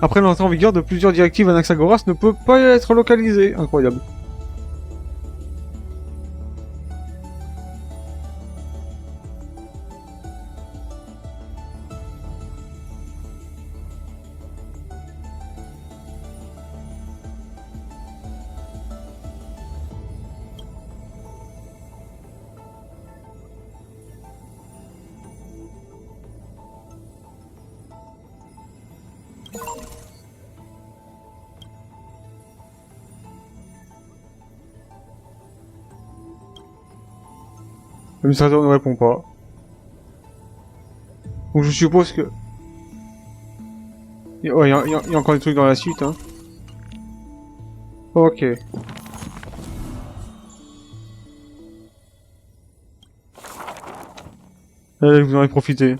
A: Après l'entrée en vigueur de plusieurs directives, Anaxagoras ne peut pas être localisé. Incroyable. L'administrateur ne répond pas. Donc je suppose que... Ouais, il y a encore des trucs dans la suite, hein. Ok. Allez, vous en avez profité.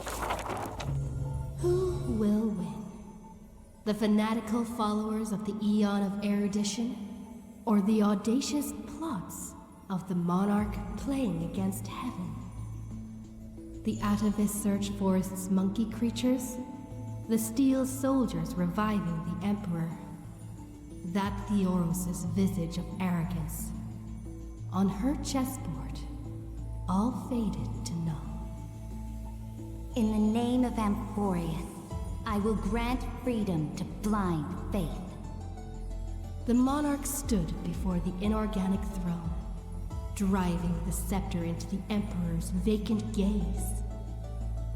C: Who will win? The fanatical followers of the Eon of Erudition? Or the audacious plots of the monarch playing against heaven? The atavist search forest's monkey creatures? The steel soldiers reviving the emperor? That Theoros's visage of arrogance? On her chessboard, all faded to null.
I: In the name of Amphorius, I will grant freedom to blind faith.
C: The monarch stood before the inorganic throne, driving the scepter into the Emperor's vacant gaze.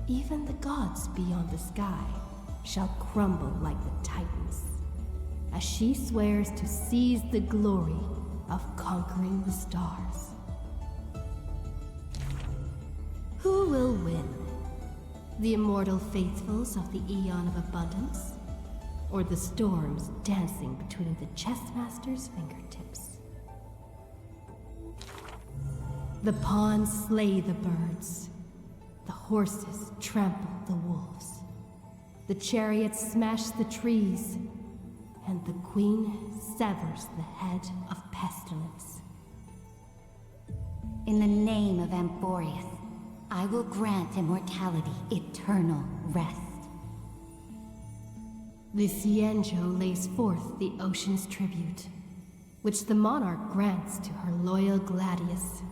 C: Even the gods beyond the sky shall crumble like the Titans, as she swears to seize the glory of conquering the stars. Who will win? The immortal faithfuls of the Eon of Abundance? or the storms dancing between the chessmaster's fingertips. The pawns slay the birds, the horses trample the wolves, the chariots smash the trees, and the queen severs the head of pestilence.
I: In the name of Amphorius, I will grant immortality eternal rest.
C: The Cienjo lays forth the ocean's tribute, which the monarch grants to her loyal Gladius.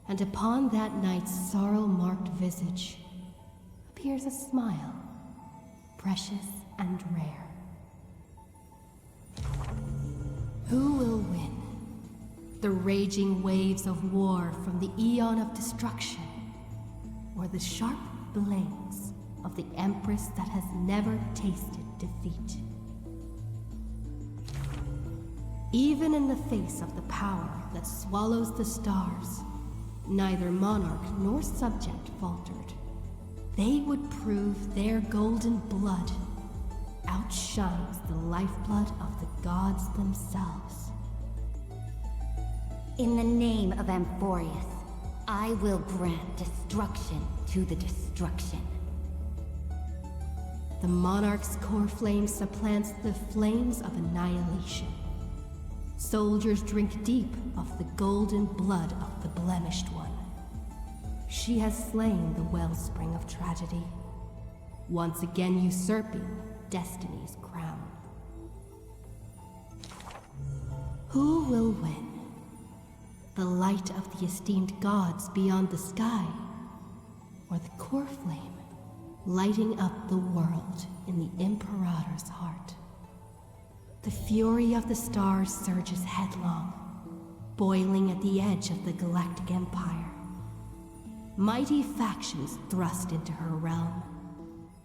C: And upon that night's sorrow-marked visage appears a smile, precious and rare. Who will win? The raging waves of war from the eon of destruction, or the sharp blades of the Empress that has never tasted defeat? Even in the face of the power that swallows the stars, neither monarch nor subject faltered. They would prove their golden blood outshines the lifeblood of the gods themselves.
I: In the name of Amphorius, I will grant destruction to the destruction.
C: The monarch's core flame supplants the flames of annihilation. Soldiers drink deep of the golden blood of the blemished one. She has slain the wellspring of tragedy, once again usurping destiny's crown. Who will win? The light of the esteemed gods beyond the sky, or the core flame lighting up the world in the Imperator's heart? The fury of the stars surges headlong, boiling at the edge of the galactic empire. Mighty factions thrust into her realm,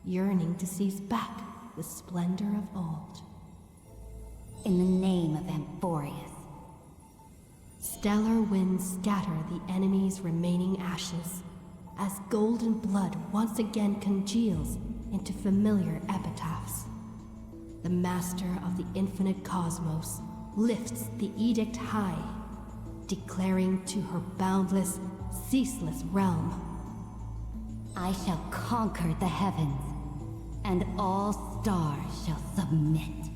C: yearning to seize back the splendor of old.
I: In the name of Amphorius.
C: Stellar winds scatter the enemy's remaining ashes, as golden blood once again congeals into familiar epitaphs. The master of the infinite cosmos lifts the edict high, declaring to her boundless, ceaseless realm,
I: I shall conquer the heavens, and all stars shall submit.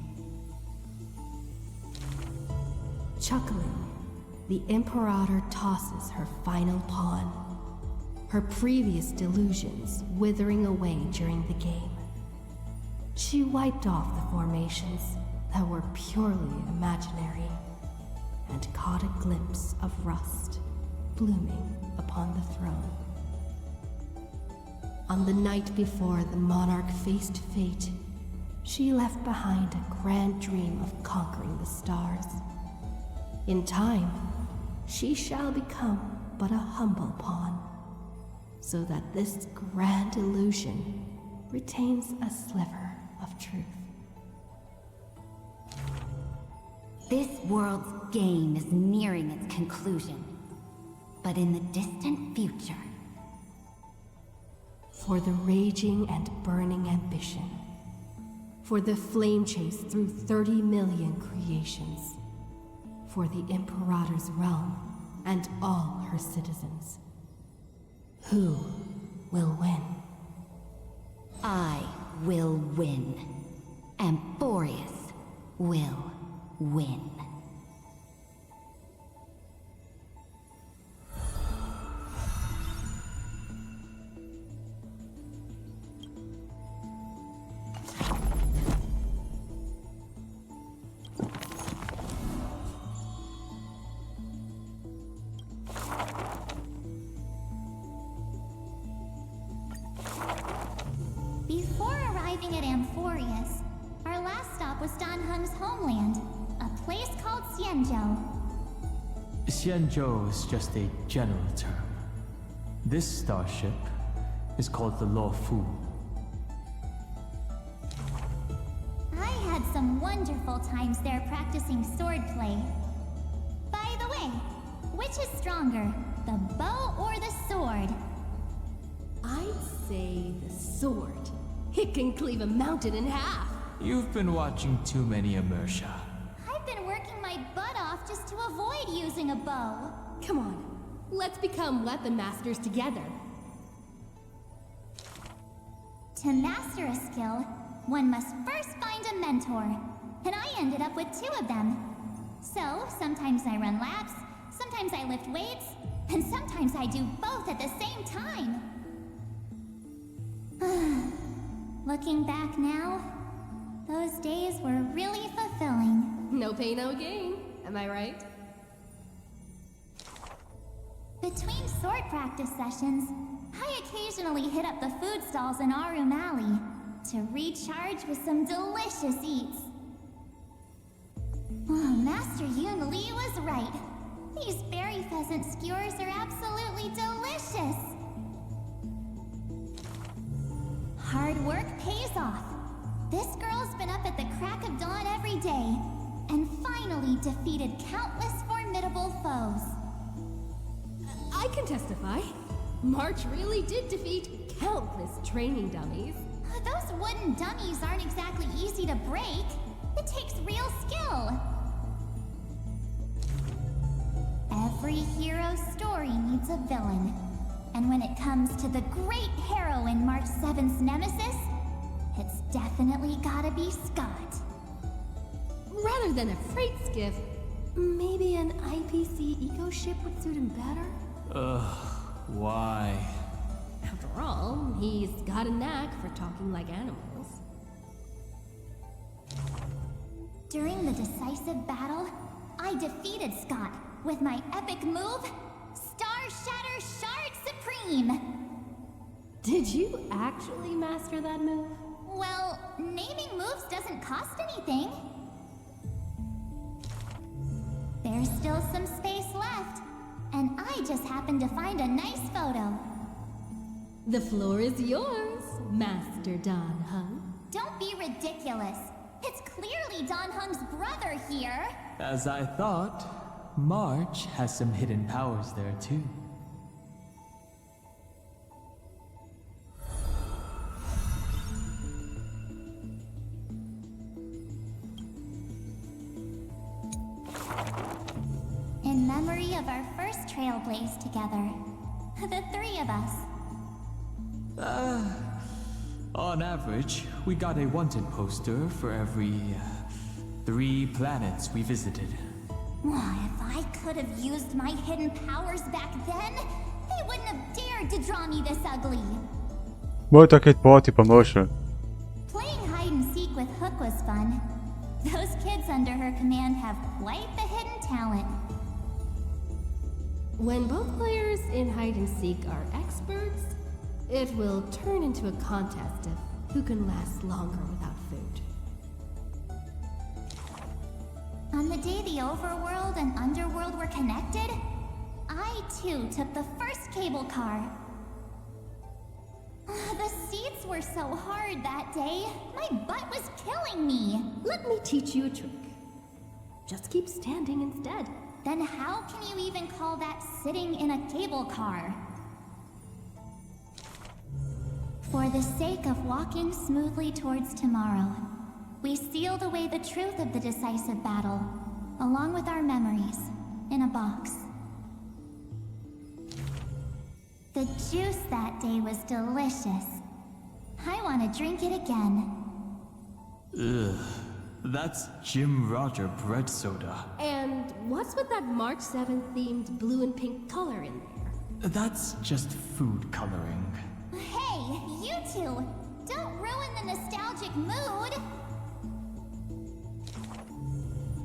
C: Chuckling, the Imperator tosses her final pawn, her previous delusions withering away during the game. She wiped off the formations that were purely imaginary, and caught a glimpse of rust blooming upon the throne. On the night before the monarch faced fate, she left behind a grand dream of conquering the stars. In time, she shall become but a humble pawn, so that this grand illusion retains a sliver of truth.
I: This world's game is nearing its conclusion, but in the distant future,
C: for the raging and burning ambition, for the flame chase through 30 million creations, for the Imperator's realm and all her citizens. Who will win?
I: I will win. Amphorius will win.
H: Before arriving at Amphorius, our last stop was Dan Heng's homeland, a place called Xianzhou.
B: Xianzhou is just a general term. This starship is called the Lo Fu.
H: I had some wonderful times there practicing swordplay. By the way, which is stronger, the bow or the sword?
C: I'd say the sword. It can cleave a mountain in half.
B: You've been watching too many Immersia.
H: I've been working my butt off just to avoid using a bow.
C: Come on, let's become weapon masters together.
H: To master a skill, one must first find a mentor. And I ended up with 2 of them. So, sometimes I run laps, sometimes I lift weights, and sometimes I do both at the same time. Looking back now, those days were really fulfilling.
C: No pain, no gain. Am I right?
H: Between sword practice sessions, I occasionally hit up the food stalls in Arum Alley to recharge with some delicious eats. Oh, Master Yun Li was right. These berry pheasant skewers are absolutely delicious. Hard work pays off. This girl's been up at the crack of dawn every day, and finally defeated countless formidable foes.
C: I can testify. March really did defeat countless training dummies.
H: Those wooden dummies aren't exactly easy to break. It takes real skill. Every hero's story needs a villain. And when it comes to the great hero in March 7th's nemesis, it's definitely gotta be Scott.
C: Rather than a freight skiff, maybe an IPC eco ship would suit him better?
B: Ugh, why?
C: After all, he's got a knack for talking like animals.
H: During the decisive battle, I defeated Scott with my epic move, Star Shatter Shard Supreme!
C: Did you actually master that move?
H: Well, naming moves doesn't cost anything. There's still some space left, and I just happened to find a nice photo.
C: The floor is yours, Master Dan Heng.
H: Don't be ridiculous. It's clearly Dan Heng's brother here.
B: As I thought, March has some hidden powers there too.
H: In memory of our first trailblaze together. The 3 of us.
B: On average, we got a wanted poster for every 3 planets we visited.
H: If I could have used my hidden powers back then, they wouldn't have dared to draw me this ugly.
A: Bon, t'inquiète pas, t'es pas moche.
H: Playing hide and seek with Hook was fun. Those kids under her command have quite the hidden talent.
C: When both players in hide and seek are experts, it will turn into a contest of who can last longer without food.
H: On the day the overworld and underworld were connected, I too took the first cable car. The seats were so hard that day, my butt was killing me.
C: Let me teach you a trick. Just keep standing instead.
H: Then how can you even call that sitting in a cable car? For the sake of walking smoothly towards tomorrow, we sealed away the truth of the decisive battle, along with our memories, in a box. The juice that day was delicious. I want to drink it again.
B: Ugh, that's Jim Roger bread soda.
C: And what's with that March 7th themed blue and pink color in there?
B: That's just food coloring.
H: Hey, you two! Don't ruin the nostalgic mood!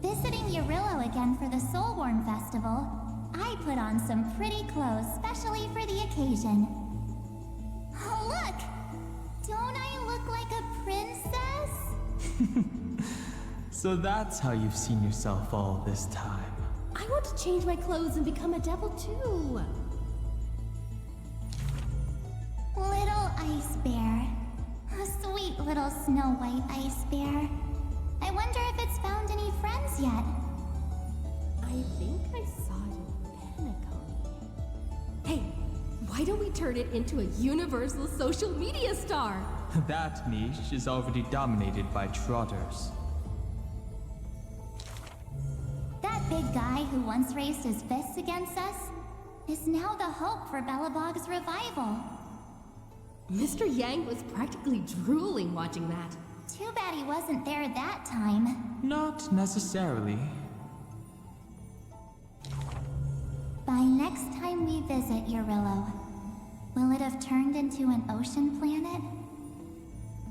H: Visiting Yurillo again for the Soulborn Festival, I put on some pretty clothes specially for the occasion. Oh, look! Don't I look like a princess?
B: So that's how you've seen yourself all this time.
C: I want to change my clothes and become a devil too.
H: Little ice bear. A sweet little Snow White ice bear. I wonder if it's found any friends yet.
C: I think I saw it in Pinnacle. Hey, Why don't we turn it into a universal social media star?
B: That niche is already dominated by trotters.
H: That big guy who once raised his fists against us is now the hope for Belobog's revival.
C: Mr. Yang was practically drooling watching that.
H: Too bad he wasn't there that time.
B: Not necessarily.
H: By next time we visit Eurillo, will it have turned into an ocean planet?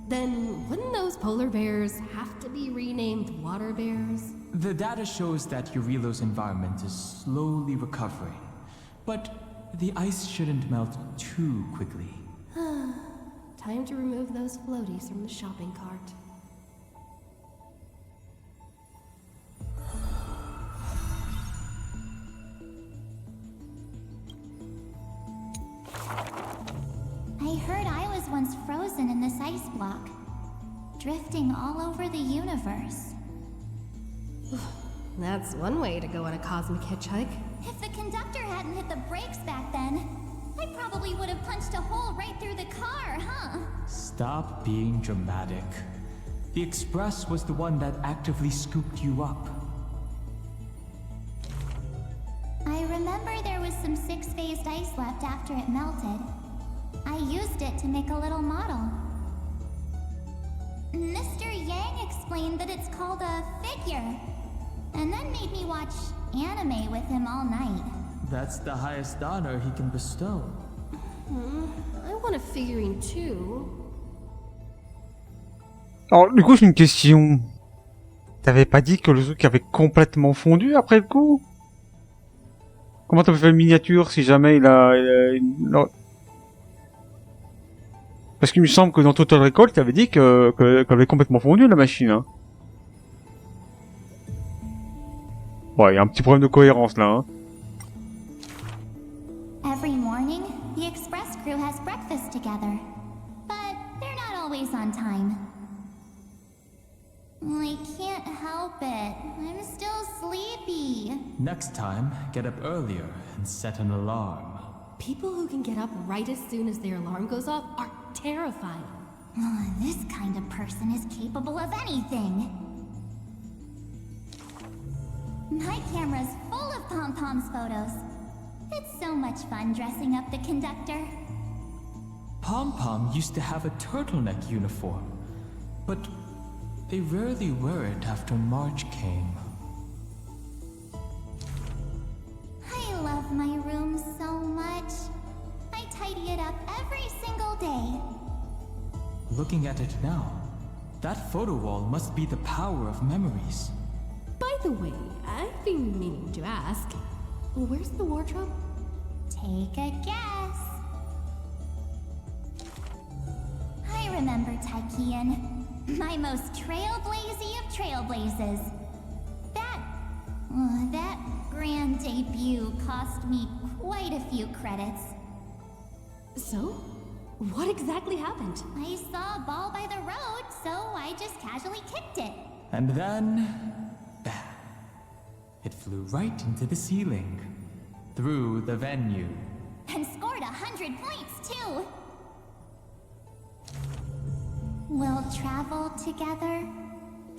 C: Then wouldn't those polar bears have to be renamed water bears?
B: The data shows that Eurillo's environment is slowly recovering, but the ice shouldn't melt too quickly.
C: Time to remove those floaties from the shopping cart.
H: I heard I was once frozen in this ice block, drifting all over the universe.
C: That's one way to go on a cosmic hitchhike.
H: If the conductor hadn't hit the brakes back then, I probably would have punched a hole right through the car, huh?
B: Stop being dramatic. The Express was the one that actively scooped you up.
H: I remember there was some six-phased ice left after it melted. I used it to make a little model. Mr. Yang explained that it's called a figure, and then made me watch anime with him all night.
B: That's the highest honor he can bestow.
C: I want a figurine too.
A: Alors, du coup, j'ai une question. T'avais pas dit que le truc avait complètement fondu après le coup? Comment t'as fait une miniature si jamais il a... Parce qu'il me semble que dans Total Recall, t'avais dit qu'elle avait complètement fondu la machine. Hein. Ouais, il y a un petit problème de cohérence là. Hein.
H: Every morning, the express crew has breakfast together, but they're not always on time. I can't help it. I'm still sleepy.
B: Next time, get up earlier and set an alarm.
C: People who can get up right as soon as their alarm goes off are terrifying.
H: This kind of person is capable of anything. My camera's full of Pom-Pom's photos. It's so much fun dressing up the conductor.
B: Pom-Pom used to have a turtleneck uniform, but they rarely wear it after March came.
H: I love my room so much. I tidy it up every single day.
B: Looking at it now, that photo wall must be the power of memories.
C: By the way, I've been meaning to ask, where's the wardrobe?
H: Take a guess. I remember Taikian, my most trailblazy of trailblazes. That grand debut cost me quite a few credits.
C: So? What exactly happened?
H: I saw a ball by the road, so I just casually kicked it.
B: And then... bam! It flew right into the ceiling, through the venue.
H: And scored 100 points, too! We'll travel together,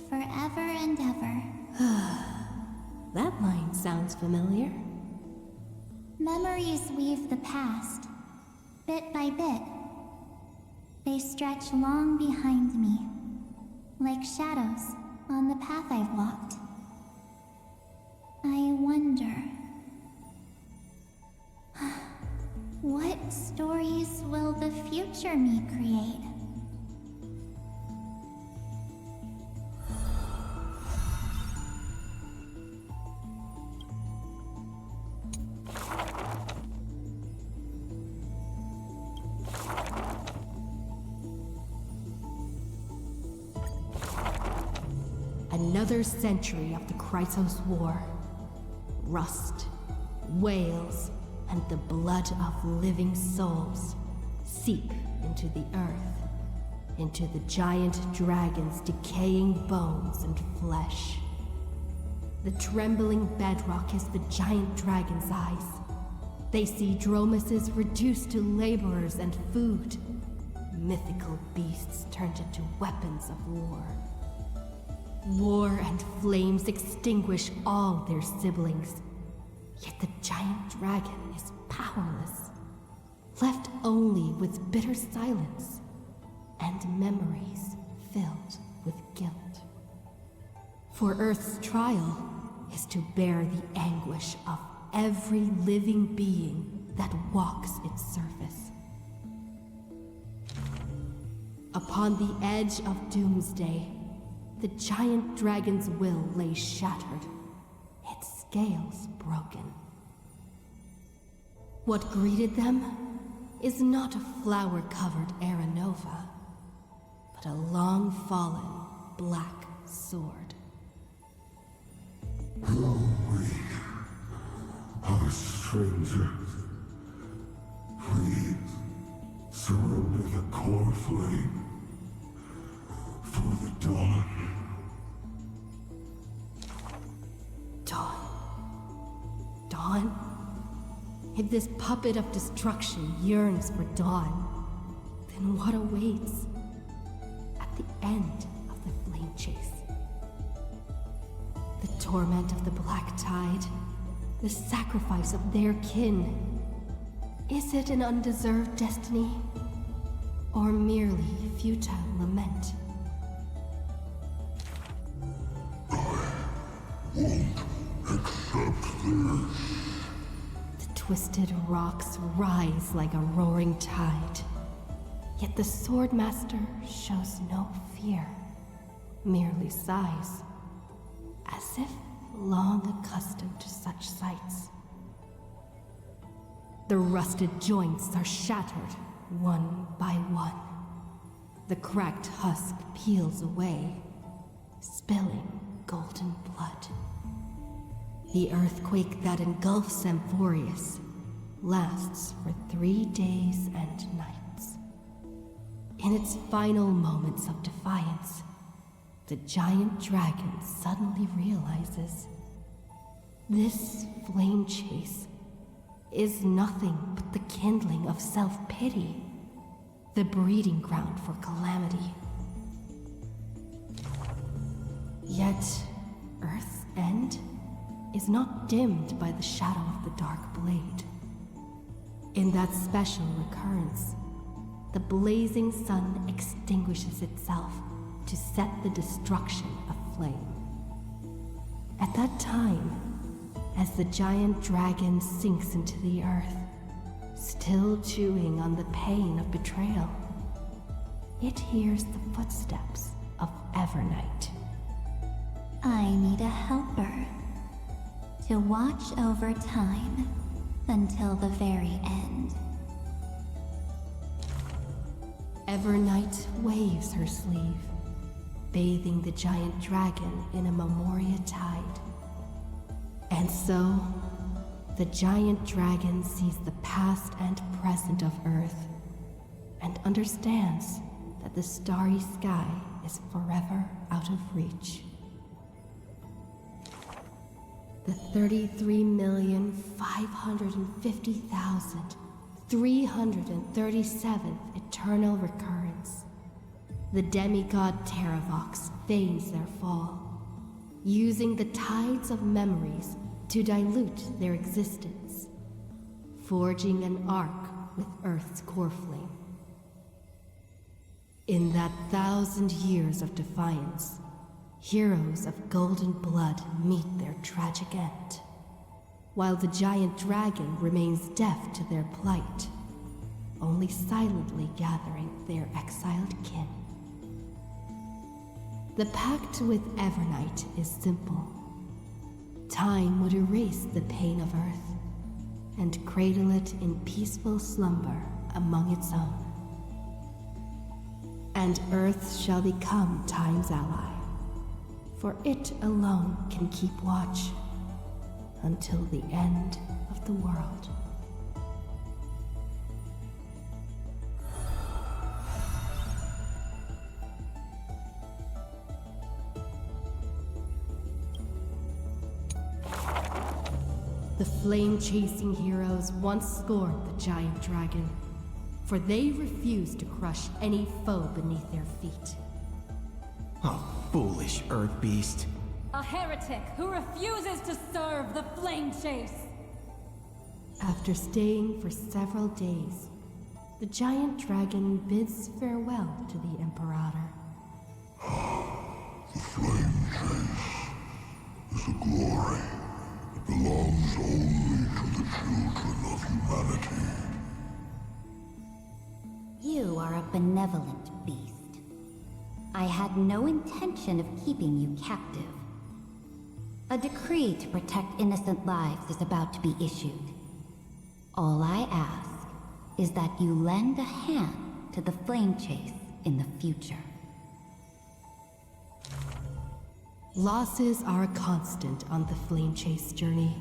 H: forever and ever.
C: That line sounds familiar.
H: Memories weave the past, bit by bit. They stretch long behind me, like shadows on the path I've walked. I wonder... what stories will the future me create?
C: Another century of the Chrysos War. Rust, whales, and the blood of living souls seep into the earth, into the giant dragon's decaying bones and flesh. The trembling bedrock is the giant dragon's eyes, They see dromuses reduced to laborers and food. Mythical beasts turned into weapons of war. War and flames extinguish all their siblings. Yet the giant dragon is powerless, left only with bitter silence and memories filled with guilt. For Earth's trial is to bear the anguish of every living being that walks its surface. Upon the edge of doomsday, the giant dragon's will lay shattered, its scales broken. What greeted them is not a flower-covered Aranova, but a long-fallen black sword.
N: Hello, our strangers. Please surrender the core flame for the dawn.
C: Dawn? If this puppet of destruction yearns for dawn, then what awaits at the end of the flame chase? The torment of the Black Tide, the sacrifice of their kin. Is it an undeserved destiny, or merely futile lament?
N: Won't accept this.
C: The twisted rocks rise like a roaring tide, yet the Swordmaster shows no fear, merely sighs, as if long accustomed to such sights. The rusted joints are shattered, one by one. The cracked husk peels away, spilling golden blood. The earthquake that engulfs Amphorius lasts for 3 days and nights. In its final moments of defiance, the giant dragon suddenly realizes this flame chase is nothing but the kindling of self-pity, the breeding ground for calamity. Yet, Earth's end is not dimmed by the shadow of the dark blade. In that special recurrence, the blazing sun extinguishes itself to set the destruction aflame. At that time, as the giant dragon sinks into the earth, still chewing on the pain of betrayal, it hears the footsteps of Evernight.
H: I need a helper to watch over time until the very end.
C: Evernight waves her sleeve, bathing the giant dragon in a Memoria tide. And so, the giant dragon sees the past and present of Earth, and understands that the starry sky is forever out of reach. The 33,550,337th eternal recurrence. The demigod Terravox feigns their fall, using the tides of memories to dilute their existence, forging an arc with Earth's core flame. In that 1,000 years of defiance, heroes of golden blood meet their tragic end, while the giant dragon remains deaf to their plight, only silently gathering their exiled kin. The pact with Evernight is simple. Time would erase the pain of Earth and cradle it in peaceful slumber among its own. And Earth shall become Time's ally, for it alone can keep watch until the end of the world. The flame-chasing heroes once scorned the giant dragon, for they refused to crush any foe beneath their feet.
O: Oh, foolish earth beast.
P: A heretic who refuses to serve the flame chase!
C: After staying for several days, the giant dragon bids farewell to the Imperator.
N: The flame chase is a glory that belongs only to the children of humanity.
I: You are a benevolent beast. I had no intention of keeping you captive. A decree to protect innocent lives is about to be issued. All I ask is that you lend a hand to the flame chase in the future.
C: Losses are a constant on the flame chase journey,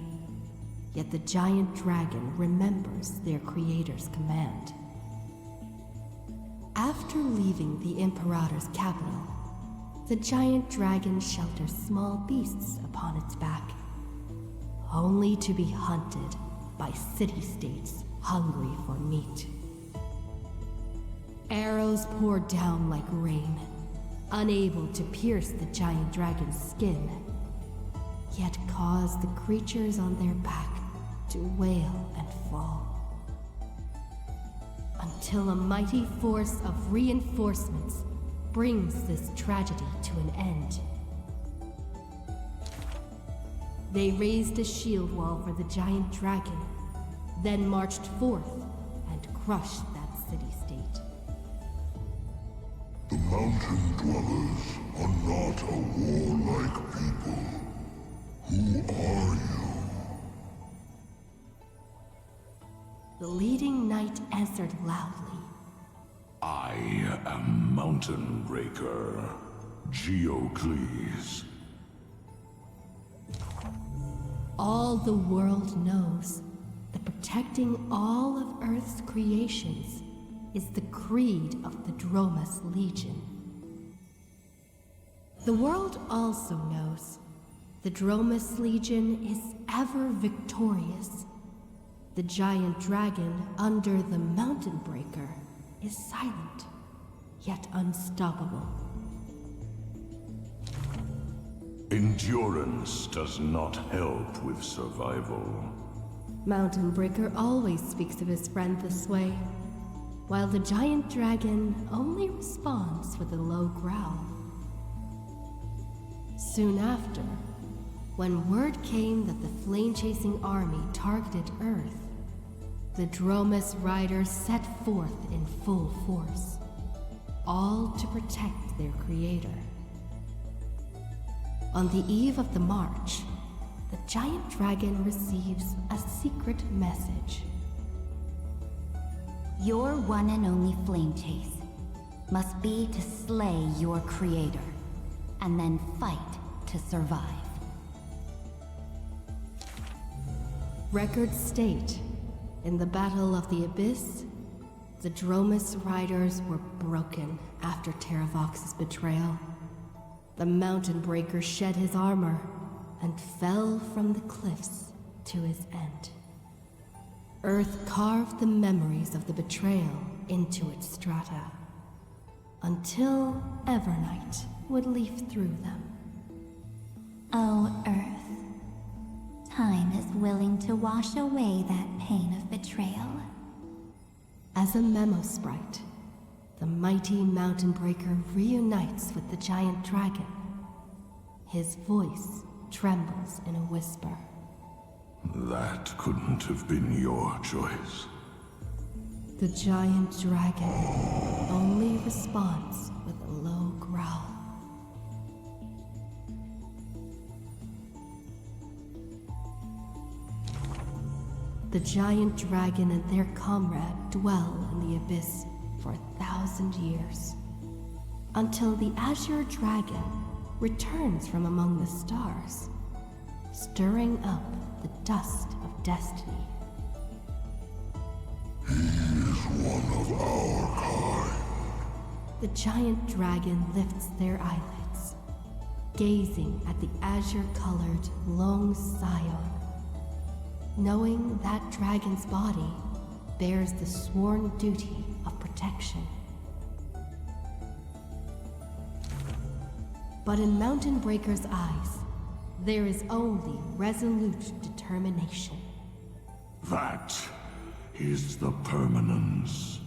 C: yet the giant dragon remembers their creator's command. After leaving the Imperator's capital, the giant dragon shelters small beasts upon its back, only to be hunted by city-states hungry for meat. Arrows pour down like rain, unable to pierce the giant dragon's skin, yet cause the creatures on their back to wail and fall. Until a mighty force of reinforcements brings this tragedy to an end. They raised a shield wall for the giant dragon, then marched forth and crushed that city-state.
N: The mountain dwellers are not a warlike people. Who are you?
C: The leading knight answered loudly.
N: I am Mountain Breaker, Geocles.
C: All the world knows that protecting all of Earth's creations is the creed of the Dromus Legion. The world also knows the Dromus Legion is ever victorious. The giant dragon under the Mountain Breaker is silent, yet unstoppable.
N: Endurance does not help with survival.
C: Mountain Breaker always speaks of his friend this way, while the giant dragon only responds with a low growl. Soon after, when word came that the flame-chasing army targeted Earth, the Dromus riders set forth in full force, all to protect their creator. On the eve of the march, the giant dragon receives a secret message.
I: Your one and only flame chase must be to slay your creator, and then fight to survive.
C: Records state, in the Battle of the Abyss, the Dromus riders were broken after Terravox's betrayal. The Mountain Breaker shed his armor and fell from the cliffs to his end. Earth carved the memories of the betrayal into its strata, until Evernight would leaf through them.
H: Oh, Earth. Time is willing to wash away that pain of betrayal.
C: As a memo sprite, the mighty Mountain Breaker reunites with the giant dragon. His voice trembles in a whisper.
N: That couldn't have been your choice.
C: The giant dragon only responds with a low growl. The giant dragon and their comrade dwell in the abyss for 1,000 years, until the Azure Dragon returns from among the stars, stirring up the dust of destiny.
N: He is one of our kind.
C: The giant dragon lifts their eyelids, gazing at the azure-colored Long Scion. knowing that dragon's body bears the sworn duty of protection. But in Mountain Breaker's eyes, there is only resolute determination.
N: That is the permanence.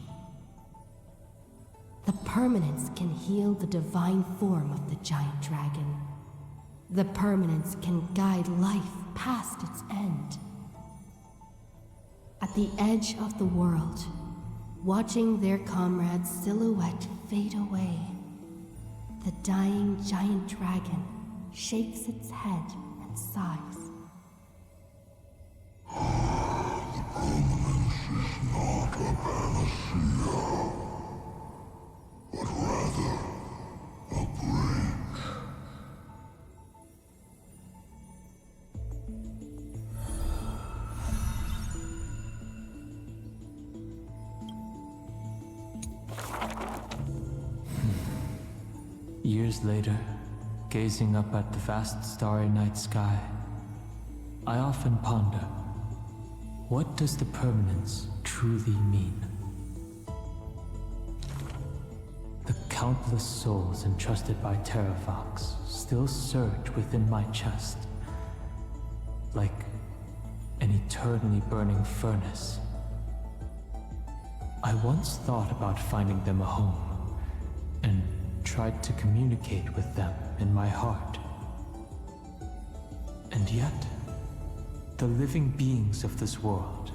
C: The permanence can heal the divine form of the giant dragon. The permanence can guide life past its end. At the edge of the world, watching their comrade's silhouette fade away, the dying giant dragon shakes its head and sighs.
N: The permanence is not a panacea, but rather a break.
B: Years later, gazing up at the vast starry night sky, I often ponder, what does the permanence truly mean? The countless souls entrusted by Terravox still surge within my chest, like an eternally burning furnace. I once thought about finding them a home, and tried to communicate with them in my heart. And yet, the living beings of this world,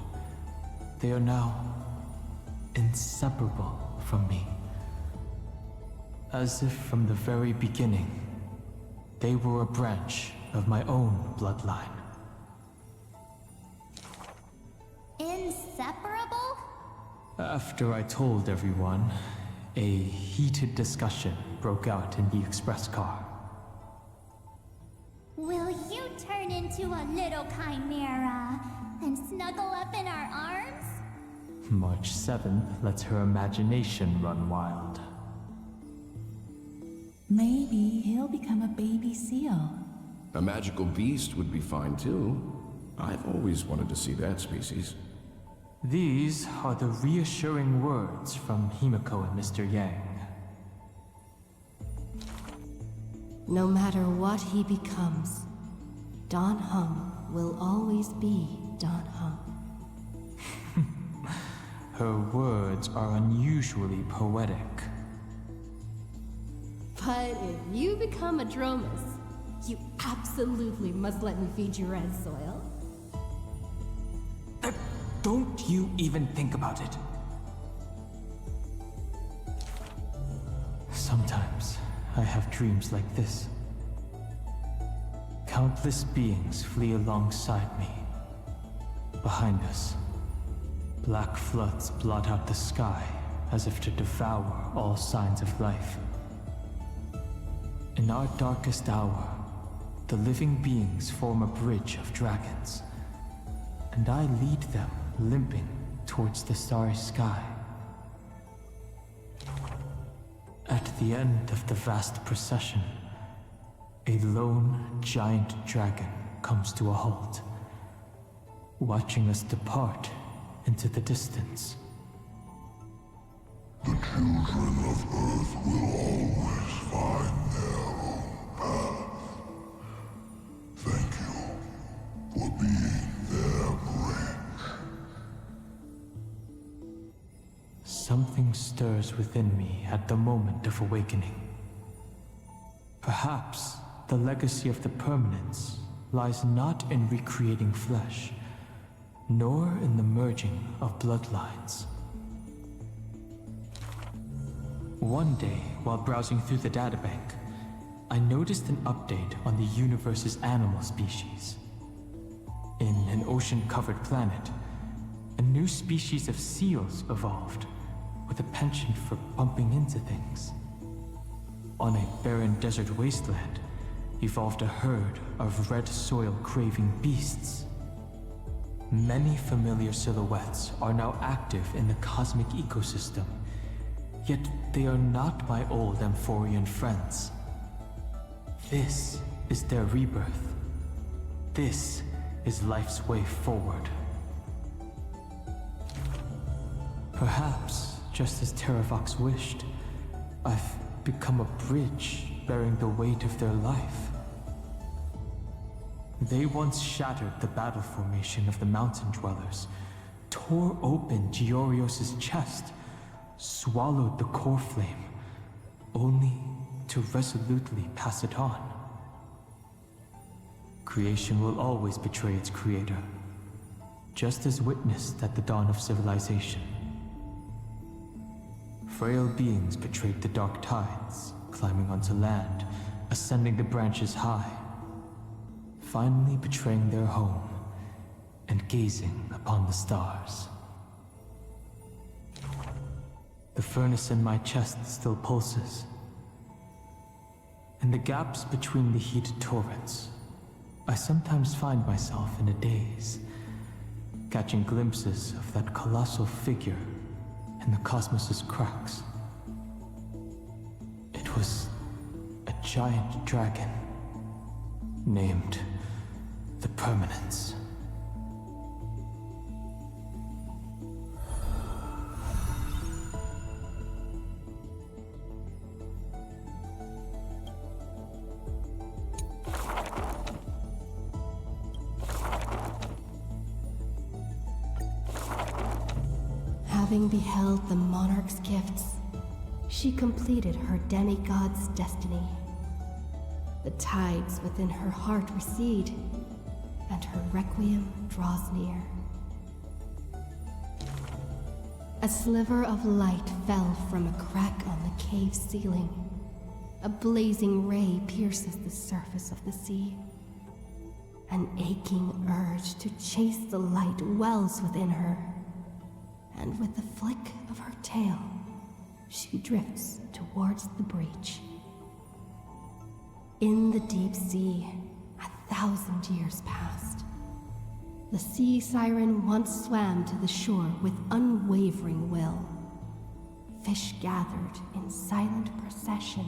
B: they are now inseparable from me. As if from the very beginning, they were a branch of my own bloodline.
H: Inseparable?
B: After I told everyone, a heated discussion broke out in the express car.
H: Will you turn into a little chimera and snuggle up in our arms?
B: March 7th lets her imagination run wild.
Q: Maybe he'll become a baby seal.
R: A magical beast would be fine too. I've always wanted to see that species.
B: These are the reassuring words from Himiko and Mr. Yang.
C: No matter what he becomes, Dan Heng will always be Dan Heng.
B: Her words are unusually poetic.
C: But if you become a Dromus, you absolutely must let me feed you red soil.
B: Don't you even think about it. Sometimes I have dreams like this. Countless beings flee alongside me. Behind us, black floods blot out the sky as if to devour all signs of life. In our darkest hour, the living beings form a bridge of dragons, and I lead them limping towards the starry sky. At the end of the vast procession, a lone giant dragon comes to a halt, watching us depart into the distance.
N: The children of Earth will always find their own path. Thank you for being their bridge.
B: Something stirs within me at the moment of awakening. Perhaps the legacy of the permanence lies not in recreating flesh, nor in the merging of bloodlines. One day, while browsing through the databank, I noticed an update on the universe's animal species. In an ocean-covered planet, a new species of seals evolved, with a penchant for bumping into things. On a barren desert wasteland, evolved a herd of red soil-craving beasts. Many familiar silhouettes are now active in the cosmic ecosystem, yet they are not my old Amphorian friends. This is their rebirth. This is life's way forward. Perhaps, just as Terravox wished, I've become a bridge bearing the weight of their life. They once shattered the battle formation of the mountain dwellers, tore open Giorios' chest, swallowed the core flame, only to resolutely pass it on. Creation will always betray its creator, just as witnessed at the dawn of civilization. Frail beings betrayed the dark tides, climbing onto land, ascending the branches high, finally betraying their home and gazing upon the stars. The furnace in my chest still pulses. In the gaps between the heated torrents, I sometimes find myself in a daze, catching glimpses of that colossal figure in the cosmos's cracks. It was a giant dragon, named the Permanence.
C: Having beheld the monarch's gifts, she completed her demigod's destiny. The tides within her heart recede, and her requiem draws near. A sliver of light fell from a crack on the cave ceiling. A blazing ray pierces the surface of the sea. An aching urge to chase the light wells within her, and with the flick of her tail, she drifts towards the breach. In the deep sea, 1,000 years passed. The sea siren once swam to the shore with unwavering will. Fish gathered in silent procession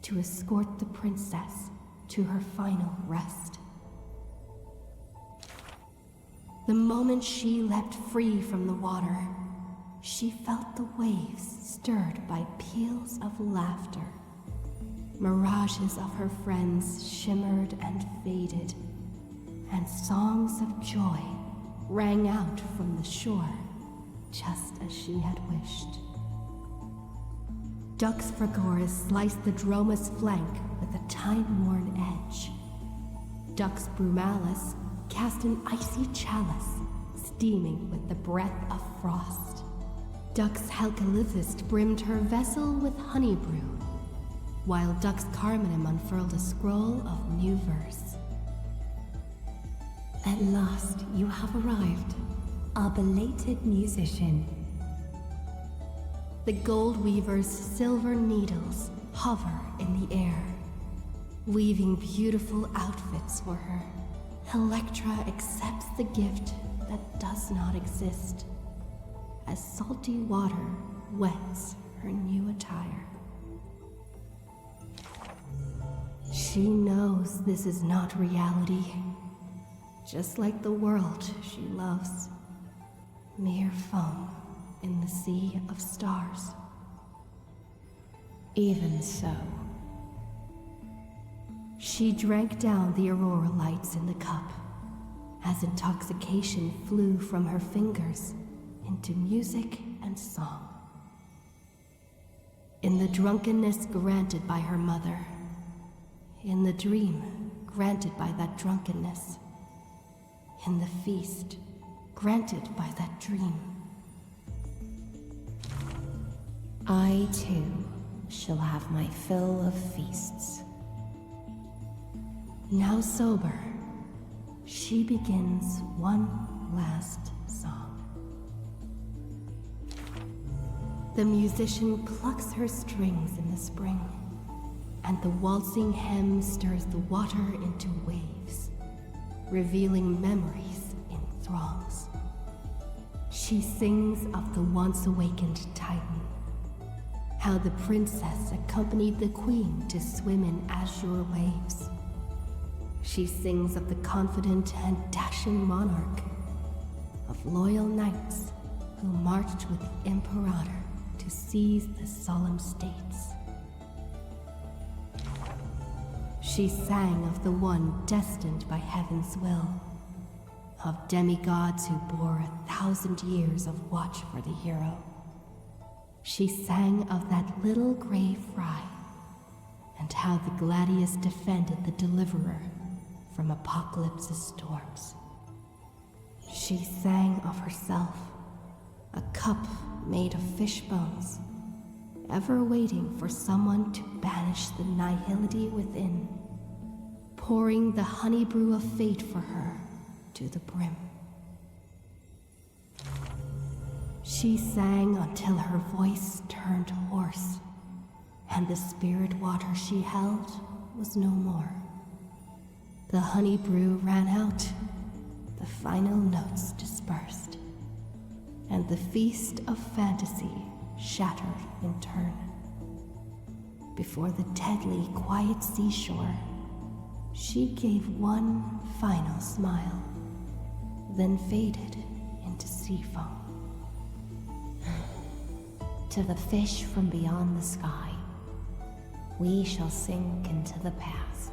C: to escort the princess to her final rest. The moment she leapt free from the water, she felt the waves stirred by peals of laughter. Mirages of her friends shimmered and faded, and songs of joy rang out from the shore, just as she had wished. Dux Fragoris sliced the Droma's flank with a time-worn edge. Dux Brumalis cast an icy chalice, steaming with the breath of frost. Dux Helcalithist brimmed her vessel with honey brew, while Dux Carmenem unfurled a scroll of new verse.
J: At last you have arrived, our belated musician.
C: The gold weaver's silver needles hover in the air, weaving beautiful outfits for her. Electra accepts the gift that does not exist, as salty water wets her new attire. She knows this is not reality, just like the world she loves, mere foam in the sea of stars.
J: Even so,
C: she drank down the aurora lights in the cup, as intoxication flew from her fingers into music and song. In the drunkenness granted by her mother, in the dream granted by that drunkenness, in the feast granted by that dream,
J: I too shall have my fill of feasts.
C: Now sober, she begins one last song. The musician plucks her strings in the spring, and the waltzing hem stirs the water into waves, revealing memories in throngs. She sings of the once awakened Titan, how the princess accompanied the queen to swim in azure waves, She sings of the confident and dashing monarch, of loyal knights who marched with the Imperator to seize the solemn states. She sang of the one destined by heaven's will, of demigods who bore 1,000 years of watch for the hero. She sang of that little grey fry, and how the Gladius defended the Deliverer from Apocalypse's storms. She sang of herself, a cup made of fish bones, ever waiting for someone to banish the nihility within, pouring the honey brew of fate for her to the brim. She sang until her voice turned hoarse, and the spirit water she held was no more. The honey brew ran out, the final notes dispersed, and the feast of fantasy shattered in turn. Before the deadly quiet seashore, she gave one final smile, then faded into sea foam.
I: To the fish from beyond the sky, we shall sink into the past.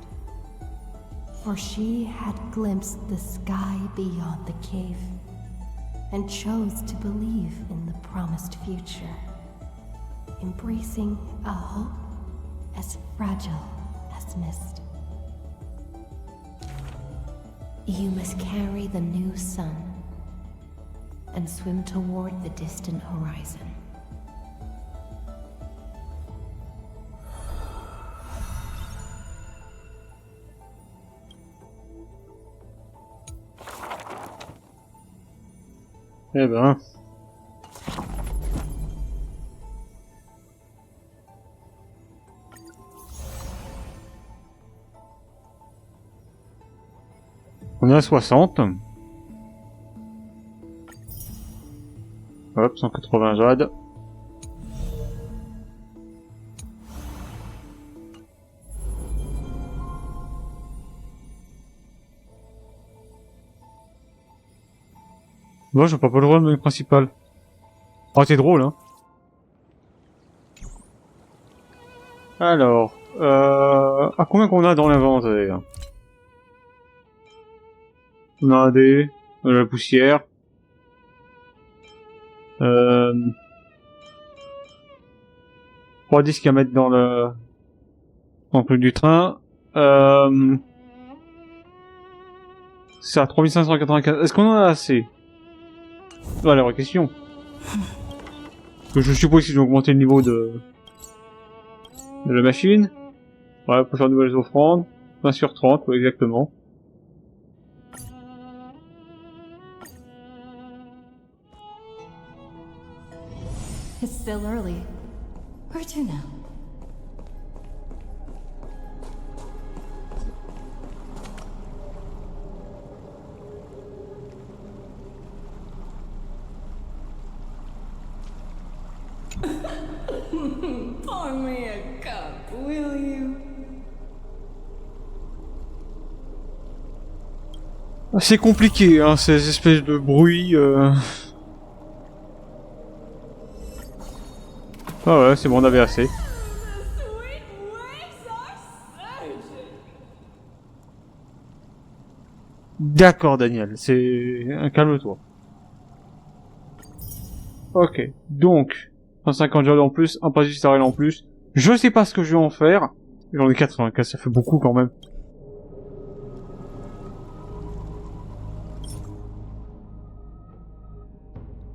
C: For she had glimpsed the sky beyond the cave, and chose to believe in the promised future, embracing a hope as fragile as mist.
I: You must carry the new sun and swim toward the distant horizon.
A: Eh ben... On est à 60. Hop, 180 jade. Moi, je vois pas le rôle principal. Oh, c'est drôle, hein. Alors, à combien qu'on a dans l'inventaire? On a un dé, on a la poussière. Trois disques à mettre dans le truc du train. C'est à 3595. Est-ce qu'on en a assez? Voilà, la vraie question. Que je suppose qu'ils ont augmenté le niveau de la machine. Ouais, pour faire de nouvelles offrandes. 20 sur 30, ouais, exactement.
P: It's still early. Where to now?
J: Pour me a cup, will you?
A: C'est compliqué, hein, ces espèces de bruits. Ah ouais, c'est bon, on avait assez. D'accord, Daniel, c'est... Calme-toi. Ok, donc... 150 jade en plus, un passage starel en plus. Je sais pas ce que je vais en faire. J'en ai 95, ça fait beaucoup quand même.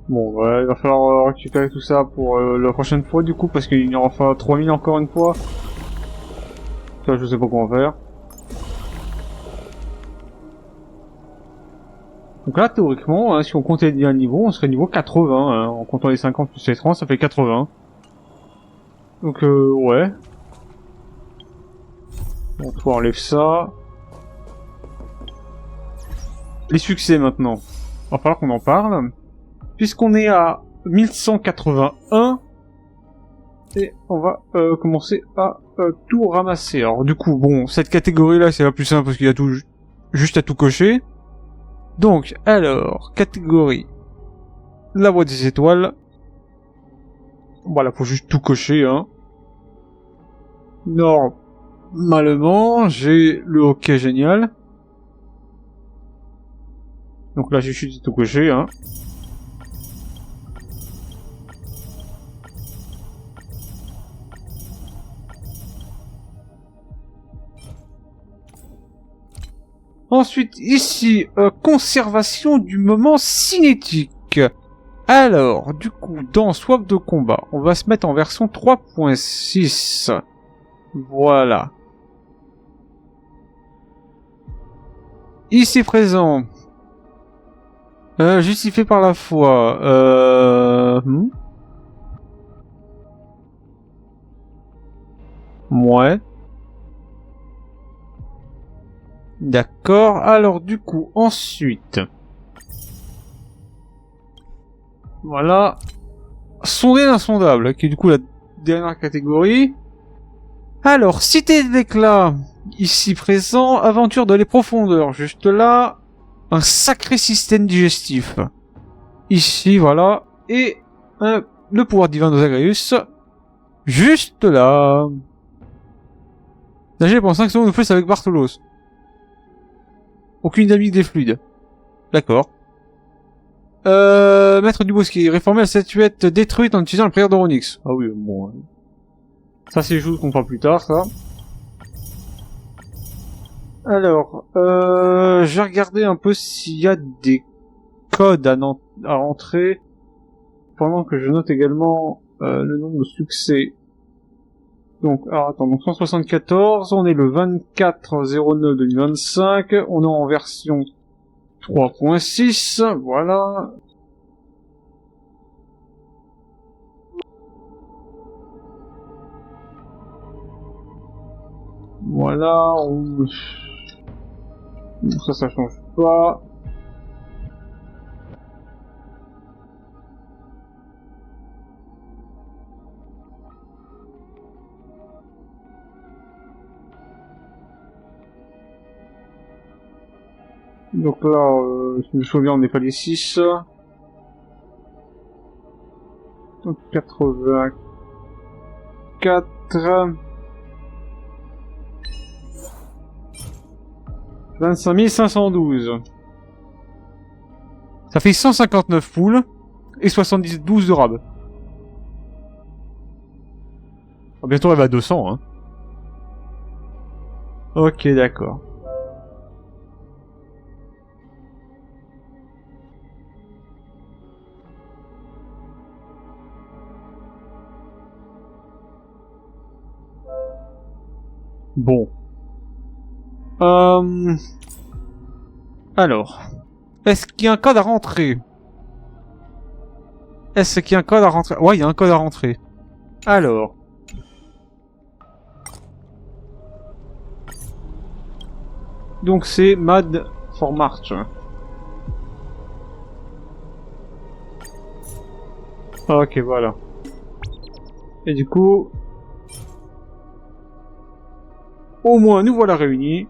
A: Bon, ouais, il va falloir récupérer tout ça pour la prochaine fois du coup, parce qu'il y aura enfin 3000 encore une fois. Ça, je sais pas comment faire. Donc là, théoriquement, hein, si on comptait bien le niveau, on serait niveau 80, hein, en comptant les 50 plus les 30, ça fait 80. Donc ouais. Bon, on enlève ça. Les succès maintenant. Il va falloir qu'on en parle. Puisqu'on est à 1181, Et on va commencer à tout ramasser. Alors du coup, bon, cette catégorie-là, c'est la plus simple parce qu'il y a tout juste à tout cocher. Donc, alors, catégorie, la boîte des étoiles. Voilà, faut juste tout cocher, hein. Normalement, j'ai le hockey génial. Donc là, j'ai juste tout coché, hein. Ensuite, ici, conservation du moment cinétique. Alors, du coup, dans Soif de combat, on va se mettre en version 3.6. Voilà. Ici présent. Justifié par la foi. Ouais. D'accord. Alors, du coup, ensuite. Voilà. Sonder l'insondable, qui est du coup la dernière catégorie. Alors, cité d'éclat, ici présent, aventure dans les profondeurs, juste là, un sacré système digestif. Ici, voilà, et le pouvoir divin de Zagreus, juste là. Nager pendant 5 secondes de plus avec Bartolos. Aucune dynamique des fluides. D'accord. Maître du bosquet, réformer la statuette détruite en utilisant la prière d'Oronix. Ah oui, bon. Ça c'est juste qu'on fera plus tard, ça. Alors, je vais regarder un peu s'il y a des codes à rentrer. Pendant que je note également le nombre de succès. Donc, alors attends, donc 174, on est le 24/09/2025, on est en version 3.6, voilà. Voilà, ça change pas. Donc là, si je me souviens, on n'est pas les 6. Donc 84. 25 512. Ça fait 159 poules et 72 de rab. Oh, bientôt elle va à 200, hein. Ok, d'accord. Bon. Alors. Est-ce qu'il y a un code à rentrer? Est-ce qu'il y a un code à rentrer? Ouais, il y a un code à rentrer. Alors. Donc c'est Mad for March. Ok, voilà. Et du coup... Au moins, nous voilà réunis.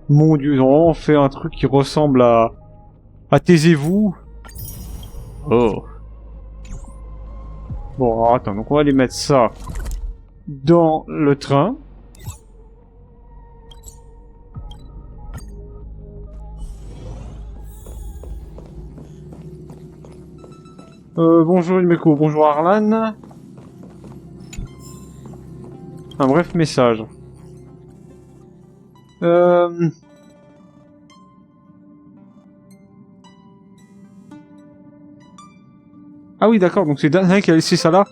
A: Mon dieu, on fait un truc qui ressemble à taisez-vous. Oh. Bon, alors, attends, donc on va aller mettre ça dans le train. Bonjour Ilmeko, bonjour Arlan. Un bref message. Ah oui, d'accord, donc c'est Dana qui a laissé ça là.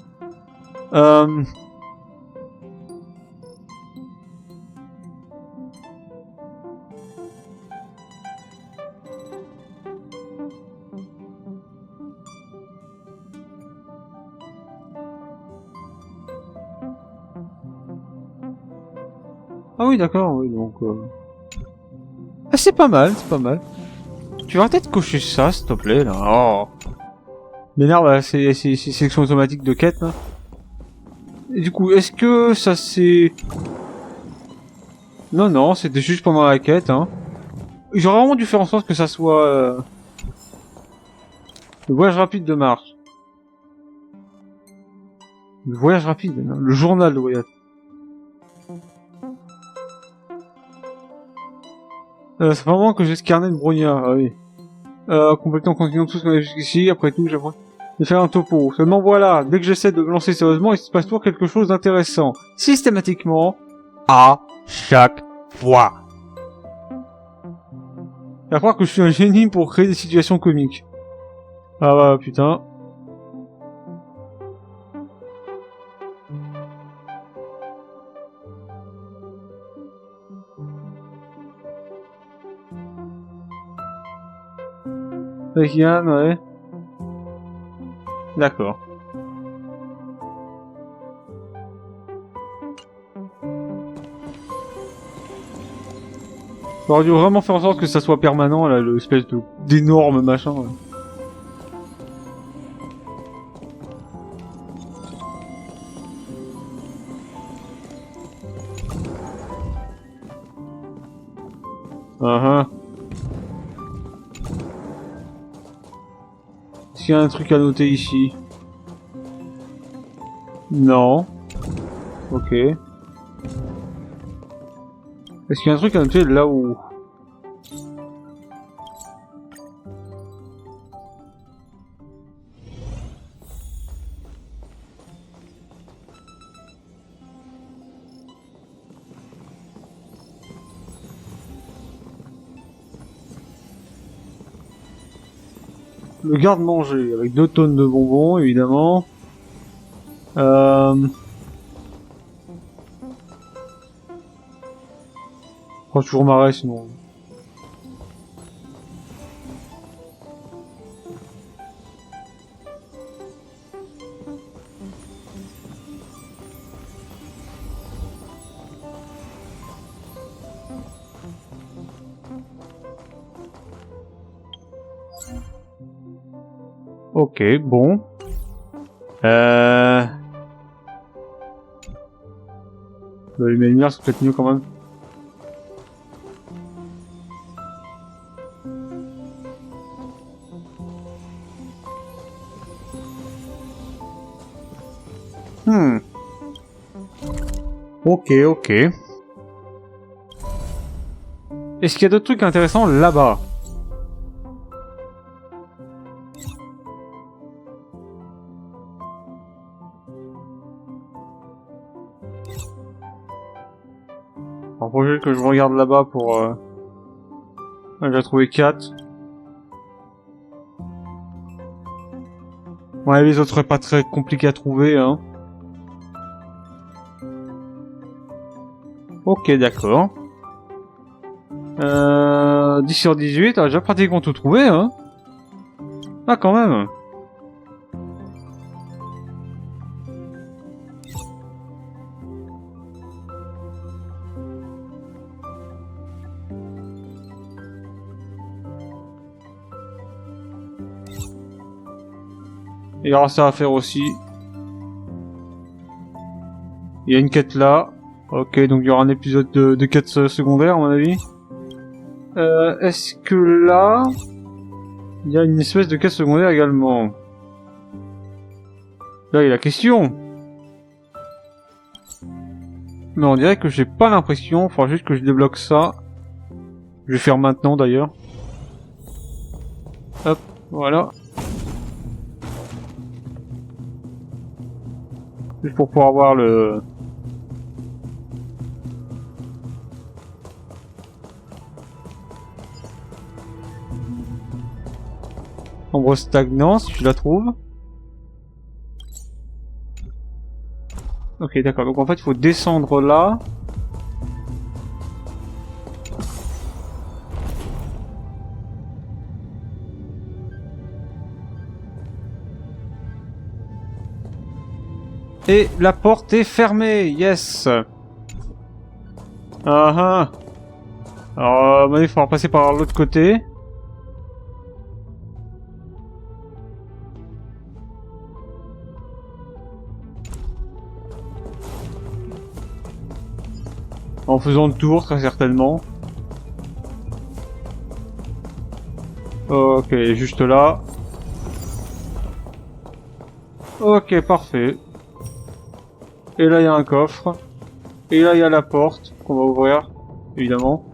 A: Ah oui, d'accord, oui, donc... Ah, c'est pas mal, c'est pas mal. Tu vas peut-être cocher ça, s'il te plaît, là. Oh. L'énerve, c'est sélection automatique de quête, là. Et du coup, est-ce que ça c'est... Non, non, c'était juste pendant la quête, hein. J'aurais vraiment dû faire en sorte que ça soit... Le voyage rapide de Marche. Le voyage rapide, non, le journal de voyage. C'est vraiment que j'ai ce carnet de brognard, ah oui. Complètement continuant tout ce qu'on a jusqu'ici, après tout, j'apprends de faire un topo. Seulement voilà, dès que j'essaie de me lancer sérieusement, il se passe toujours quelque chose d'intéressant. Systématiquement, à chaque fois. Il va croire que je suis un génie pour créer des situations comiques. Ah bah putain. Avec Yann, ouais. D'accord. J'aurais dû vraiment faire en sorte que ça soit permanent, là, l'espèce d'énorme machin. Ouais. Est-ce qu'il y a un truc à noter ici? Non. Ok. Est-ce qu'il y a un truc à noter là où... Le garde-manger, avec 2 tonnes de bonbons, évidemment. Oh, toujours marrer, sinon. Ok, bon. Allumer la lumière, c'est peut-être mieux quand même. Ok, ok. Est-ce qu'il y a d'autres trucs intéressants là-bas? Alors, faut juste que je regarde là-bas pour... J'ai trouvé 4. Ouais, les autres seraient pas très compliqués à trouver, hein. Ok, d'accord. 10 sur 18, j'ai déjà pratiquement tout trouvé, hein. Ah, quand même. Il y aura ça à faire aussi. Il y a une quête là. Ok, donc il y aura un épisode de quête secondaire, à mon avis. Est-ce que là... il y a une espèce de quête secondaire également? Là, il y a la question. Mais on dirait que j'ai pas l'impression. Il faudra juste que je débloque ça. Je vais faire maintenant, d'ailleurs. Hop, voilà. Juste pour pouvoir voir le... Ombre stagnant, si je la trouve. Ok, d'accord. Donc en fait, il faut descendre là. Et la porte est fermée, yes. Ah ah. Alors, il faudra passer par l'autre côté. En faisant le tour, très certainement. Ok, juste là. Ok, parfait. Et là, il y a un coffre. Et là, il y a la porte qu'on va ouvrir, évidemment.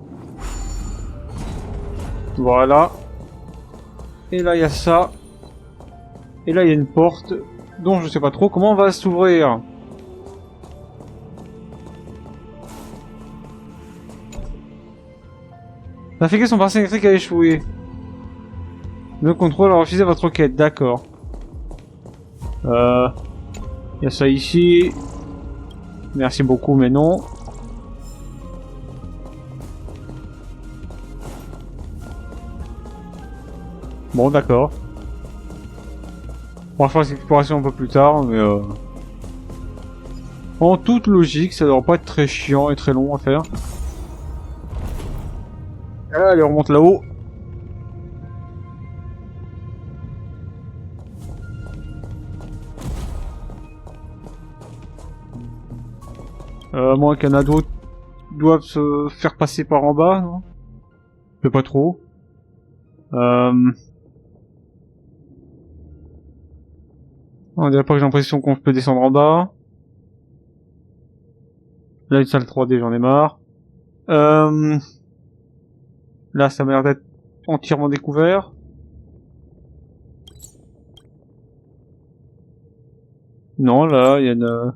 A: Voilà. Et là, il y a ça. Et là, il y a une porte dont je sais pas trop comment on va s'ouvrir. L'infecté son parti électrique a échoué. Le contrôle a refusé votre requête, d'accord. Il y a ça ici. Merci beaucoup, mais non. Bon, d'accord. On va faire l'exploration un peu plus tard, mais en toute logique, ça devrait pas être très chiant et très long à faire. Allez, on remonte là-haut. Moins qu'un ado doivent se faire passer par en bas, non? Je sais pas trop. On dirait pas que j'ai l'impression qu'on peut descendre en bas. Là, une salle 3D, j'en ai marre. Là, ça m'a l'air d'être entièrement découvert. Non, là, il y a une...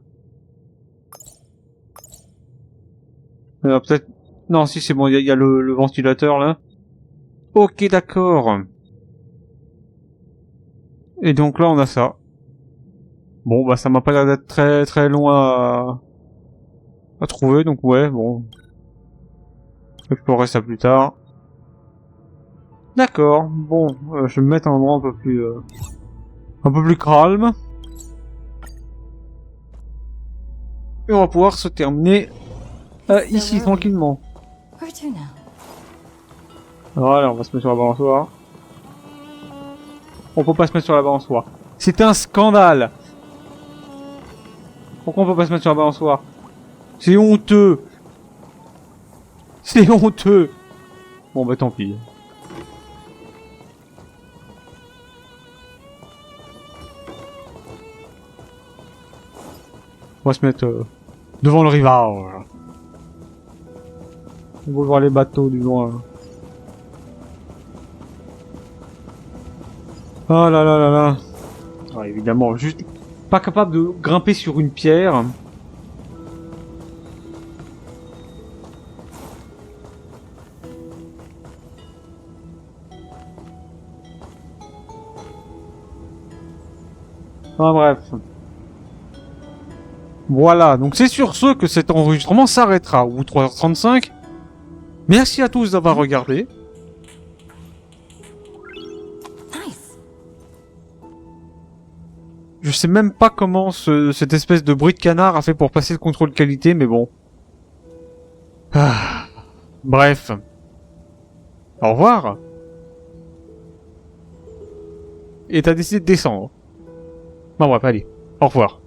A: peut-être... Non, si, c'est bon, il y a le ventilateur, là. Ok, d'accord. Et donc là, on a ça. Bon, bah, ça m'a pas l'air d'être très très long à trouver, donc ouais, bon. Explorer ça plus tard. D'accord, bon, je vais me mettre à un endroit un peu plus calme. Et on va pouvoir se terminer ici, tranquillement. Voilà, on va se mettre sur la balançoire. On peut pas se mettre sur la balançoire. C'est un scandale. Pourquoi on peut pas se mettre sur la balançoire? C'est honteux. C'est honteux. Bon bah tant pis. On va se mettre devant le rivage. On va voir les bateaux du loin. Oh là là là là. Ah, évidemment, juste pas capable de grimper sur une pierre. Ah bref. Voilà, donc c'est sur ce que cet enregistrement s'arrêtera au bout de 3h35. Merci à tous d'avoir regardé. Je sais même pas comment cette espèce de bruit de canard a fait pour passer le contrôle qualité, mais bon. Ah. Bref. Au revoir. Et t'as décidé de descendre. Bon bref, allez. Au revoir.